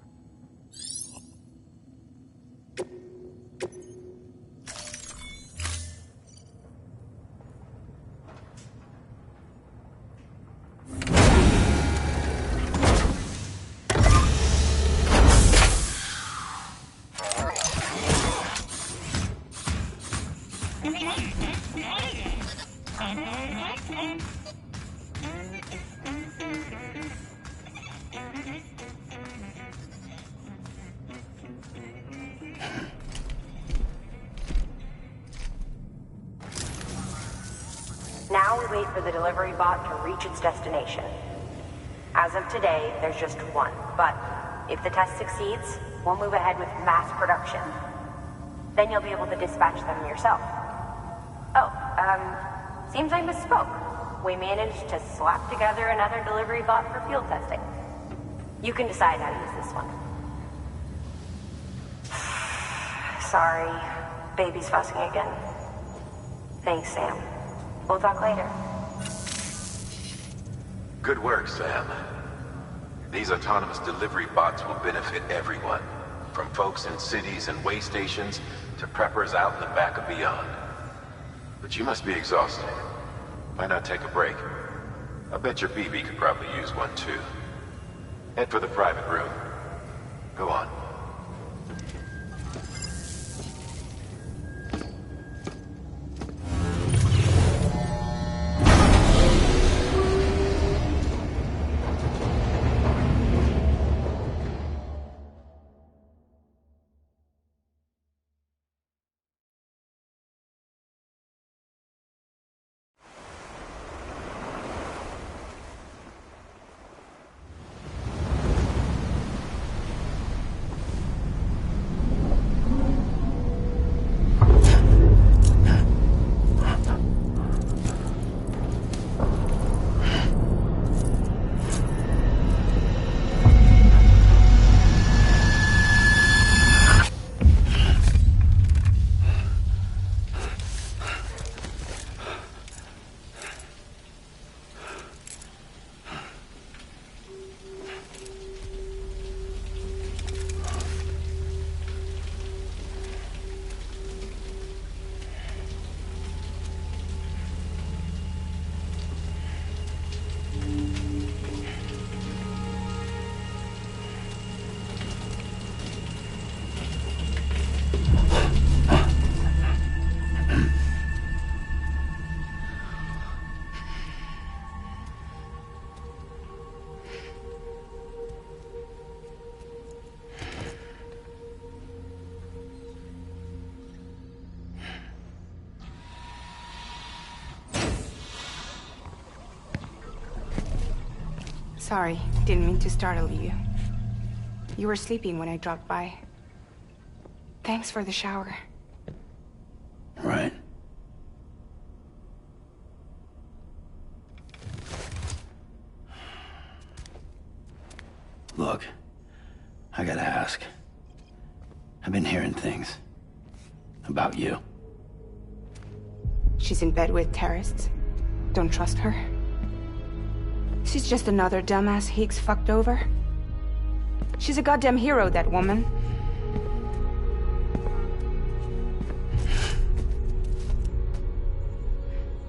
Now we wait for the delivery bot to reach its destination. As of today, there's just one, but if the test succeeds, we'll move ahead with mass production. Then you'll be able to dispatch them yourself. Oh, seems I misspoke. We managed to slap together another delivery bot for field testing. You can decide how to use this one. Sorry, baby's fussing again. Thanks, Sam. We'll talk later. Good work, Sam. These autonomous delivery bots will benefit everyone, from folks in cities and way stations to preppers out in the back and beyond. But you must be exhausted. Why not take a break? I bet your BB could probably use one too. Head for the private room. Go on. Sorry, didn't mean to startle you. You were sleeping when I dropped by. Thanks for the shower. Right. Look, I gotta ask. I've been hearing things about you. She's in bed with terrorists. Don't trust her. She's just another dumbass Higgs fucked over. She's a goddamn hero, that woman.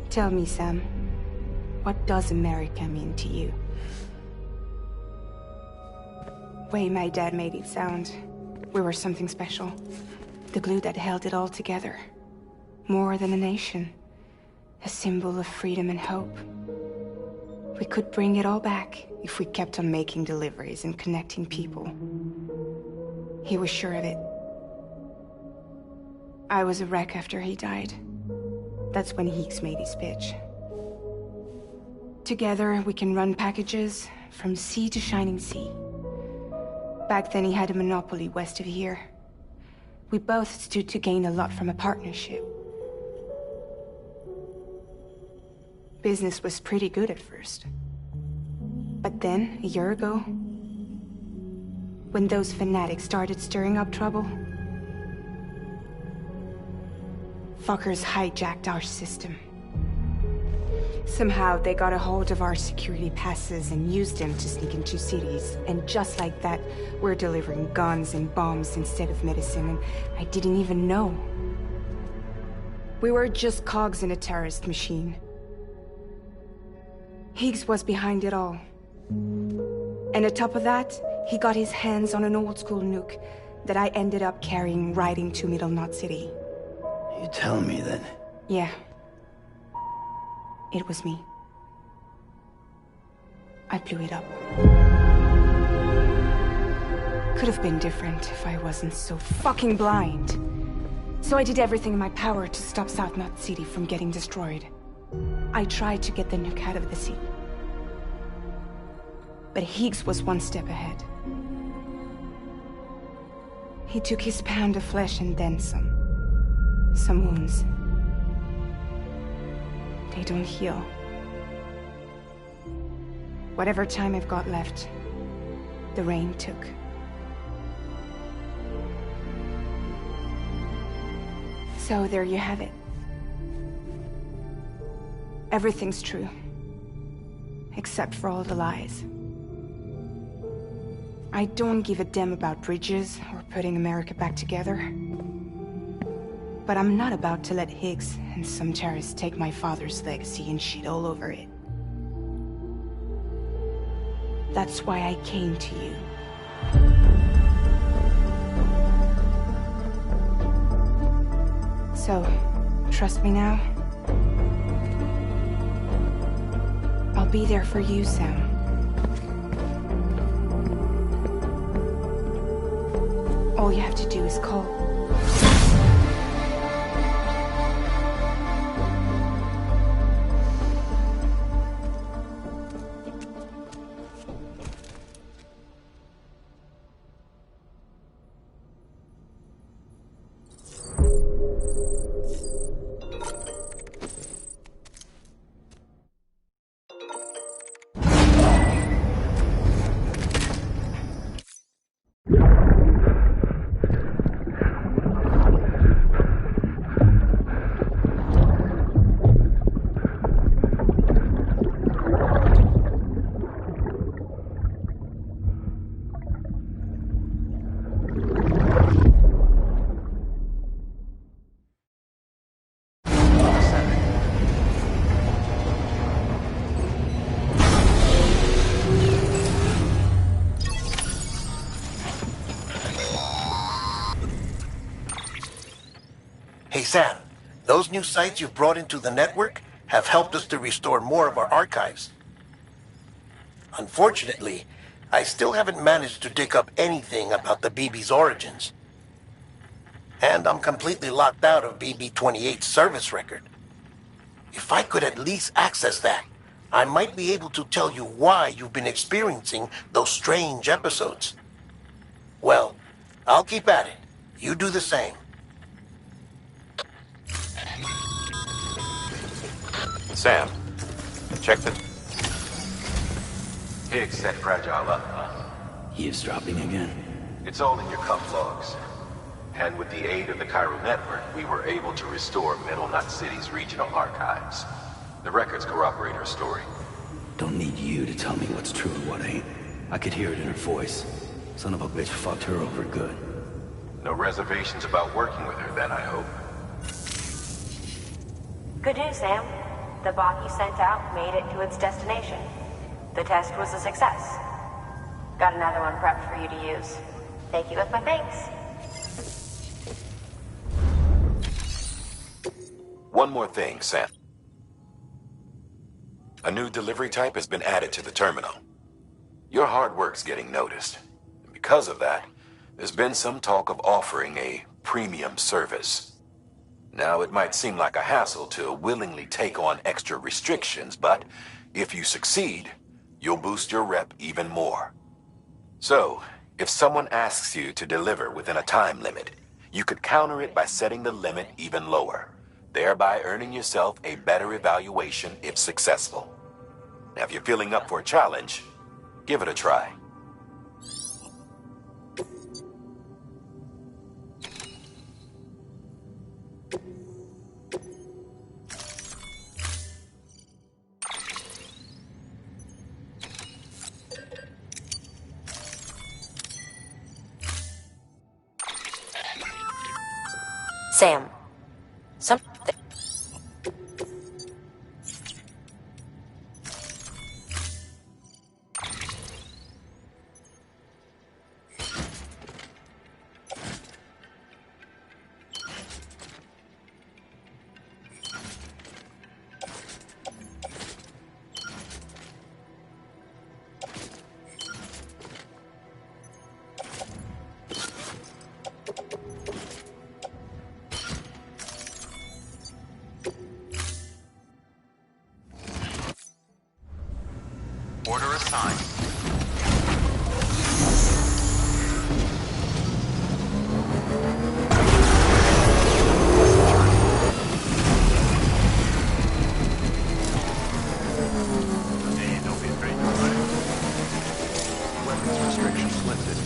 Tell me, Sam, what does America mean to you? Way my dad made it sound, we were something special. The glue that held it all together. More than a nation. A symbol of freedom and hope. We could bring it all back if we kept on making deliveries and connecting people. He was sure of it. I was a wreck after he died. That's when Higgs made his pitch. Together, we can run packages from sea to shining sea. Back then, he had a monopoly west of here. We both stood to gain a lot from a partnership. Business was pretty good at first. But then, a year ago, when those fanatics started stirring up trouble, fuckers hijacked our system. Somehow, they got a hold of our security passes and used them to sneak into cities. And just like that, we're delivering guns and bombs instead of medicine, and I didn't even know. We were just cogs in a terrorist machine. Higgs was behind it all. And on top of that, he got his hands on an old-school nuke that I ended up carrying right into Middle Knot City. You telling me that? Yeah. It was me. I blew it up. Could have been different if I wasn't so fucking blind. So I did everything in my power to stop South Knot City from getting destroyed. I tried to get the nuke out of the sea. But Higgs was one step ahead. He took his pound of flesh and then some. Some wounds. They don't heal. Whatever time I've got left, the rain took. So there you have it. Everything's true. Except for all the lies. I don't give a damn about bridges or putting America back together. But I'm not about to let Higgs and some terrorists take my father's legacy and shit all over it. That's why I came to you. So, trust me now? I'll be there for you, Sam. All you have to do is call. Hey, Sam, those new sites you've brought into the network have helped us to restore more of our archives. Unfortunately, I still haven't managed to dig up anything about the BB's origins. And I'm completely locked out of BB-28's service record. If I could at least access that, I might be able to tell you why you've been experiencing those strange episodes. Well, I'll keep at it. You do the same. Sam, check the... Higgs set Fragile up, huh? Eavesdropping again? It's all in your cuff logs. And with the aid of the Chiral Network, we were able to restore Middle Knot City's regional archives. The records corroborate her story. Don't need you to tell me what's true and what ain't. I could hear it in her voice. Son of a bitch fucked her over good. No reservations about working with her then, I hope. Good news, Sam. The bot you sent out made it to its destination. The test was a success. Got another one prepped for you to use. Take you with my thanks. One more thing, Sam. A new delivery type has been added to the terminal. Your hard work's getting noticed. And because of that, there's been some talk of offering a premium service. Now, it might seem like a hassle to willingly take on extra restrictions, but if you succeed, you'll boost your rep even more. So, if someone asks you to deliver within a time limit, you could counter it by setting the limit even lower, thereby earning yourself a better evaluation if successful. Now, if you're feeling up for a challenge, give it a try. Sam, something... Order assigned. Hey, don't be afraid to try. Weapons restrictions lifted.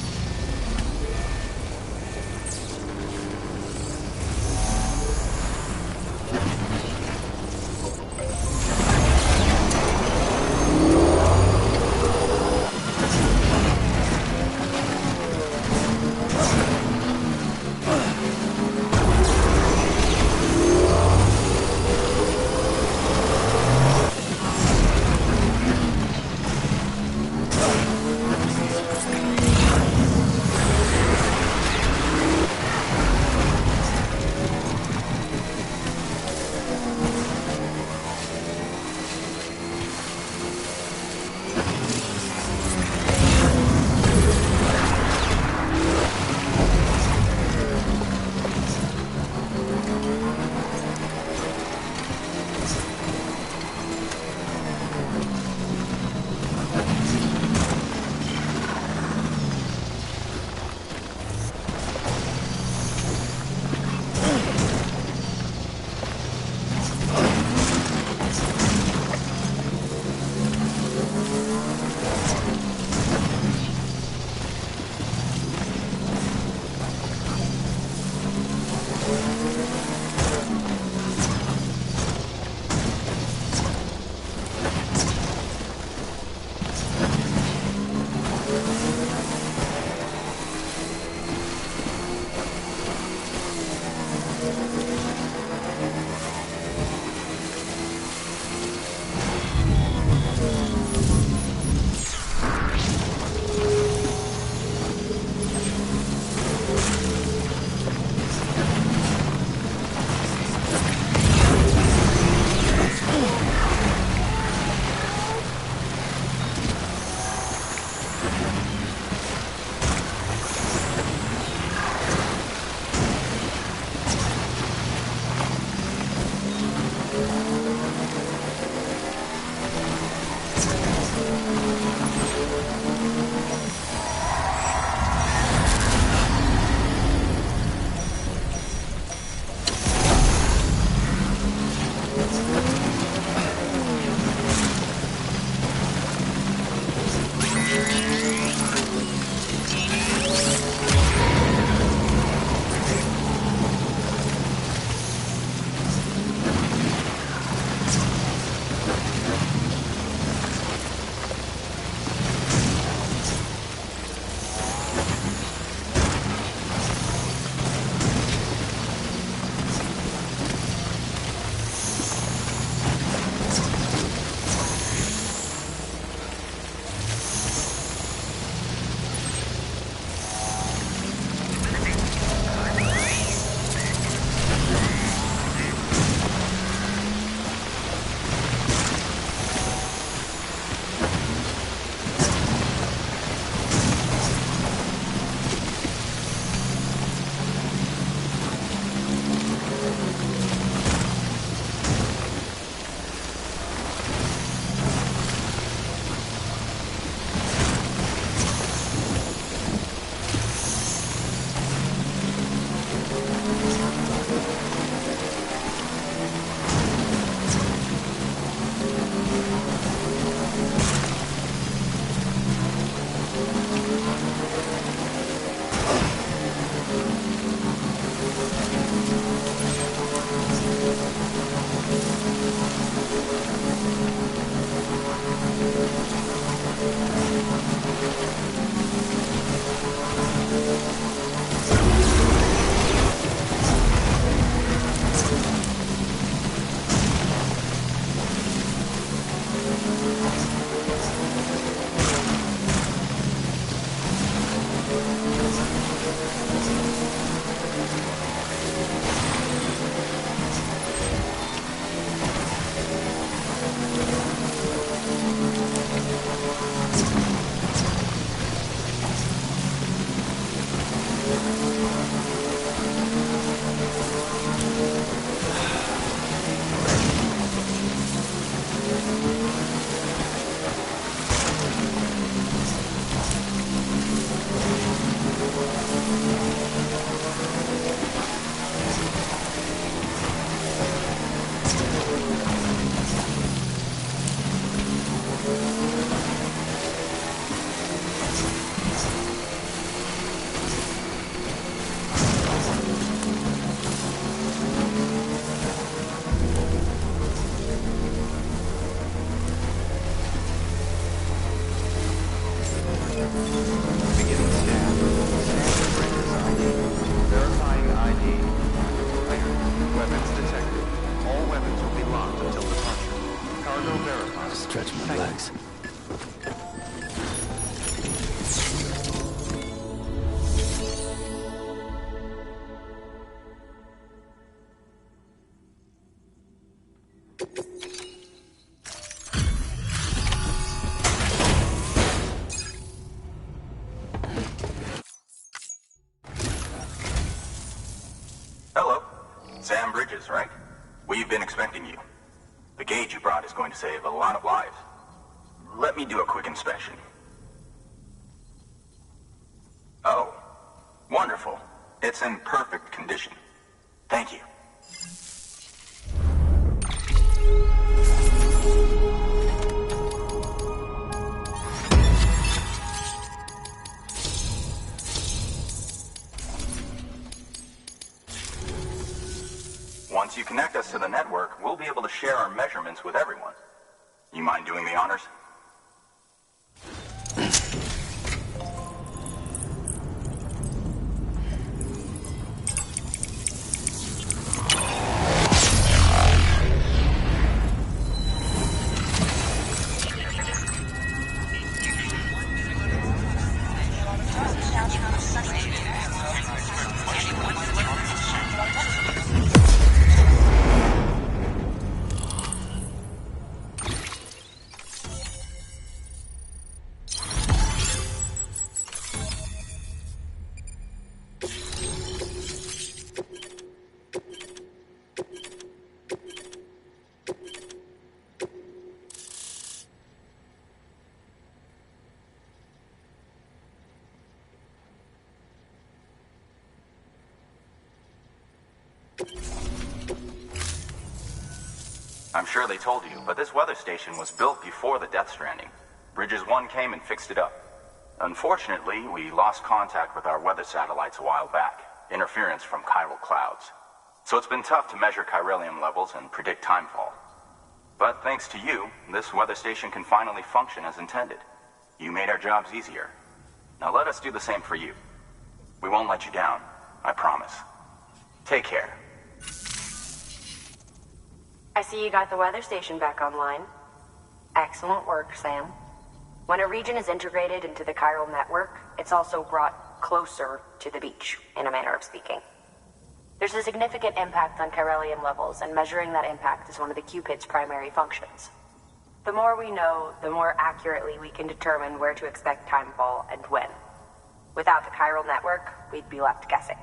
Sam Bridges, right? We've been expecting you. The gauge you brought is going to save a lot of lives. Let me do a quick inspection. Oh, wonderful. It's in perfect condition. Thank you. Once you connect us to the network, we'll be able to share our measurements with everyone. You mind doing the honors? I'm sure they told you, but this weather station was built before the Death Stranding. Bridges 1 came and fixed it up. Unfortunately, we lost contact with our weather satellites a while back. Interference from chiral clouds. So it's been tough to measure chiralium levels and predict timefall. But thanks to you, this weather station can finally function as intended. You made our jobs easier. Now let us do the same for you. We won't let you down, I promise. Take care. I see you got the weather station back online. Excellent work, Sam. When a region is integrated into the chiral network, it's also brought closer to the beach, in a manner of speaking. There's a significant impact on chiralium levels, and measuring that impact is one of the Cupid's primary functions. The more we know, the more accurately we can determine where to expect timefall and when. Without the chiral network, we'd be left guessing.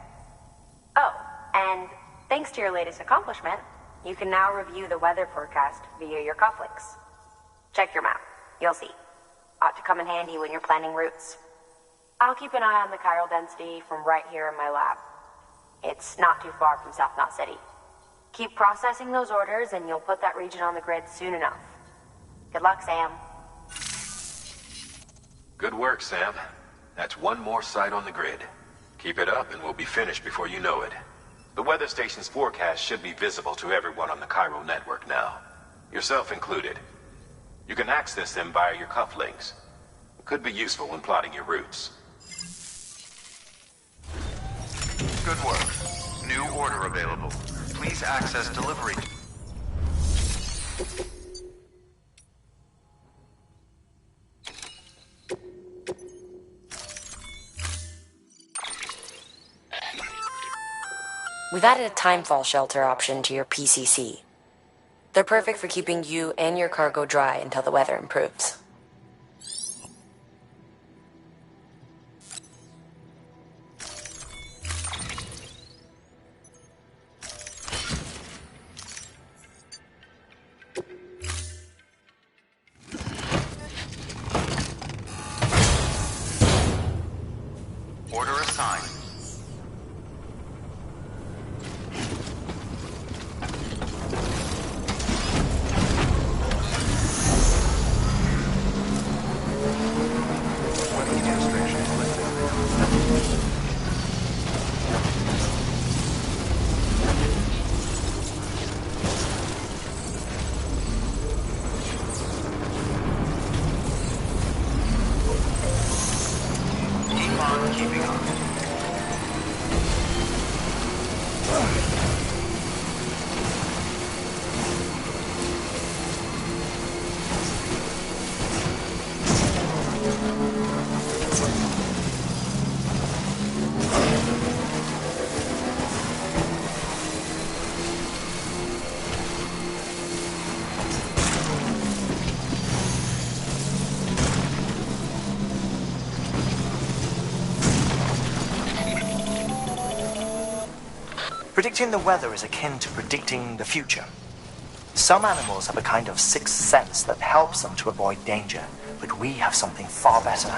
Oh, and thanks to your latest accomplishment, you can now review the weather forecast via your cufflinks. Check your map. You'll see. Ought to come in handy when you're planning routes. I'll keep an eye on the chiral density from right here in my lab. It's not too far from South Knot City. Keep processing those orders and you'll put that region on the grid soon enough. Good luck, Sam. Good work, Sam. That's one more site on the grid. Keep it up and we'll be finished before you know it. The weather station's forecast should be visible to everyone on the chiral network now, yourself included. You can access them via your cufflinks. It could be useful when plotting your routes. Good work. New order available. Please access delivery. We've added a timefall shelter option to your PCC. They're perfect for keeping you and your cargo dry until the weather improves. Order assigned. Predicting the weather is akin to predicting the future. Some animals have a kind of sixth sense that helps them to avoid danger, but we have something far better.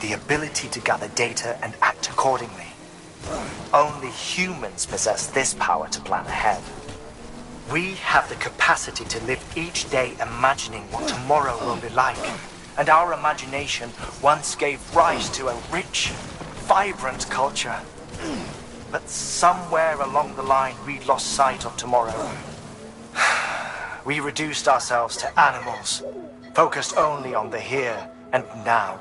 The ability to gather data and act accordingly. Only humans possess this power to plan ahead. We have the capacity to live each day imagining what tomorrow will be like. And our imagination once gave rise to a rich, vibrant culture. But somewhere along the line, we lost sight of tomorrow. We reduced ourselves to animals, focused only on the here and now.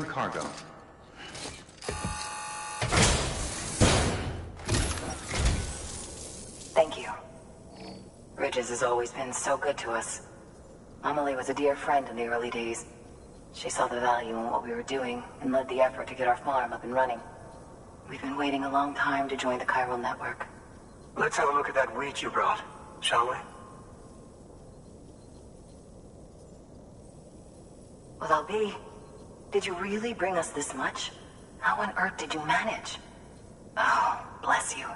Cargo. Thank you. Bridges has always been so good to us. Amelie was a dear friend in the early days. She saw the value in what we were doing and led the effort to get our farm up and running. We've been waiting a long time to join the chiral network. Let's have a look at that wheat you brought, shall we? Well, Albi, did you really bring us this much? How on earth did you manage? Oh, bless you.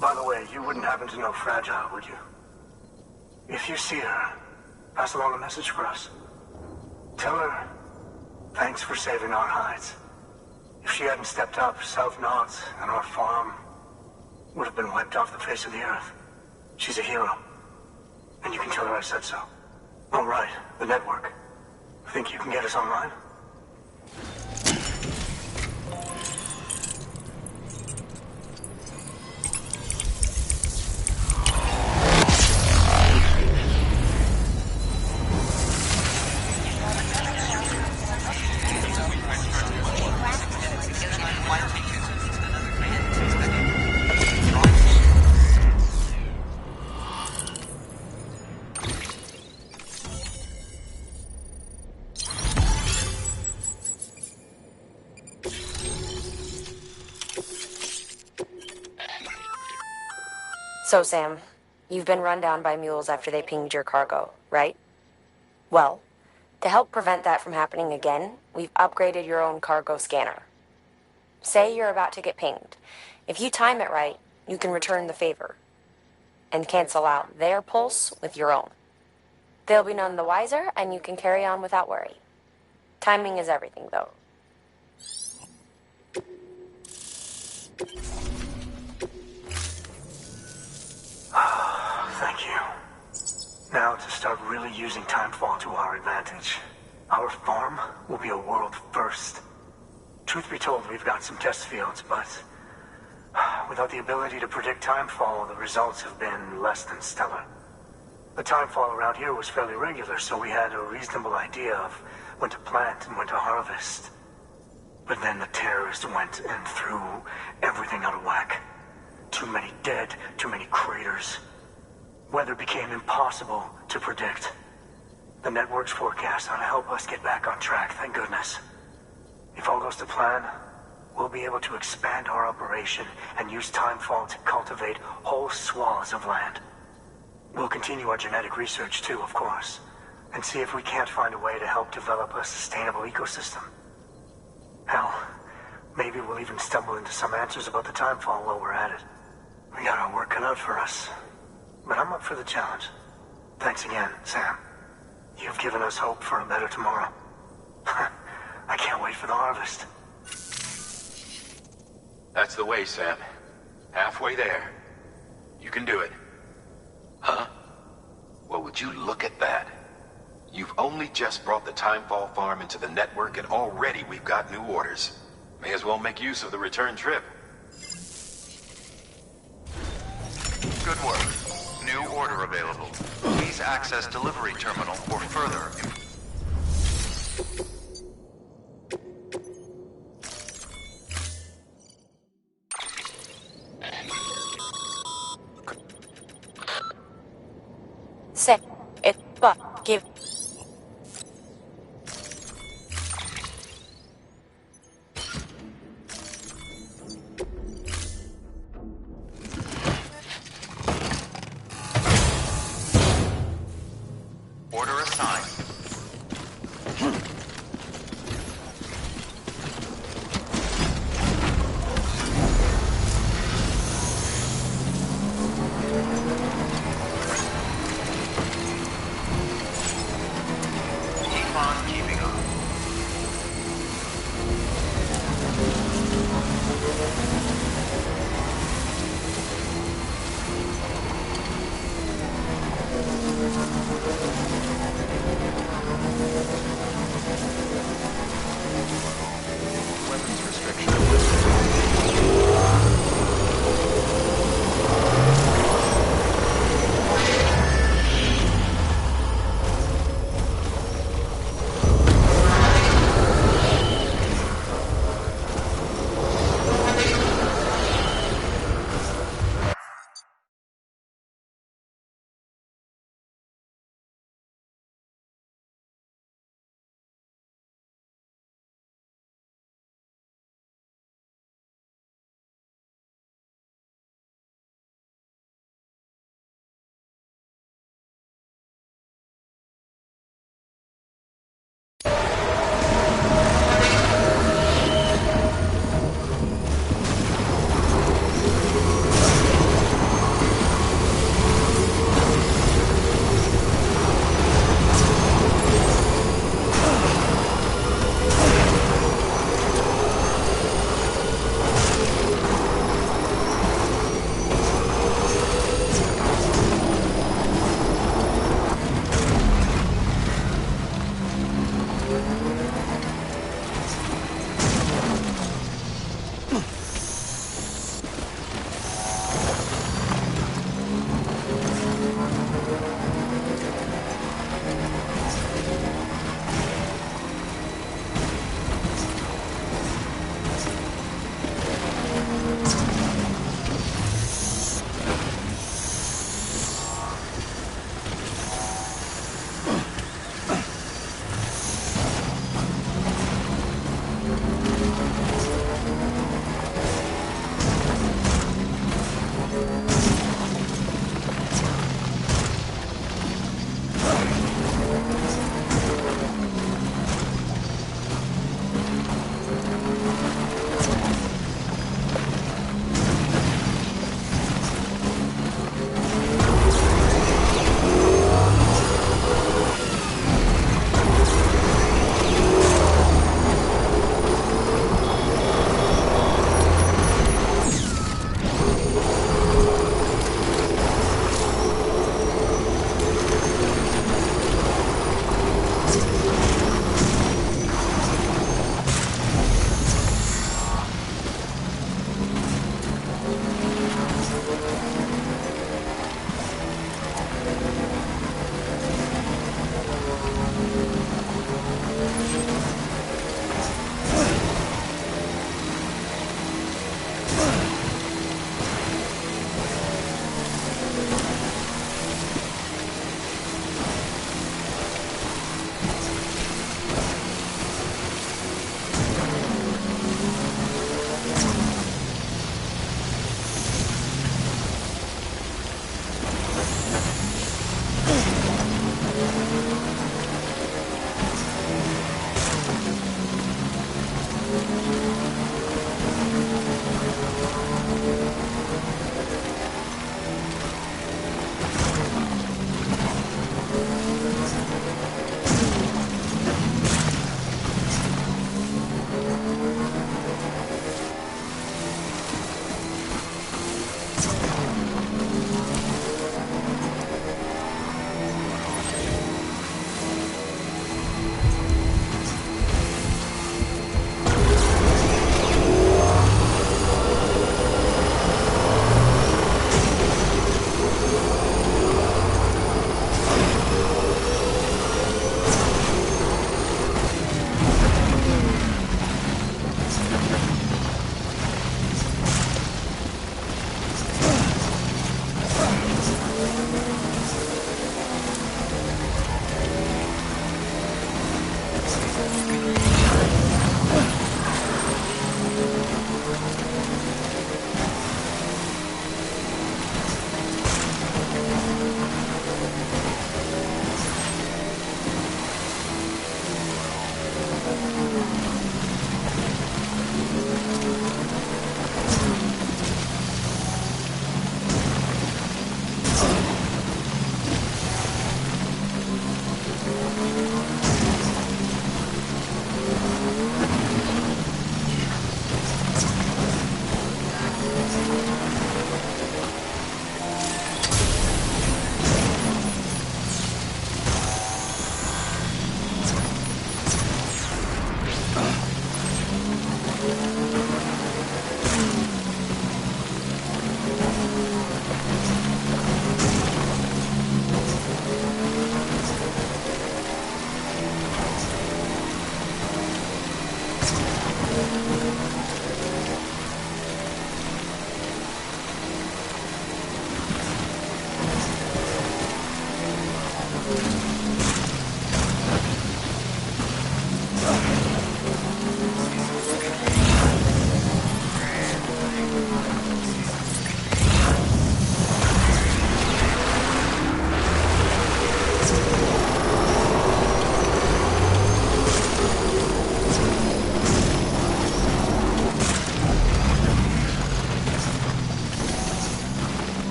By the way, you wouldn't happen to know Fragile, would you? If you see her, pass along a message for us. Tell her, thanks for saving our hides. If she hadn't stepped up, South Knots and our farm would have been wiped off the face of the earth. She's a hero. And you can tell her I said so. All right, the network. Think you can get us online? So, Sam, you've been run down by mules after they pinged your cargo, right? Well, to help prevent that from happening again, we've upgraded your own cargo scanner. Say you're about to get pinged. If you time it right, you can return the favor. and cancel out their pulse with your own. They'll be none the wiser, and you can carry on without worry. Timing is everything, though. Thank you. Now to start really using timefall to our advantage. Our farm will be a world first. Truth be told, we've got some test fields, but without the ability to predict timefall, the results have been less than stellar. The timefall around here was fairly regular, so we had a reasonable idea of when to plant and when to harvest. But then the terrorists went and threw everything out of whack. Too many dead, too many craters. Weather became impossible to predict. The network's forecast ought to help us get back on track, thank goodness. If all goes to plan, we'll be able to expand our operation and use timefall to cultivate whole swaths of land. We'll continue our genetic research too, of course, and see if we can't find a way to help develop a sustainable ecosystem. Hell, maybe we'll even stumble into some answers about the timefall while we're at it. We got our work cut out for us, but I'm up for the challenge. Thanks again, Sam. You've given us hope for a better tomorrow. I can't wait for the harvest. That's the way, Sam. Halfway there. You can do it. Huh? Well, would you look at that? You've only just brought the Timefall farm into the network, and already we've got new orders. May as well make use of the return trip. Good work. New order available. Please access delivery terminal for further. Set it, but give. Order assigned.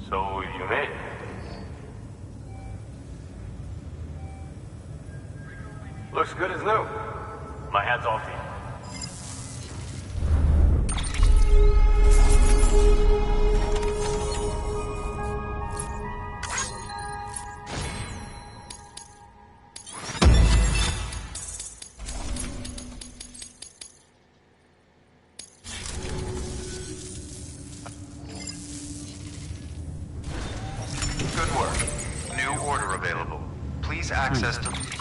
So, you made it. Looks good as new. My hat's off to you. Good work. New order available. Please access to...